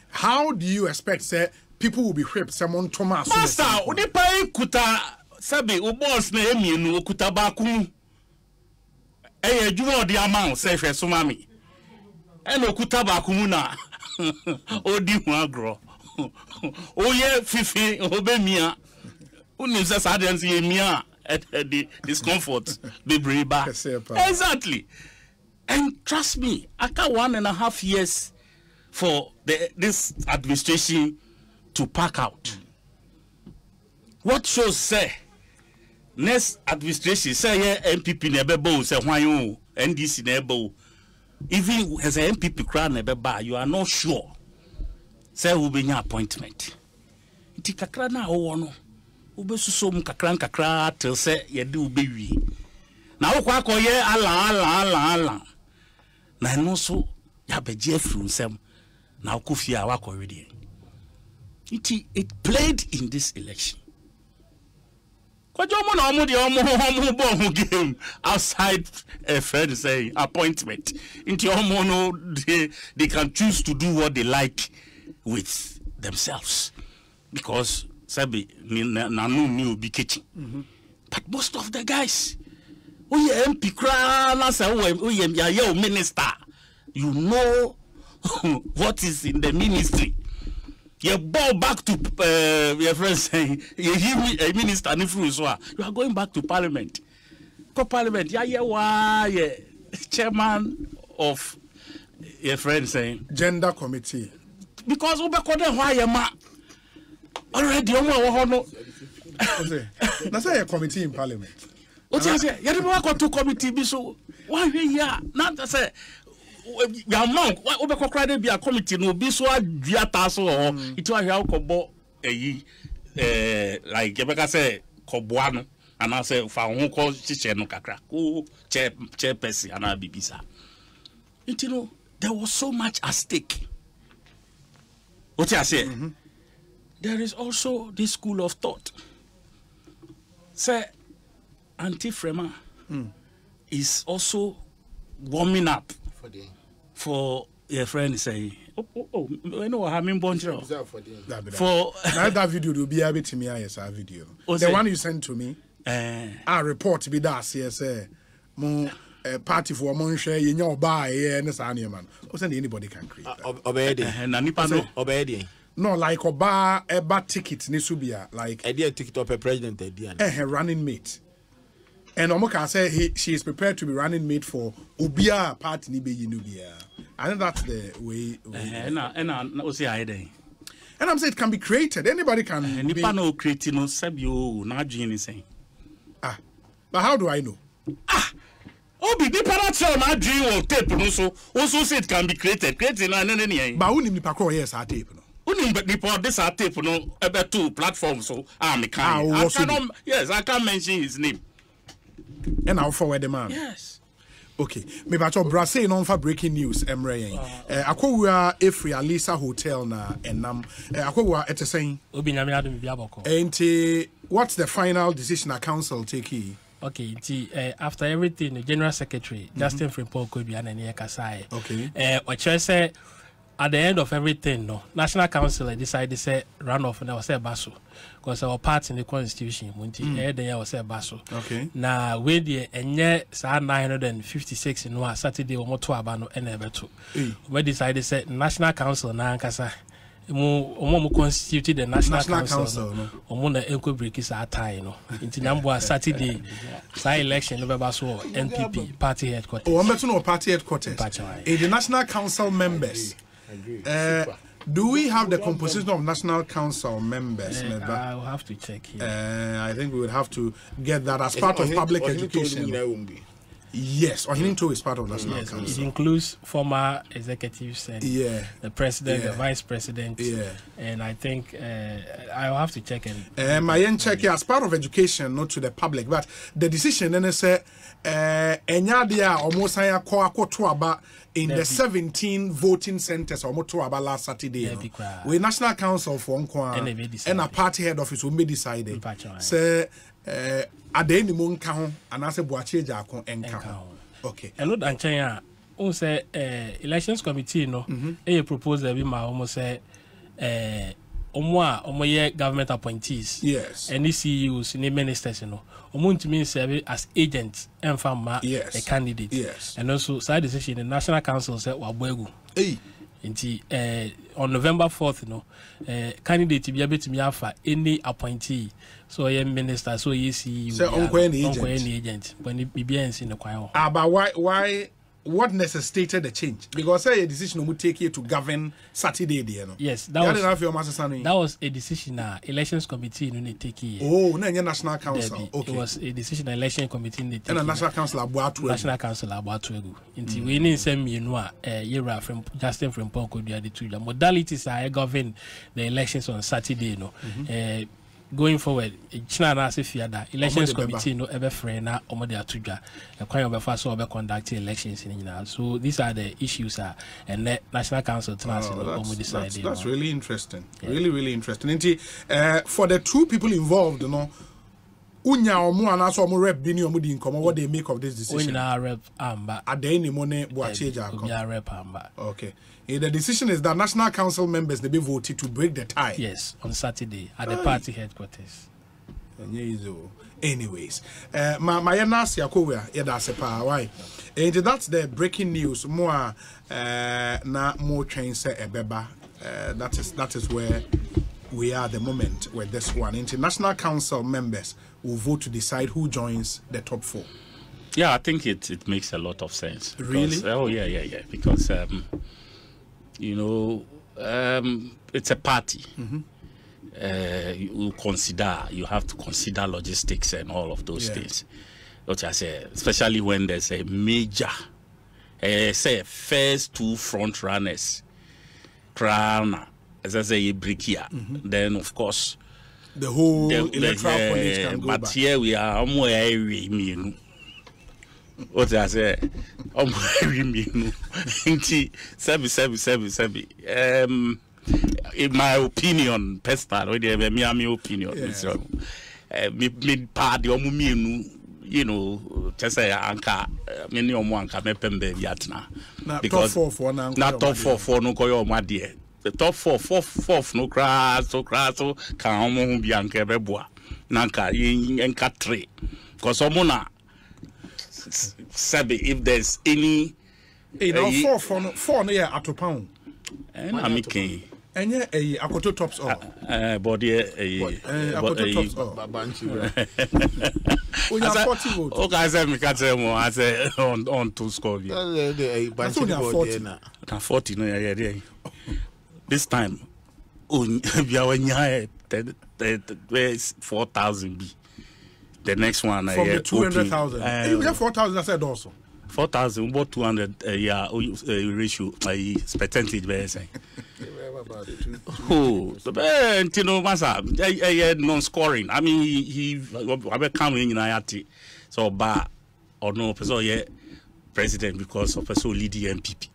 How do you expect say people will be whipped? Someone Thomas. Master, udipa kuta sabi ubos na emienu kuta bakum. Jumo di amount say fe sumami. Eno kuta bakum na odi hu agro. Oye fifi obemia unisa saddened mia at the discomfort be breba exactly and trust me after 1.5 years for this administration to pack out what shows say next administration say NPP nebebo say hwan NDC nebo even as a NPP crown nebeba you are not sure say who be your appointment. Iti kakra na wo no. Ubesusom kakra till say ye de ubewi. Na wo kwa koye ala. Na no so ya beje afru nsem. Na okofia wa korede. It played in this election. Kwajo mo na omo de omo bo game outside a friend saying appointment. Into omo no they can choose to do what they like with themselves because sabi nanu ni obi kitchen. But most of the guys, MP minister, you know what is in the ministry. You bow back to your friends saying, you hear me, a minister, you are going back to parliament. Parliament, chairman of your friend saying gender committee. Because already that's a committee in parliament. What you say? You don't want to committee so why here? Not say your monk, what over cry be a committee no be so diata so it was how kobo like Quebec say koboano and I say fa won call chiche no kakra ko chair person and bibisa. You know there was so much at stake. What you say? There is also this school of thought. Say, anti-Frema is also warming up for your friend say, I know I mean bonjour. For that video will be able to me as a video. The one you sent to me, I report be that yes, mo party for one share in your buy and this man. Anybody can create that. Obey. No, like a bar ticket nisubia like a ticket of a president her running mate. And Omoka say she is prepared to be running mate for Ubia party nibe yinubia. I think that's the way. And I'm saying it can be created. Anybody can. Nipa no creating no sabio na dream saying. But how do I know? Obi nipa na tell na dream or tape no so also say it can be created. Creating na nene. But who nipa call yes our tape no. But this are tape no about two platforms so I can't mention his name. And I'll forward the man. Yes. Okay. Maybe I talk Brasse non for breaking news. Emre. Akwa Efri Alisa Hotel na enam. Akwa ete saying. Obi nyame adom bia boko. Enti what's the final decision a council take? Okay, after everything, the General Secretary Justin Frimpong could be an kasai. Okay. What you say? At the end of everything, no, National Council decided to say runoff and I was say basso because our part in the constitution, then I was say basso. Okay. Now we the enye 956 in one Saturday or moto abano and ever two. We decided to say National Council na nkasa. Mo constituted the National Council. Omo na enko break is atai no. Inti nyambo Saturday say election no be basso NPP party headquarters. Oh, I'm no party headquarters. The National Council members. Do we have the composition of National Council members? I'll have to check here. I think we would have to get that as part of public education. Yes, Ohene Ntow is part of National Council. It includes former executives and the president, the vice president. And I think I'll have to check and I check as part of education, not to the public. But the decision then say Enyadia almost in the 17 voting centers or motoraba last Saturday. We National Council for Nkwa and a party head office will be decided. Say at the end of the month, and I say Boacheja and okay. And look at China. On say elections committee no. A proposal be my almost say omo government appointees. Yes. Any CEOs, any ministers, you know. Omo to me serve as agents and farmer a candidate. Yes. And also side decision the National Council said wabwegu. On November 4th, you know, candidate to be able to me offer any appointee. So a minister, so you see, any agent when it begins in the choir. But why? What necessitated the change? Because say a decision would take you to govern Saturday, you know. Yes, that was a decision. Elections committee no take it. Oh, no, National Council. Okay, it was a decision. Election committee no take. And a National Council about National Council about to go. Until we need some year from Justin Frimpong could be the two. The modalities are govern the elections on Saturday, you know. Going forward, elections committee no ever free na omo de atudwa ekwan obefa so obe conduct elections in now. So these are the issues and the National Council decided. That's really interesting. Really interesting. For the two people involved, you know, Unya omu anaso omu rep bini omu di nkomo what they make of this decision. Unya rep amba. Ade ni mone buacheja ko. Unya rep amba. Okay. The decision is that National Council members they be voted to break the tie. Yes, on Saturday at the party headquarters. Anyways, my nasi akowa yeda sepa why. And that's the breaking news. More na more train say ebeba. That is where we are at the moment with this one. International Council members will vote to decide who joins the top 4. Yeah, I think it makes a lot of sense. Because, really? Oh yeah. Because it's a party. You have to consider logistics and all of those things. What I say, especially when there's a major, say first 2 front runners, Crown, as I say, Brikia. Then of course the whole electoral college can go but back. Here we are, what I say, in my opinion, personal, my opinion, me party you know, just say anka many anka mepembe viatna because top 4 not top 4 no koyo madie the top 4 no crash so can omo bi anka beboa nanka enka 3 because omona sabi if there's any 4 no yeah atopan and I'm making enye akoto tops all body akoto tops all Banchi Unya 40 votes. Okay, I said me catch them. I say on to score. Banchi 40 no yeah. This time, we are 4,000 B. The next one from the 200,000. You have 4,000. I said also 4,000. About 200. Ratio. Percentage. Be saying. Oh, you know, Masa, non-scoring. I mean, he come in United. So, but or no, person president because of person lead the NPP.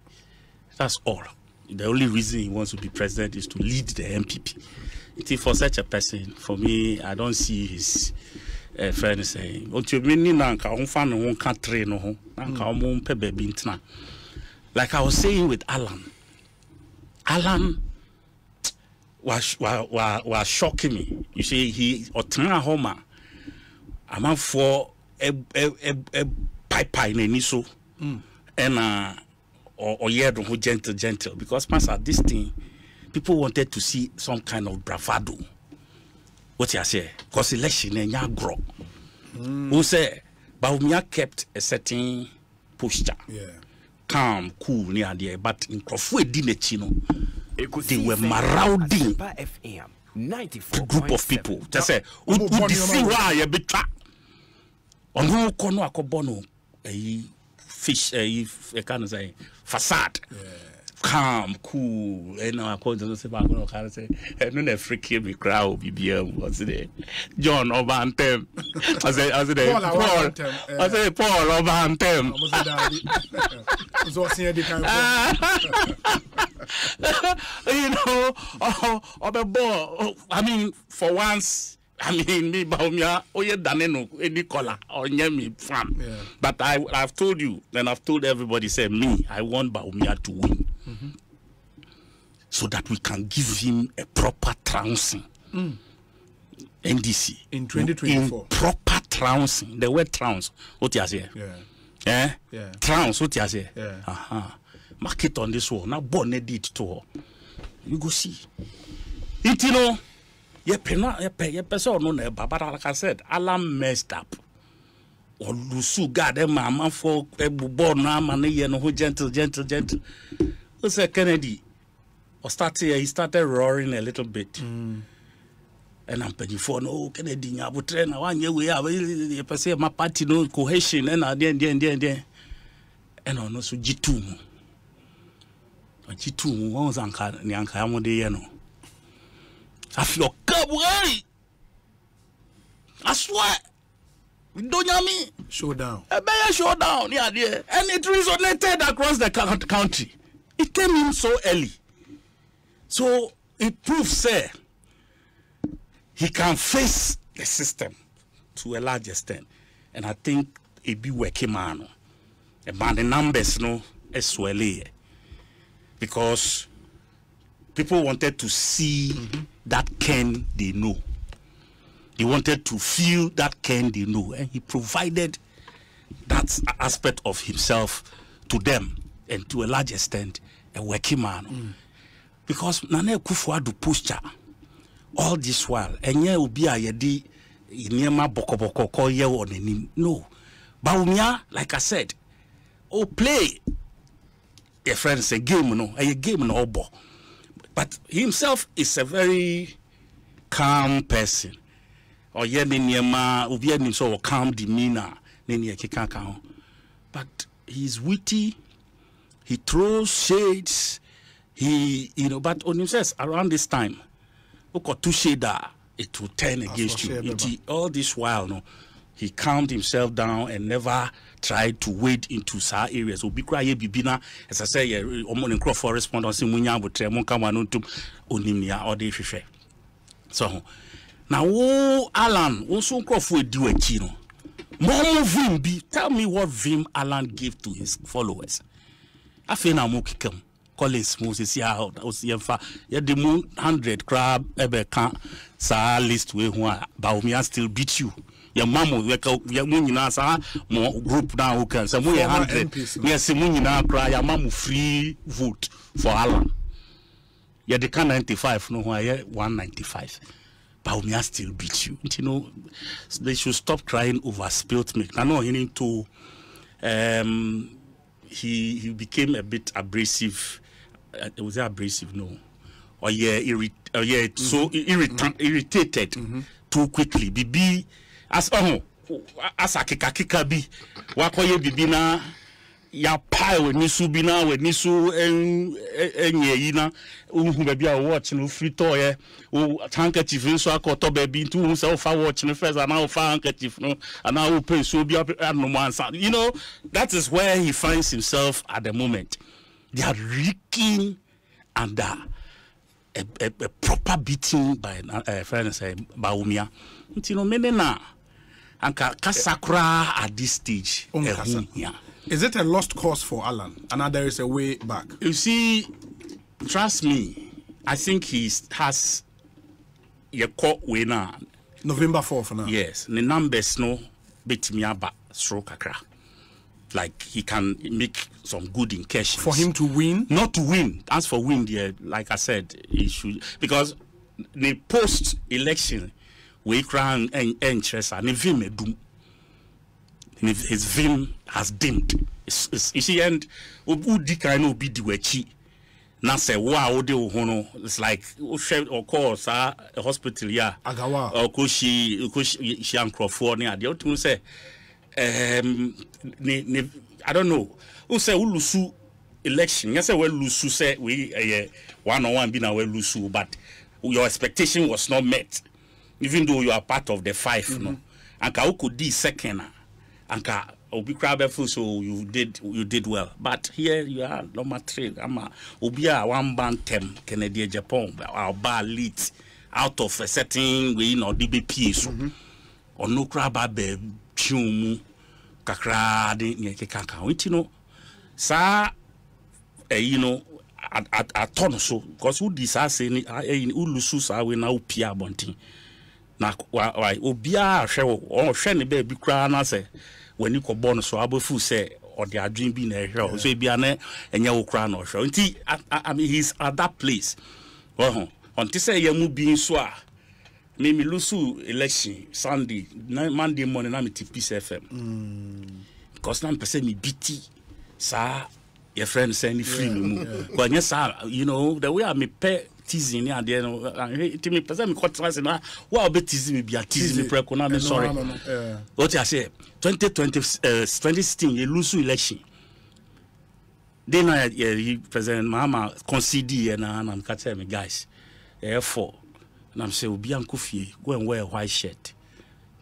That's all. The only reason he wants to be president is to lead the NPP. It is for such a person. For me, I don't see his friend saying, "What you mean, Nanka? On fan on country no, Nanka on pebe bintna." Like I was saying with Alan was shocking me. You see, he otna homa. I'm for a pipe in so and or yeah, who gentle because master this thing people wanted to see some kind of bravado. What you say? Because election and ya grow. Who say Baumia kept a certain posture. Yeah. Calm, cool near there, but in Crawford Dinechino. They were marauding a group of people. Just say, "Who see why you be trapped?" On who kono akobono a fish a kind of say facade. Calm, cool, and I call to say, "I'm say, and then freaky me crowd BBM was there." John Obantem. I say, Paul Obantem. You know, I mean, for once, I mean, me Baumia, oye daneno, any color, or me from. But I've told you, and I've told everybody, say me, I want Baumia to win. So that we can give him a proper trouncing. NDC. In 2024. In proper trouncing. The word trounce. What you say? Yeah. Trounce. What you say? Mark it on this one. Now, born it to her. You go see. It, you know, your person, no, but like I said, Alan messed up. Or Lusu got a mama for a born man, who gentle. What's a Kennedy? Or he started roaring a little bit. And I'm paying for no Kennedy. I would train 1 year. We have a my party no cohesion and then. And on also G2. G2 was Anka Amode. I feel away. I swear. Don't you mean? Showdown. A bear showdown, yeah, dear. And it resonated across the country. It came in so early. So it proves, sir, he can face the system. to a large extent. And I think it be working man. But the numbers no as well because people wanted to see that Ken they know. They wanted to feel that Ken they know, and he provided that aspect of himself to them, and to a large extent, a working man. Because Nana Kufuor posture all this while, and yeah, ubi a yedi inema boko call ye on him. No, Baumia, like I said, play. A friend say game no, a game no bo. But himself is a very calm person. Or yeah, niema ubi ni so calm demeanor. But he's witty, he throws shades, but on himself around this time, two shader, it will turn against you. All this while, no, he calmed himself down and never tried to wade into some areas. So be cry bibina, as I say, for respondents in Munya would onimnia or the so now Alan also Crawford do a chino. More vim be tell me what vim Alan gave to his followers. I feel now more come Collins Moses ya the moon 100 crab ever can't sa list we Baumia still beat you. Your mom will work out your moon more group now who can some 100 yes moon now cry your mom free vote for Alan. Yeah the can 95 no why 195. Baumia still beat you. You know, they should stop crying over spilt milk. I know Ohene Ntow, he became a bit abrasive. Was it abrasive? No. Or so irritated too quickly. Bibi, as a kika bi, wakoye bibina. Ya pie with nisu bina with nisu yina baby are watching free toy handkerchief so akoto baby to himself watching first and now handkerchief no and now pay so be no man. You know, that is where he finds himself at the moment. They are reeking under a proper beating by friend say Baumia. You know, menena anka kasakra at this stage. Is it a lost cause for Alan? And now there is a way back. You see, trust me, I think he has a court winner. November 4th now. Yes, the numbers no beat me up stroke akra. Like he can make some good incursions. For him to win? Not to win. As for win, yeah, like I said, he should because the post-election we crown and interest and vim do. His vim has dimmed. You see, and Udi kind be the wechi. Now say wow, it's like of course a hospital yeah. Agawa. Or she Crawford near the ultimate say I don't know. Who say Ulusu election? Yes, well Lusu say we 1-on-1 been away Lusu, but your expectation was not met, even though you are part of the 5, no. And Kauku D second. Anka obi crabeful so you did well, but here you are number 3. Obia 1 band 10 Canadian Japan our bar lead out of a certain way no DBP so or no crab be chumu kakra de nyekeka you know sa you know at ton so because who this say ni ulusu sa we na upia bontin na why obia hwe ne be bi kra na say when you go born so abofu say or the dream be na hwe so e bia na enya wo kra na hwe nti I mean he's at that place until say yamu bi so a me lusu election Sunday Monday morning na me Peace FM because na person me biti sa your friend say ni free me but yes you know the way I me pay teasing and there no me person me cut class na wa be teasing me bia teasing me preko na me sorry what I say 2016 you lose election then President Mahama concede and I'm catching me guys therefore and I'm say obi anko fie go and wear a white shirt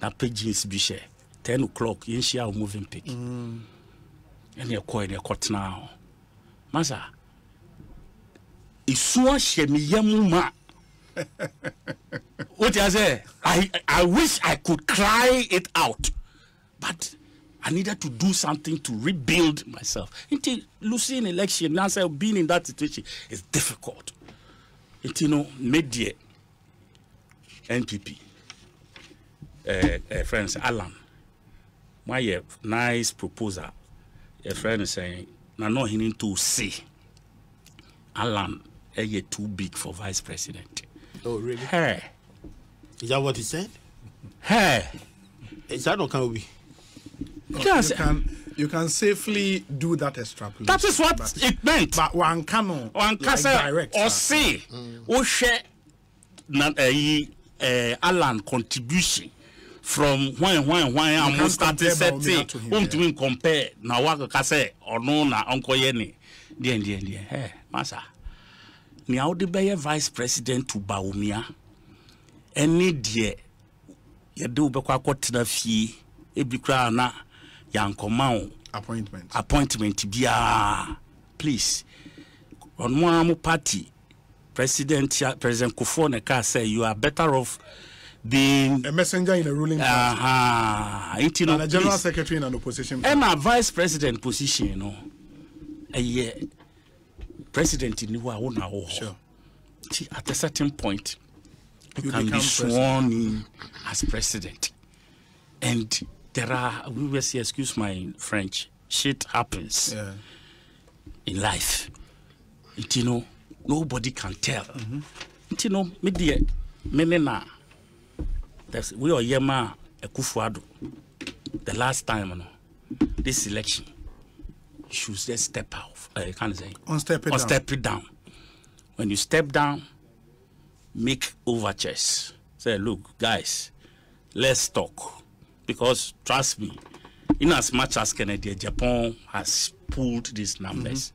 na pay jeans bi share 10 o'clock yin share moving pick and you call in your cut now masa isuwa shemi yamuma What I say? I wish I could cry it out, but I needed to do something to rebuild myself. Until losing election, now being in that situation is difficult. Until media, NPP, friends Alan, my nice proposal. A friend is saying, "Now no, he need to see Alan too big for vice president." Oh really? Hey, is that what he said? Hey, is that not can be? Yes. You can safely do that extrapolation. That is what it meant. But one can direct or say, or share Alan contribution from when I'm starting setting. To compare now what I say or no na Uncle Yenny. Hey, Massa. Now the Bayer vice president to Baumia. Any dear, you do Bakwa Kotina fee, Ebikra na. Yankomao appointment bia please on one party President Kufuor Neka say you are better off being a messenger in a ruling party and a general secretary in an opposition party. And a vice president position president in sure. At a certain point you can be sworn in as president, and there are, we will say, excuse my French, shit happens in life. Nobody can tell. Media, menena. We are Yema Ekufuado. The last time, this election, you should just step out. Can't say. Step it down. When you step down, make overtures. Say, look, guys, let's talk. Because trust me, in as much as Canada, Japan has pulled these numbers,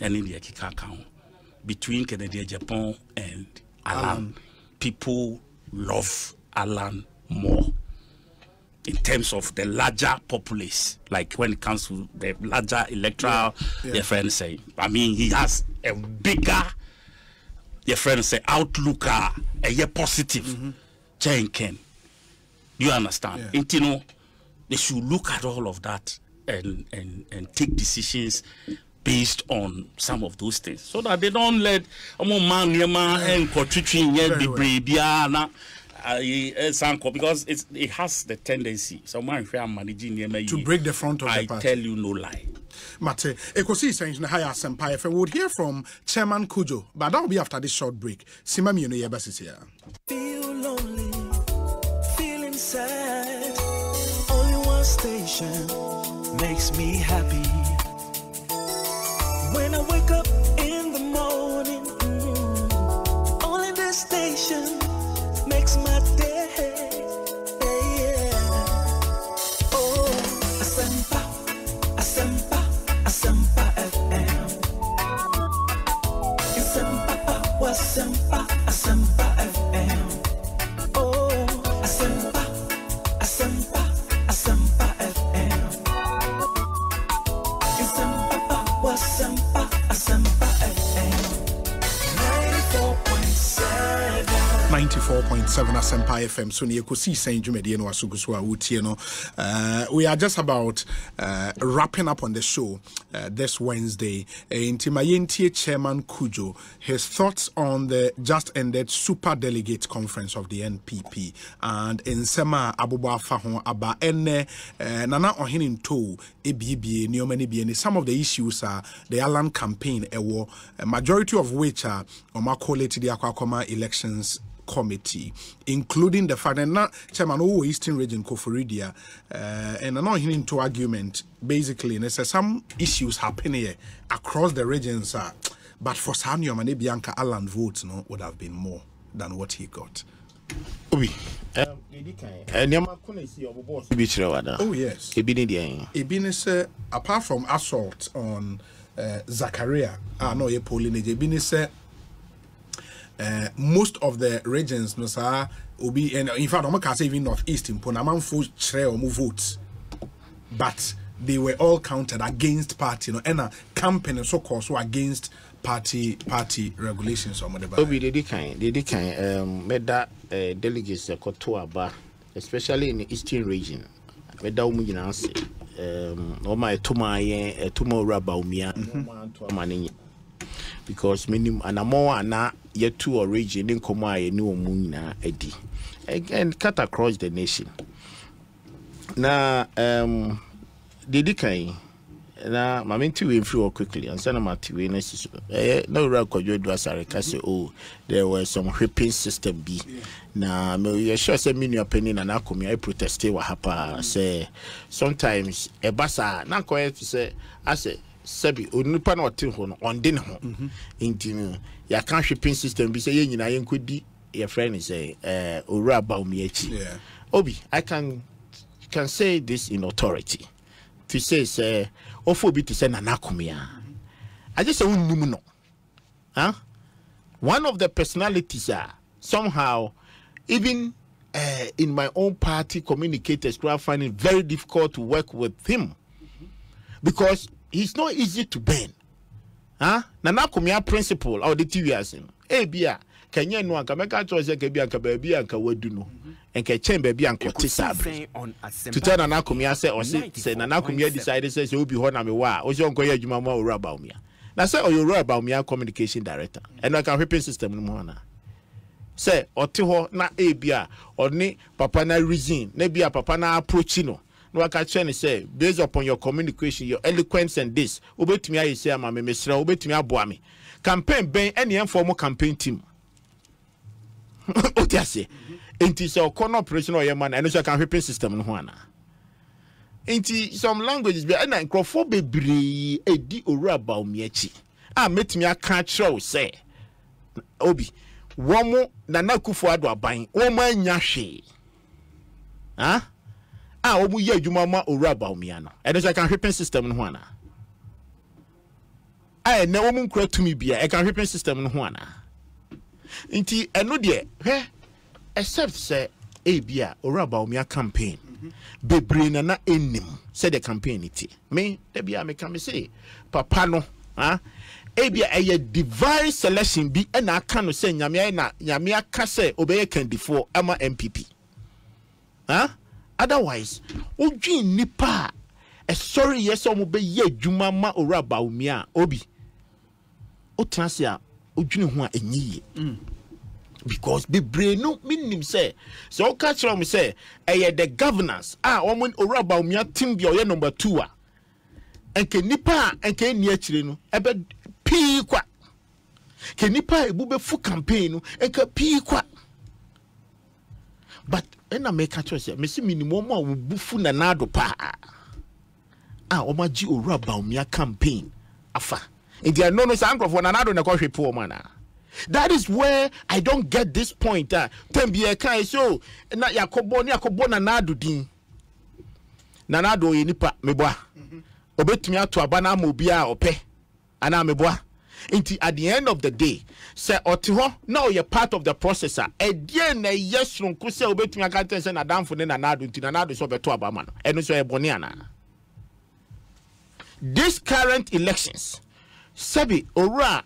and India kick account between Canada, Japan, and Alan, people love Alan more in terms of the larger populace. Like when it comes to the larger electoral, their friends say. I mean, he has a bigger, their friends say, outlook, a year positive. Jane Ken. You understand? Yeah. They should look at all of that and take decisions based on some of those things, so that they don't let because it has the tendency to break the front of the party. I tell you no lie. Mate, Ekosiisen na higher Senpai. If we would hear from Chairman Kujo, but that will be after this short break. Simami Yebas here. Feel lonely, feeling sad. Only one station makes me happy. When I wake up in the morning, only this station makes my day. Oh, Asempa FM. Asempa FM. Oh, Asempa FM. Asempa FM. 94.7 Asempa FM. So Ekosiisen Jumedi no asugusu a wutie no. We are just about wrapping up on the show this Wednesday. Intimayentie Chairman Kujo, his thoughts on the just ended Super Delegate Conference of the NPP, and in Sema Abuba Fahon Aba Ene Nana Ohene Ntow EBB Niomani Bieni. Some of the issues are the Alan campaign a majority of which are Omakoleti the Akwakoma elections committee, including the fact that Chairman O Eastern Region Koforidia and an Ohene Ntow argument basically, and there's some issues happening here across the regions, but for Sanyo Mane Bianca Alan votes would have been more than what he got. Oh yes. Ebini apart from assault on Zachariah, no ye polling Ebini most of the regions no sir will be, and in fact I'm not say even northeast in Ponaman votes, but they were all counted against party, and a campaign so called so against party regulations or whatever. Obi they kind made that delegates Kotoaba, especially in the eastern region. Made that woman say my tomorrow about me because minimum and more na yet two region in Koma new moon edi again cut across the nation. Na did kind na mama nti we free quickly and send my TV na siso no record you do asare say oh there were some whipping system B na me sure say me new opinion na akomi I protest wa hapa say sometimes e basa na ko say ase sabi onipa na ote ho no onde ne ho nti ya kan whipping system bi say ye nyina ye nkodi your friend say owura about me achi obi I can say this in authority to say ofo bi to say nanakomia I just say no one of the personalities somehow even in my own party communicators I find it very difficult to work with him because he's not easy to bend nanakomia principle or the TVS bia kanya no anka meka cho se ka bia anka ba bia anka wadu no enka chen ba bia anka te sabre to tell nanakomia say o say nanakomia decide say obi ho na me wa o se onko ya adwuma ma owura ba omia na say oyura ba omia communication director and I can whipping system no mo na say ote ho na bia oni papa na reason na bia papa na approach no no aka chen say based upon your communication your eloquence and this obetumi ayi say ama me mesra obetumi aboa me campaign ben any informal campaign team what you say? Inti so corner operation or your man and so can whipping system no ana. Inti some languages be na nkrofo bebre edi owura ba omi achi. Metimi aka kire say obi womo Nana Akufo-Addo aban womo anya hwe. Womo ye adwuma ma owura ba omi ano. And so can whipping system no ana. Na womo nkura tumi bia e can whipping system no ana. Inti eno de except say bia ora ba omia campaign bebre na enim say the campaign iti me de bia me can say papa no bia a divine selection bi na aka no say nyame aka say obeye candidate ama NPP otherwise odwi nipa sorry yes o mo be ye adwuma ma ora ba omia obi o transia odwini ho a enyiye because the brain no minim say so catch from say the governance woman owura ba omia team bi oye number 2 enke nipa enke ni akire no ebe pii kwa ke nipa ebube fu campaign no enke pii kwa but na make catch say me si minimum a bufu na nado pa omaji owura ba omia campaign afa India no sankrofo for nanado na kwhwe po mana. That is where I don't get this point. Tembie kan so na yakobo nanado din. Nanado ye nipa meboa. Obetumi ato aba na amobia ope. Ana meboa. Inti at the end of the day, say otiho now you're part of the processor. Edie na yes ronko say obetumi aka say na damfo ne nanado inti nanado so beto aba ma no. Eno so e bone ana. This current elections Sabi ora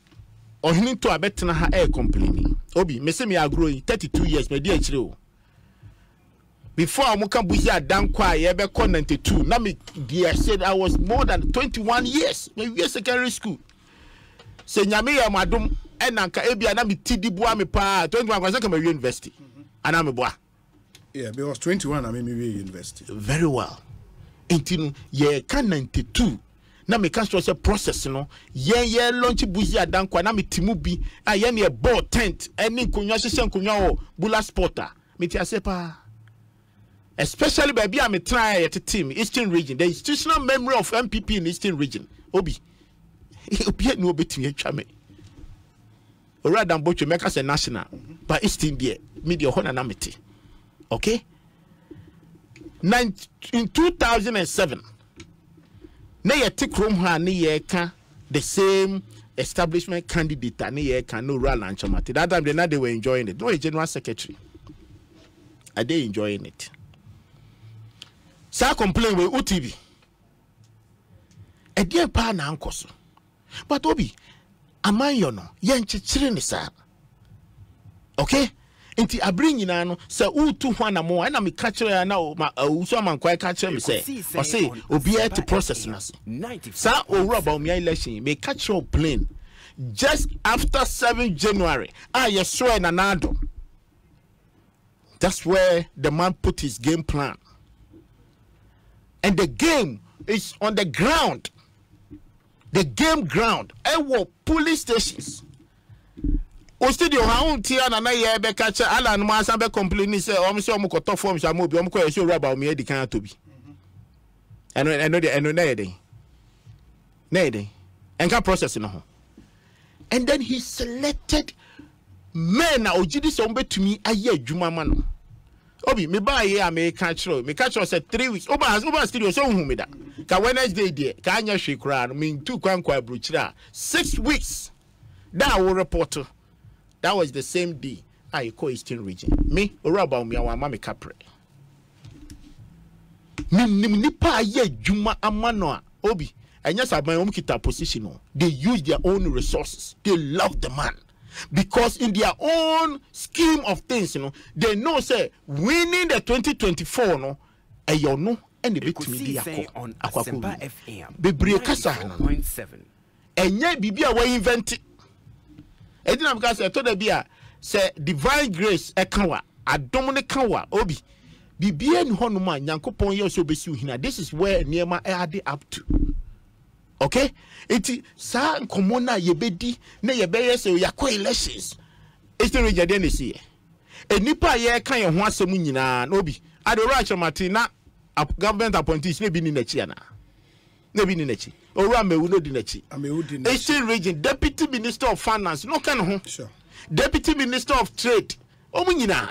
Ohene Ntow abetena ha complaining. Obi me say me agree 32 years me dey akire o. Before amuka buhi adankwa ye be 92 na me dey said I was more than 21 years. Me we secondary school. Se nyame ya madum enanka ebia na me tidiboa me pa 21 kwase ka me university. Ana me boa. Yeah, because 21 I mean me university. Very well. Intinu ye ka 92 na me can say process no ye launch buzi adankwa na me timu bi ye na ball tent eni nkonwa hye nkonwa o bula sporter me ti ase pa especially baby am try at team Eastern region the institutional memory of NPP in Eastern region obi no obetumi atwa me ora dan bocho make us national but Eastern there media ho na meti okay in 2007 na ye take room ha na ye ka the same establishment candidate na ye ka no run and chamati that time they were enjoying it no a general secretary are they enjoying it sa complain with UTV a dear pa na ankoso. But Obi, aman yo no, yen chichiri ni sa. Okay? Inti abring no se utu hwana mo na me catch ya na uso man kwa catch me say o say obi to process na se sa owura ba me election me catch your plane just after 7 January you swear na nado. That's where the man put his game plan, and the game is on the ground, the game ground. Police stations. O studio ha untia na ye be catch ala no ma san be complain say o say o mo koto form sha mo bi o mo ko show raba o me edi kan to bi eno na yede enka process no ho. And then he selected men na ojidi so betumi aye adwuma ma no. Obi me ba ye me catch say 3 weeks oba studio so hu me da ka Wednesday dey ka anya hwe kura no me ntu kwankwa abrochira 6 weeks that will report. That was the same day I Ekosiisen region. Me, Oraba me awa mama kapre. Nipa ye juma amano Obi. And yes, I kita position. They use their own resources. They love the man. Because in their own scheme of things, they know say winning the 2024 no and the bit me on Asempa FM. Bebre kasa no. Enye bibia we invent. Edina because I told the bia say divine grace ekawa adom ne kawa obi bibia ni hono ma nyankopon ye so besi uhina. This is where niema add up to. Okay, eti sa nkomo na yebedi na yebeye say yakwa elections Eastern region dey see enipa ye kan ye ho asem nyina na obi adora chamati government appointees ne bi ni nachi ana ne bi ni nachi Ora mewu no di nachi. Eastern region deputy minister of finance no kan ho. Sure. Deputy minister of trade. Omu nyina.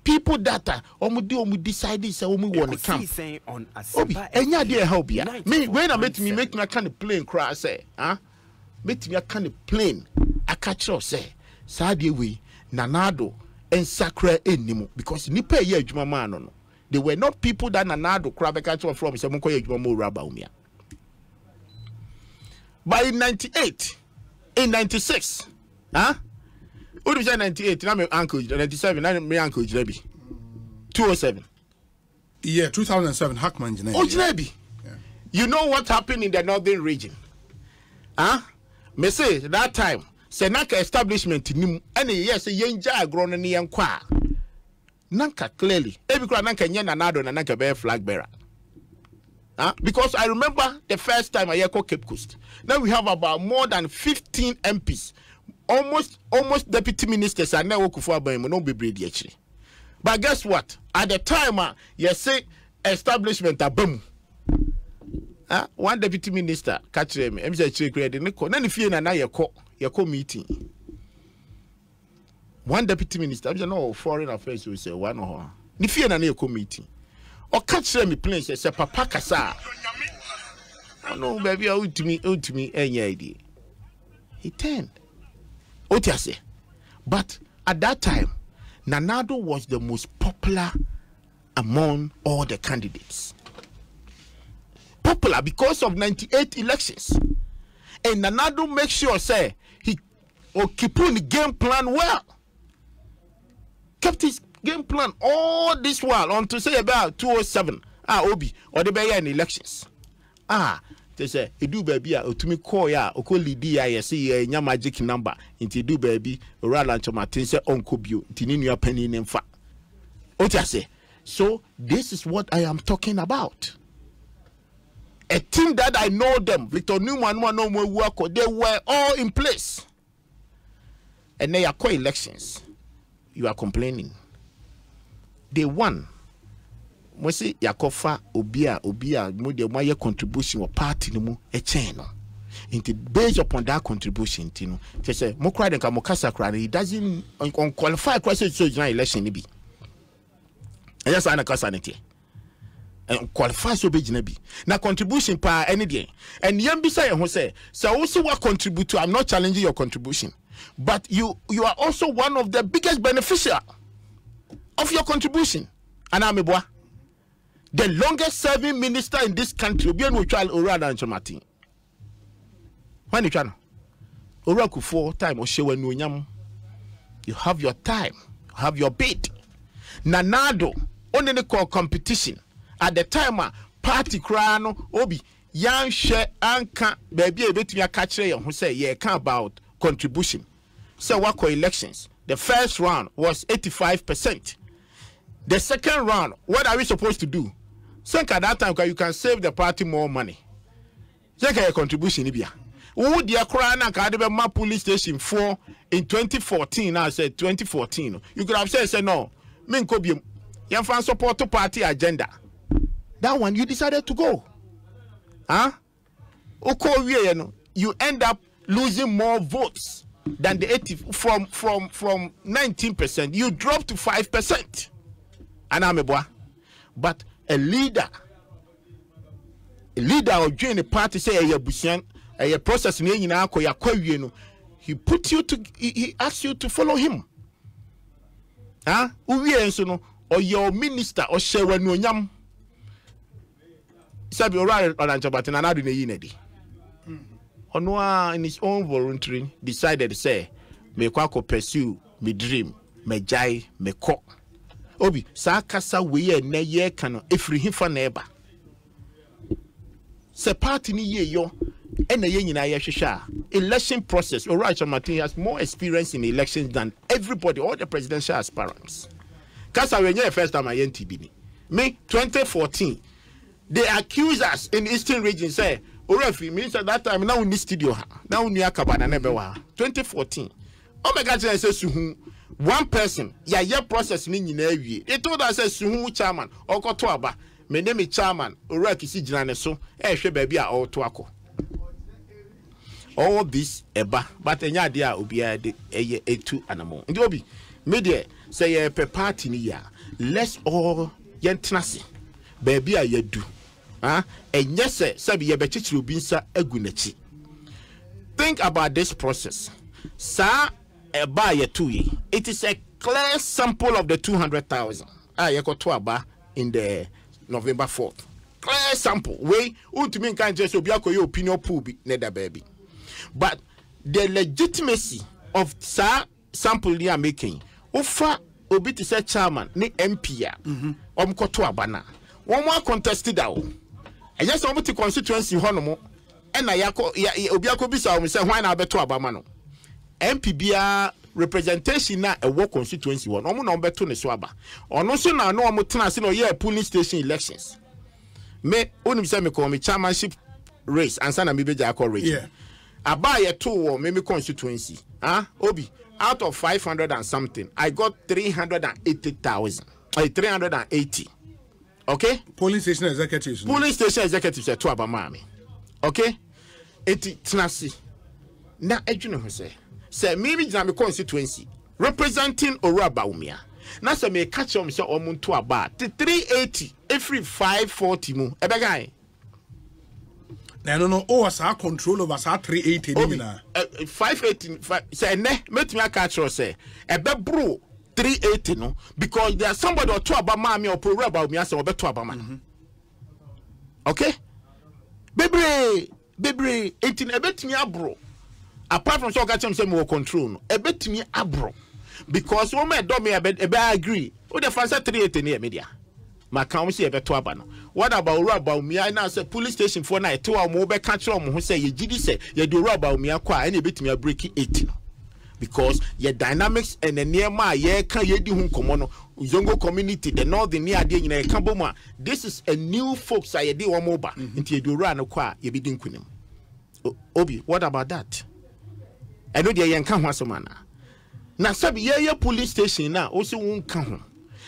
People that omu decide say omu won camp. Obi enya dey help ya. Me when I make me kind of plane cry say, make me kind of plane. I catch up say, Sadia we nanado and sacre enimu because nipa ye adwuma man no. They were not people that nanado crab catch from some more rubber. But in 98, in 96, what was that 98? I'm uncle 97, I'm my uncle Jlebi. 207. Yeah, 2007, Hackman Jlebi. Oh, Jlebi. Yeah. You know what happened in the northern region? Me say that time, Senaka establishment nim any yes, a yenja grown in the kwa. Nanka clearly. Every crowd nanka nya nanado na nanka bear flag bearer. Because I remember the first time I called Cape Coast. Now we have about more than 15 MPs, almost deputy ministers are now working for no be brady actually. But guess what? At the time, you say establishment a boom. One deputy minister catch me. I'm just creating the call. Then if you na your call meeting. One deputy minister, I'm just no foreign affairs will say one or if you na your meeting. Or catch me place say papa kasa. Oh no, baby, out to me any idea. He turned. Otiase. But at that time, Nanado was the most popular among all the candidates. Popular because of 98 elections. And Nanado make sure say he keep on the game plan well. Kept his game plan all this while until say about 207 obi or the bay in elections. They say he do baby to me call ya or call Lydia see a magic number into do baby or Ralancho Martin say uncle bu tininu penny in fa. Say so this is what I am talking about. A team that I know them, Victor Newman no more work, they were all in place. And they are co-elections. You are complaining. They won. Mwese yakofa obia mo de moye contribution or party no mu e chain no. Based upon that contribution tino. They say mo cry den ka mo kasa cry he doesn't qualify cross so election ni bi. E just ana kasa nete. And qualify so be jina bi. Na contribution pa any day. And yam bi say ho say also what contribute to. I'm not challenging your contribution. But you are also one of the biggest beneficiaries of your contribution. And I'm a boy. the longest serving minister in this country obi enu twa Owura Nchomati when you try Oraku 4 time o shewa nu onyam you have your time you have your bid nanado only the call competition at the time party cry no obi yan share anka baby e betumi aka kire ye ho say ye can about contribution so what elections the first round was 85%. The second round, what are we supposed to do? Think at that time you can save the party more money. Check your contribution ibia. Who the Accra na Kadebe police station 4 in 2014? Now I said 2014. You could have said no. Men could be you fan support to party agenda. That one you decided to go. Huh? You end up losing more votes than the 80 from 19%. You drop to 5%. But a leader or join a party say a process he put you to he asks you to follow him. Huh? Or your minister or shewa no nyam. Sabi ora Nchomati na nadu ne yinedi. Onwa in his own voluntary decided to say me kwako pursue me dream me jai me ko obi sa kasa we na ye kan efri hifa na eba se party ni ye yo ena ye nyina ye hwehwa election process Owura Nchomati has more experience in elections than everybody, all the presidential aspirants. Kasa we nye first time I NTB ni me 2014 they accuse us in the Eastern region say Orefi means at that time now in the studio now ni akabana nebewa 2014 omega say suhu one person ya process ni nyina awie they told us say suhu chairman okoto aba me name is chairman Ekosiisen gina ne so ehwe ba bia oto akọ all this eba but enya de a obi a de eye etu anamo ndi obi media say ye pe party ni ya let's all yentenase ba bia yadu and yes, sabi ye bechichiru binsa egunechi. Think about this process. Sa eba ye tuye. It is a clear sample of the 200,000. Ye ko to aba in the November 4th. Clear sample. We ultimately can just obi akoye opinion pool bi neda baby. But the legitimacy of sa sample they are making. Ofa obi to say chairman ni MP ya. Ko to aba na. One more contested out. And yes, I'm to constituency honomo, and I obiako bisa say why na beto abama no. MPB representation na a work constituency one. Omo na beto ne so aba. Ono so na no omo tena se no ye polling station elections. Me onim say me call me chairmanship race and sana me beja call race. Yeah. Aba ye to me constituency. Obi out of 500 and something, I got 380,000. 380. Okay? Polling station executives. Polling station executives are 2 abamami. Okay? Eti tnasi. Na ejune ho say maybe jina me constituency representing Owura Bawumia. Na say me catch am say omuntu aba 380 every 540 mu. Ebegai. No. Oh, as our control over our 380 na. 580 say ne metumi aka catch say ebe bro 380 no because there's somebody or two about mommy or Owura Bawumia say obeto abama. Okay? Bebre 18 ebetimi abro. Apart from so catch say me control no ebetimi abro because wo me do me ebe agree. O the fancy 380 near media. Ma kan say ebeto abana. What about Owura Bawumia na say police station for na eto am wo be catch am ho say ye gidi say ye do Owura Bawumia kwa na ebetimi break 80 no. Because your dynamics and the near my ye can ye di hun komono Zongo community the northern near de nyina kamboma. This is a new folks I di one moba into ye do run kwa ye be din kunim. Obi, what about that? I know the yankan wasomana. Na sabi ye police station na also won't come.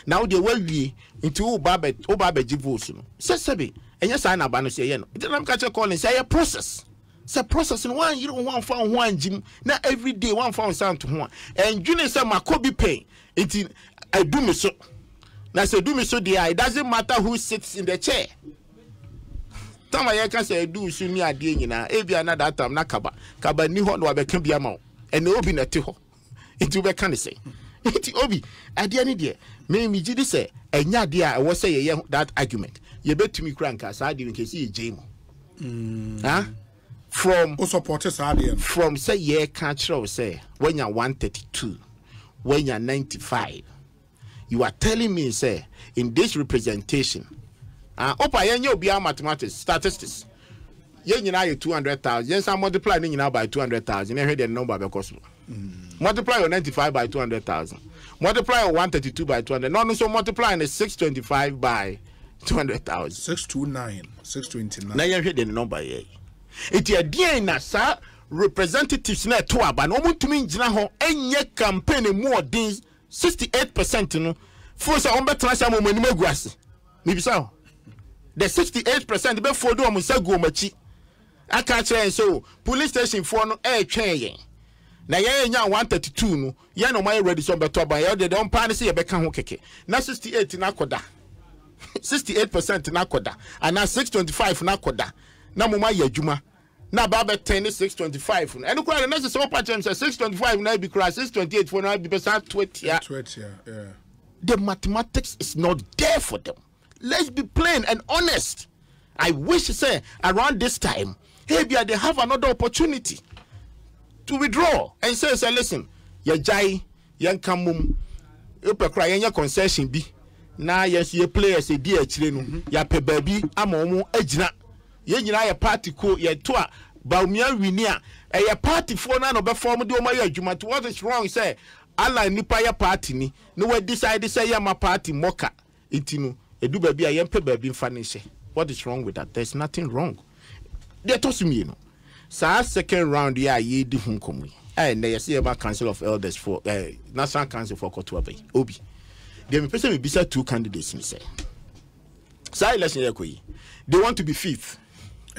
Now they will be into Obabe Jivosu. Sabi, and yes, I know Bano say, no. It didn't catch a call and say a process. It's a process in 1 year, 1 found 1 gym. Not every day, 1 found sound to 1. And Junior said, my Kobe pay. I do me so. Now, say, do me so, dear. It doesn't matter who sits in the chair. Tama ya can say, do soon near Dina. Every another time, Nakaba. Kaba ni hot, or can be a mouth. And no be a tiho. It will be can say. It obi, at the end of the day, maybe did say, and ya dear, I was say that argument. ye betumi kranka saa de nke si ye jemo from from say ye can say when you're 132 when you're 95 you are telling me say in this representation opa yenye obi mathematics statistics yen nyina 200,000 yen some multiply nyina by 200,000 you hear the number because multiply your 95 by 200,000 multiply your 132 by 200 no so multiply the 625 by 200,000 629 now you hear the number here. It is dear na sa representatives na to aba no mutumi ngina ho enye campaign more than 68% no for say on betra sha mo mani maguase me bisa the 68% be for do o sagu o machi aka kire so police station for no e twen yen na yen nya 132 no yen no my ready so beto aba ye de don pa ne se ye beka ho keke na 68 na koda 68% na koda ana 625 na koda na mo ma ye adwuma na baba 10 625 and the next so patch say 625 na be cross 628 for na be percent 20 yeah. The mathematics is not there for them. Let's be plain and honest. I wish say around this time maybe they have another opportunity to withdraw and say listen ya jai yan kamum you pe cry yan concession bi na yes ye players e di akire no ya pe baabi amomo agina ye nyina ye party ko ye to a baumia winia ye party for na no be form de o ma ye adwuma to what is wrong say ala nipa ya party ni no we decide say ya ma party moka itinu edu baabi a ye pe baabi mfa ne hye. What is wrong with that? There's nothing wrong. They toss me, you know. So second round ya ye di hum komi and they see about council of elders for national council for Kotuabe obi they me person me bisa two candidates me say so election they want to be fifth.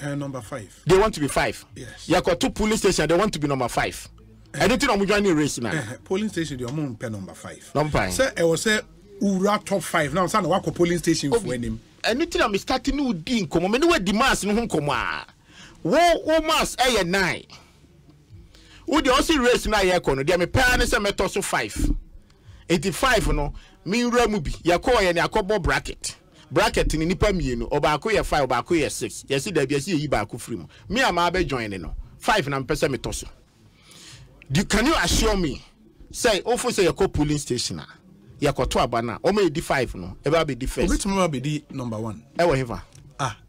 Number 5. They want to be 5. Yes. You got 2 police stations. They want to be number 5. Anything I'm joining race now. Polling station, they are number 5. Number 5. Say, I was say, Ura top 5. Now, I'm going to polling station for him. Anything I'm starting new dean come. I mean, where the mass in home come. Wo mass 9. Who the also race now? You corner. They are my parents. I'm also 5. 85 no. Me remubi. You call and you call bracket. Bracket in nipa mienu obaako ye 5 obaako ye 6 ye si da bia si yi baako free mu me am abe join no 5 na mpese metoso. Can you assure me say ofo say your polling station ya koto aba na o me di 5 no e ba be di first obetuma be di number 1 e wo hefa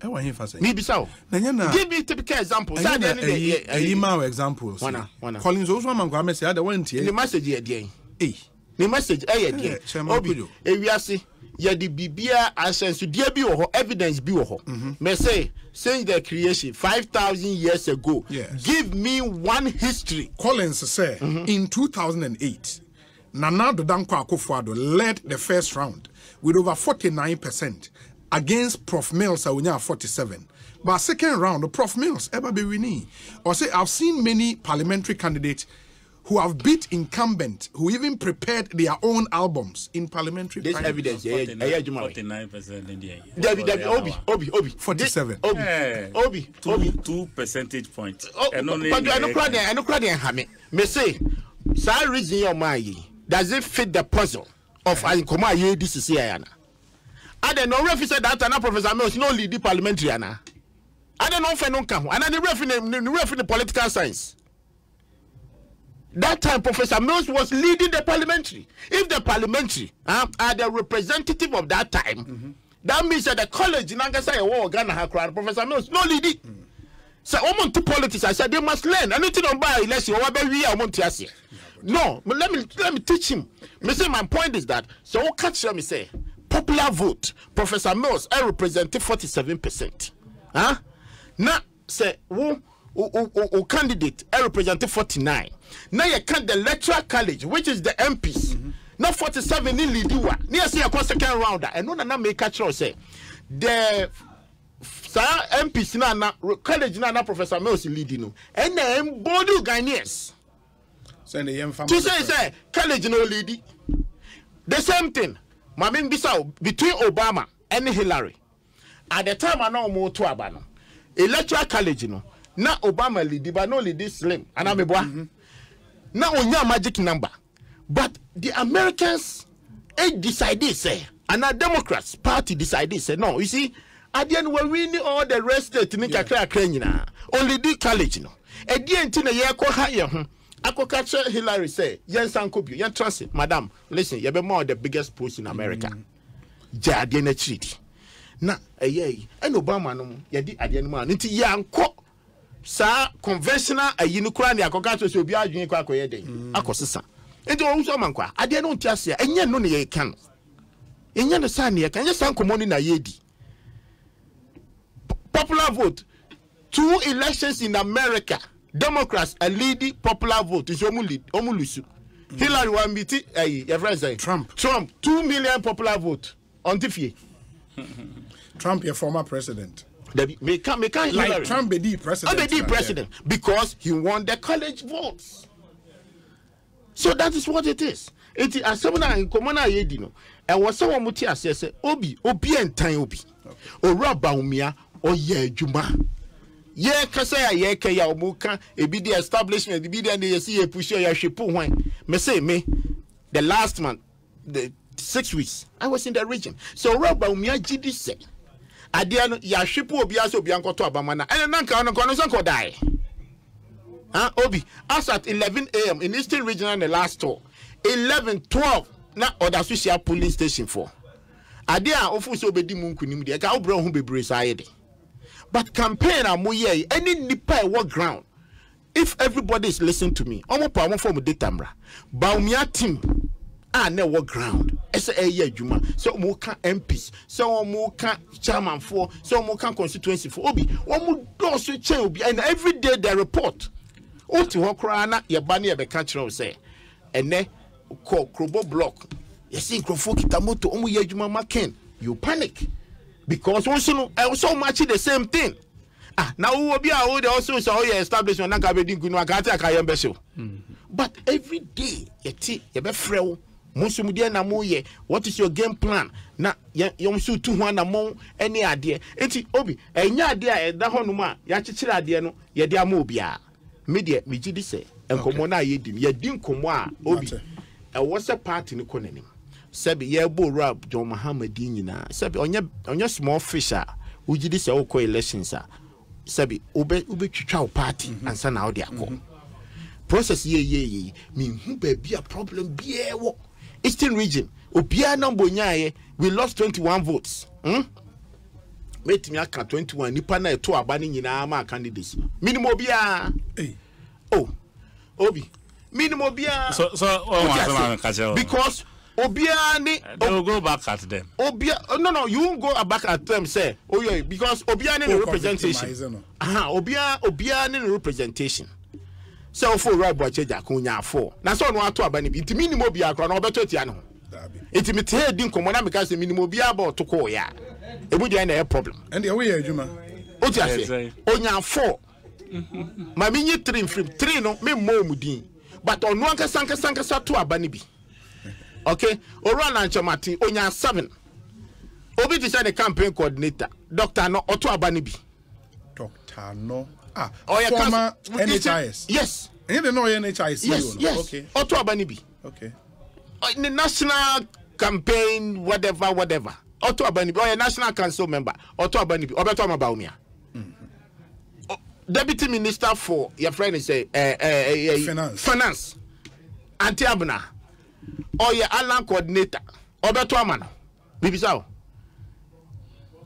e wo hefa say me bisa o na give me typical examples say any my examples wana Collins also man kwa me say ada wan tie the message e dey the message e dey obi ewiase ya di bibia assensu dia bi wo evidence bi wo me say since the creation 5,000 years ago. Yes. Give me one history. Collins said in 2008 Nana Dankwa Akufo-Addo led the first round with over 49% against Prof Mills Awunya 47. But second round Prof Mills ever be winning. Or say I've seen many parliamentary candidates who have beat incumbent, who even prepared their own albums in parliamentary. This evidence, 49% in the Obi 47. Obi 2 percentage points. And only but I no crowd and me say, so reason your mind. Does it fit the puzzle of Ankoma ye this is here? I don't know if said that and Professor Mills no lead the parliamentary ana. I don't know if I don't come. And I ref in the political science. That time, Professor Mills was leading the parliamentary. If the parliamentary are the representative of that time, that means that the college in Angasa Ghana have cried Professor Mills no leading. So, I'm to politics. I said they must learn. Anything on by election, no, but let me teach him. Me say my point is that so what catch me say popular vote. Professor Mills I represent 47%. Now say who candidate I represent 49. Now you count the electoral college, which is the MPs. Now 47 in Lidiwa. Near see a second round. And no na make catch say the MPs na college na Professor Mills leading. And then Bodu Ghanaians. To say college no lady. The same thing. Mamin Bissau between Obama and Hillary. At the time I know more to Abano. Electoral college no. Na Obama lead, but no lead slim. And I'm a now on your magic number. But the Americans decided say, and our Democrats party decided say, no, you see, Adian we winning all the rest that ni kakra nyina. Only the college no. Edian tina ye ko ha ye ho. Akokache Hillary say, yen sankobio, yen trust it, madam. Listen, you be more the biggest post in America. Ja de na treaty. Na and Obama no ye di ade no ma nti yanko sa conventional ayinukura ne akokache so obi adwen kwa akoye den. Akosesa. Nti o so mankwa ade no ntiase enye no ne ye kan. Enye no sa ne ye kan, ye sankomoni na ye di. Popular vote. 2 elections in America. Democrats a leading popular vote. Is Omulusu. Hillary one meeting. Your friend say Trump. 2 million popular vote on Tiffy. Trump, your former president. Make Hillary. Trump be the president. Be the president because he won the college votes. So that is what it is. It is as someone in common no. And was someone muti assess obi and time obi. Or Rabaumia or ye juma. Ye kasa ye ke ya omuka e bi the establishment bi the dey see push ya hwepo hwan me say me the last month the 6 weeks I was in the region so roba umia gidi say ade no ya hwepo obi aso obi ankoto abama na ene nanka no kono so ko die obi as at 11 a.m. in Eastern Region and the last tour 11-12 na other social polling station for ade a ofu so obedi mu nkunim de ka obro ho bebre sayede. But campaign amoye any nipa what ground. If everybody is listening to me, omo pa omo form datamra. Baumia team na what ground. Ese eye adwuma. So omo ka MPs, so omo ka chairman for, so omo ka constituency for obi. Omo do so che obi and every day they report. Oti ho kra na ye ba na ye be ka kire say ene ko krobo block. You see krofo kitamoto omo ye adwuma maken. You panic. Because also so much the same thing. Now we will be also so establishment na ka be din kunu aka aka yem be show. But every day you be frel monso mu na mo ye what is your game plan na yom so tu ho na mo any ade enti obi enya ade a da ho no ma ya kikire ade no ye de ama obi a me de me gidi se enkomo na ye di nkomo a obi e wo se party ni konanim Sebi ye bo rap John Muhammad nyina sebi onye small fisher ugidi se okọ elections a sebi ube twitwa party ansa na odi akọ process ye me hu ba bia problem bia wo Eastern Region obia number nyaaye we lost 21 votes metimi aka 21 nipa na eto aba ni nyina ma candidates minimum bia obi minimum bia so because Obia ni they'll go back at them. Obia no you won't go back at them say yeah because Obia ni representation. Obia ni representation. So for right boy cheja kunya for. Na so no ato aba ni bi ntimi ni mo bia akra na obeto tia no. Ntimi te din komo na because minimum bia ba to call ya. Ebu dia na problem. And the way adwuma. O ti ase. Onya 4. Ma mi nyi 3 no me mo mu din. But onu anka sanka to aba ni bi. Okay, Orana Chamati, Onya 7. Obi to say the campaign coordinator, Dr. No Otto Abanibi. Dr. No. Former NHIS. Yes. And they know NHIS. Yes. Okay. Otto Abanibi. Okay. In the national campaign, whatever. Otto Abanibi, or a national council member, Otto Abanibi, Obeto Mabaumia. Deputy Minister for your friend is Finance. Anti Abna. Or your Alan coordinator, Obeto Amano, Bibisao,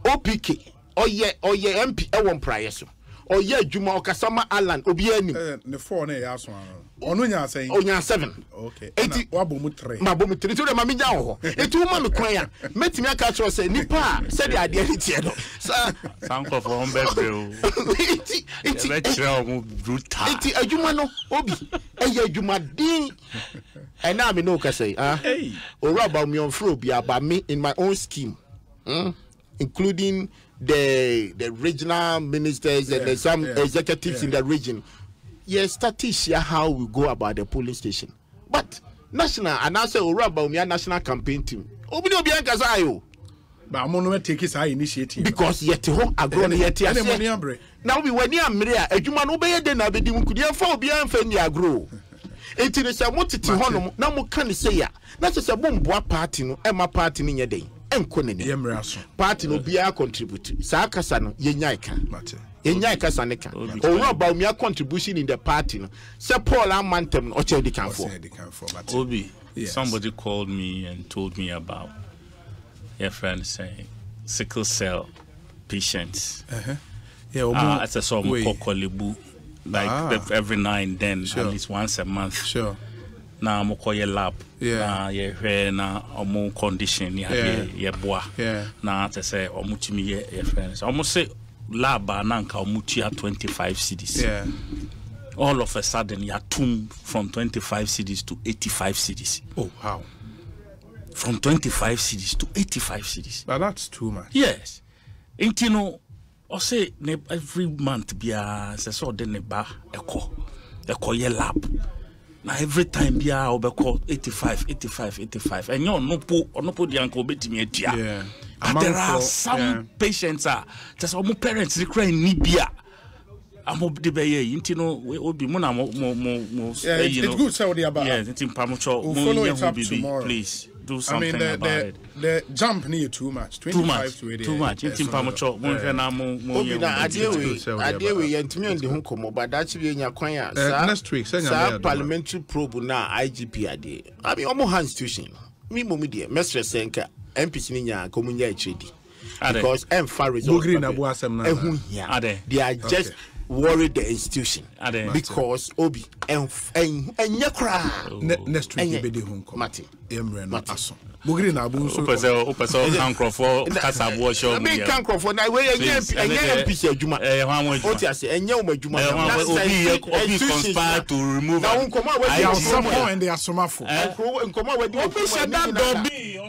OPK, or ye MP, Ewon Priaso, or ye Juma Kasama Alan, Obiani, the 4 years one. Onunya saying, Onya 7. Okay, 80 Wabumutre, Mabumutri to the Mamijao. A 2 month cry, met me a catch or say, Nipa, said the idea, Sanko for home it's a Jumano, Obi, a Jumadin. And now me no can say, or about me on Frobia by me in my own scheme, including the regional ministers and some executives in the region. Yes, statistics how we go about the polling station. But national, and I say, or about me a national campaign team. Obi obi ankasayo. But I'm going to take his high initiative because yet home agro yet now we were near Mria, a human obey the Nabidim could have for beyond Fendi agro. It is a multitude honor, no more can say ya. That's a boom boa party, no Emma party in your day. enkonene party no bia contribute sa kasa no yenyaika yenyaika saneka or about me contribution in the party no say Paul Amantem no oche di kanfo Obi somebody called me and told me about your friend saying sickle cell patients as a sort of kokolibu like every now and then at least once a month na mo koye lab na ye hwe na omo condition ya ye boa na te say omo timi ye friends omo say lab na nka omo tua 25 cedis all of a sudden ya tum from 25 cedis to 85 cedis. Oh wow. From 25 cedis to 85 cedis. But that's too much. Yes. Intino o say every month bia se so de ne ba eko ye lab. Now every time bia obeko 85 and you no po di anko betimi atua. There are some patients just almost parents require ni bia amo de be ye intino obi mo na mo it's good say what about. Yeah, it's pamocho we'll follow it up tomorrow. Please do something about it. The jump near too much. 25 to 80. Too much. It's pamocho mo hwe na mo obi na adewe yentimi on the home komo but that be nya kwan ya next week say parliamentary probe na IGP ade abi omo hand institution me momi de mestre senka MPC ni nya komunya echedi because emfa result they are just worry the institution because obi enye kra next week be de hunko mati emre no aso bugiri na abu so opese kankrofo kasa bo show me kankrofo na we enye MPC adwuma o ti ase enye o adwuma obi conspire to remove na nkoma we dey asomafo nkoma we dey obi shada dobi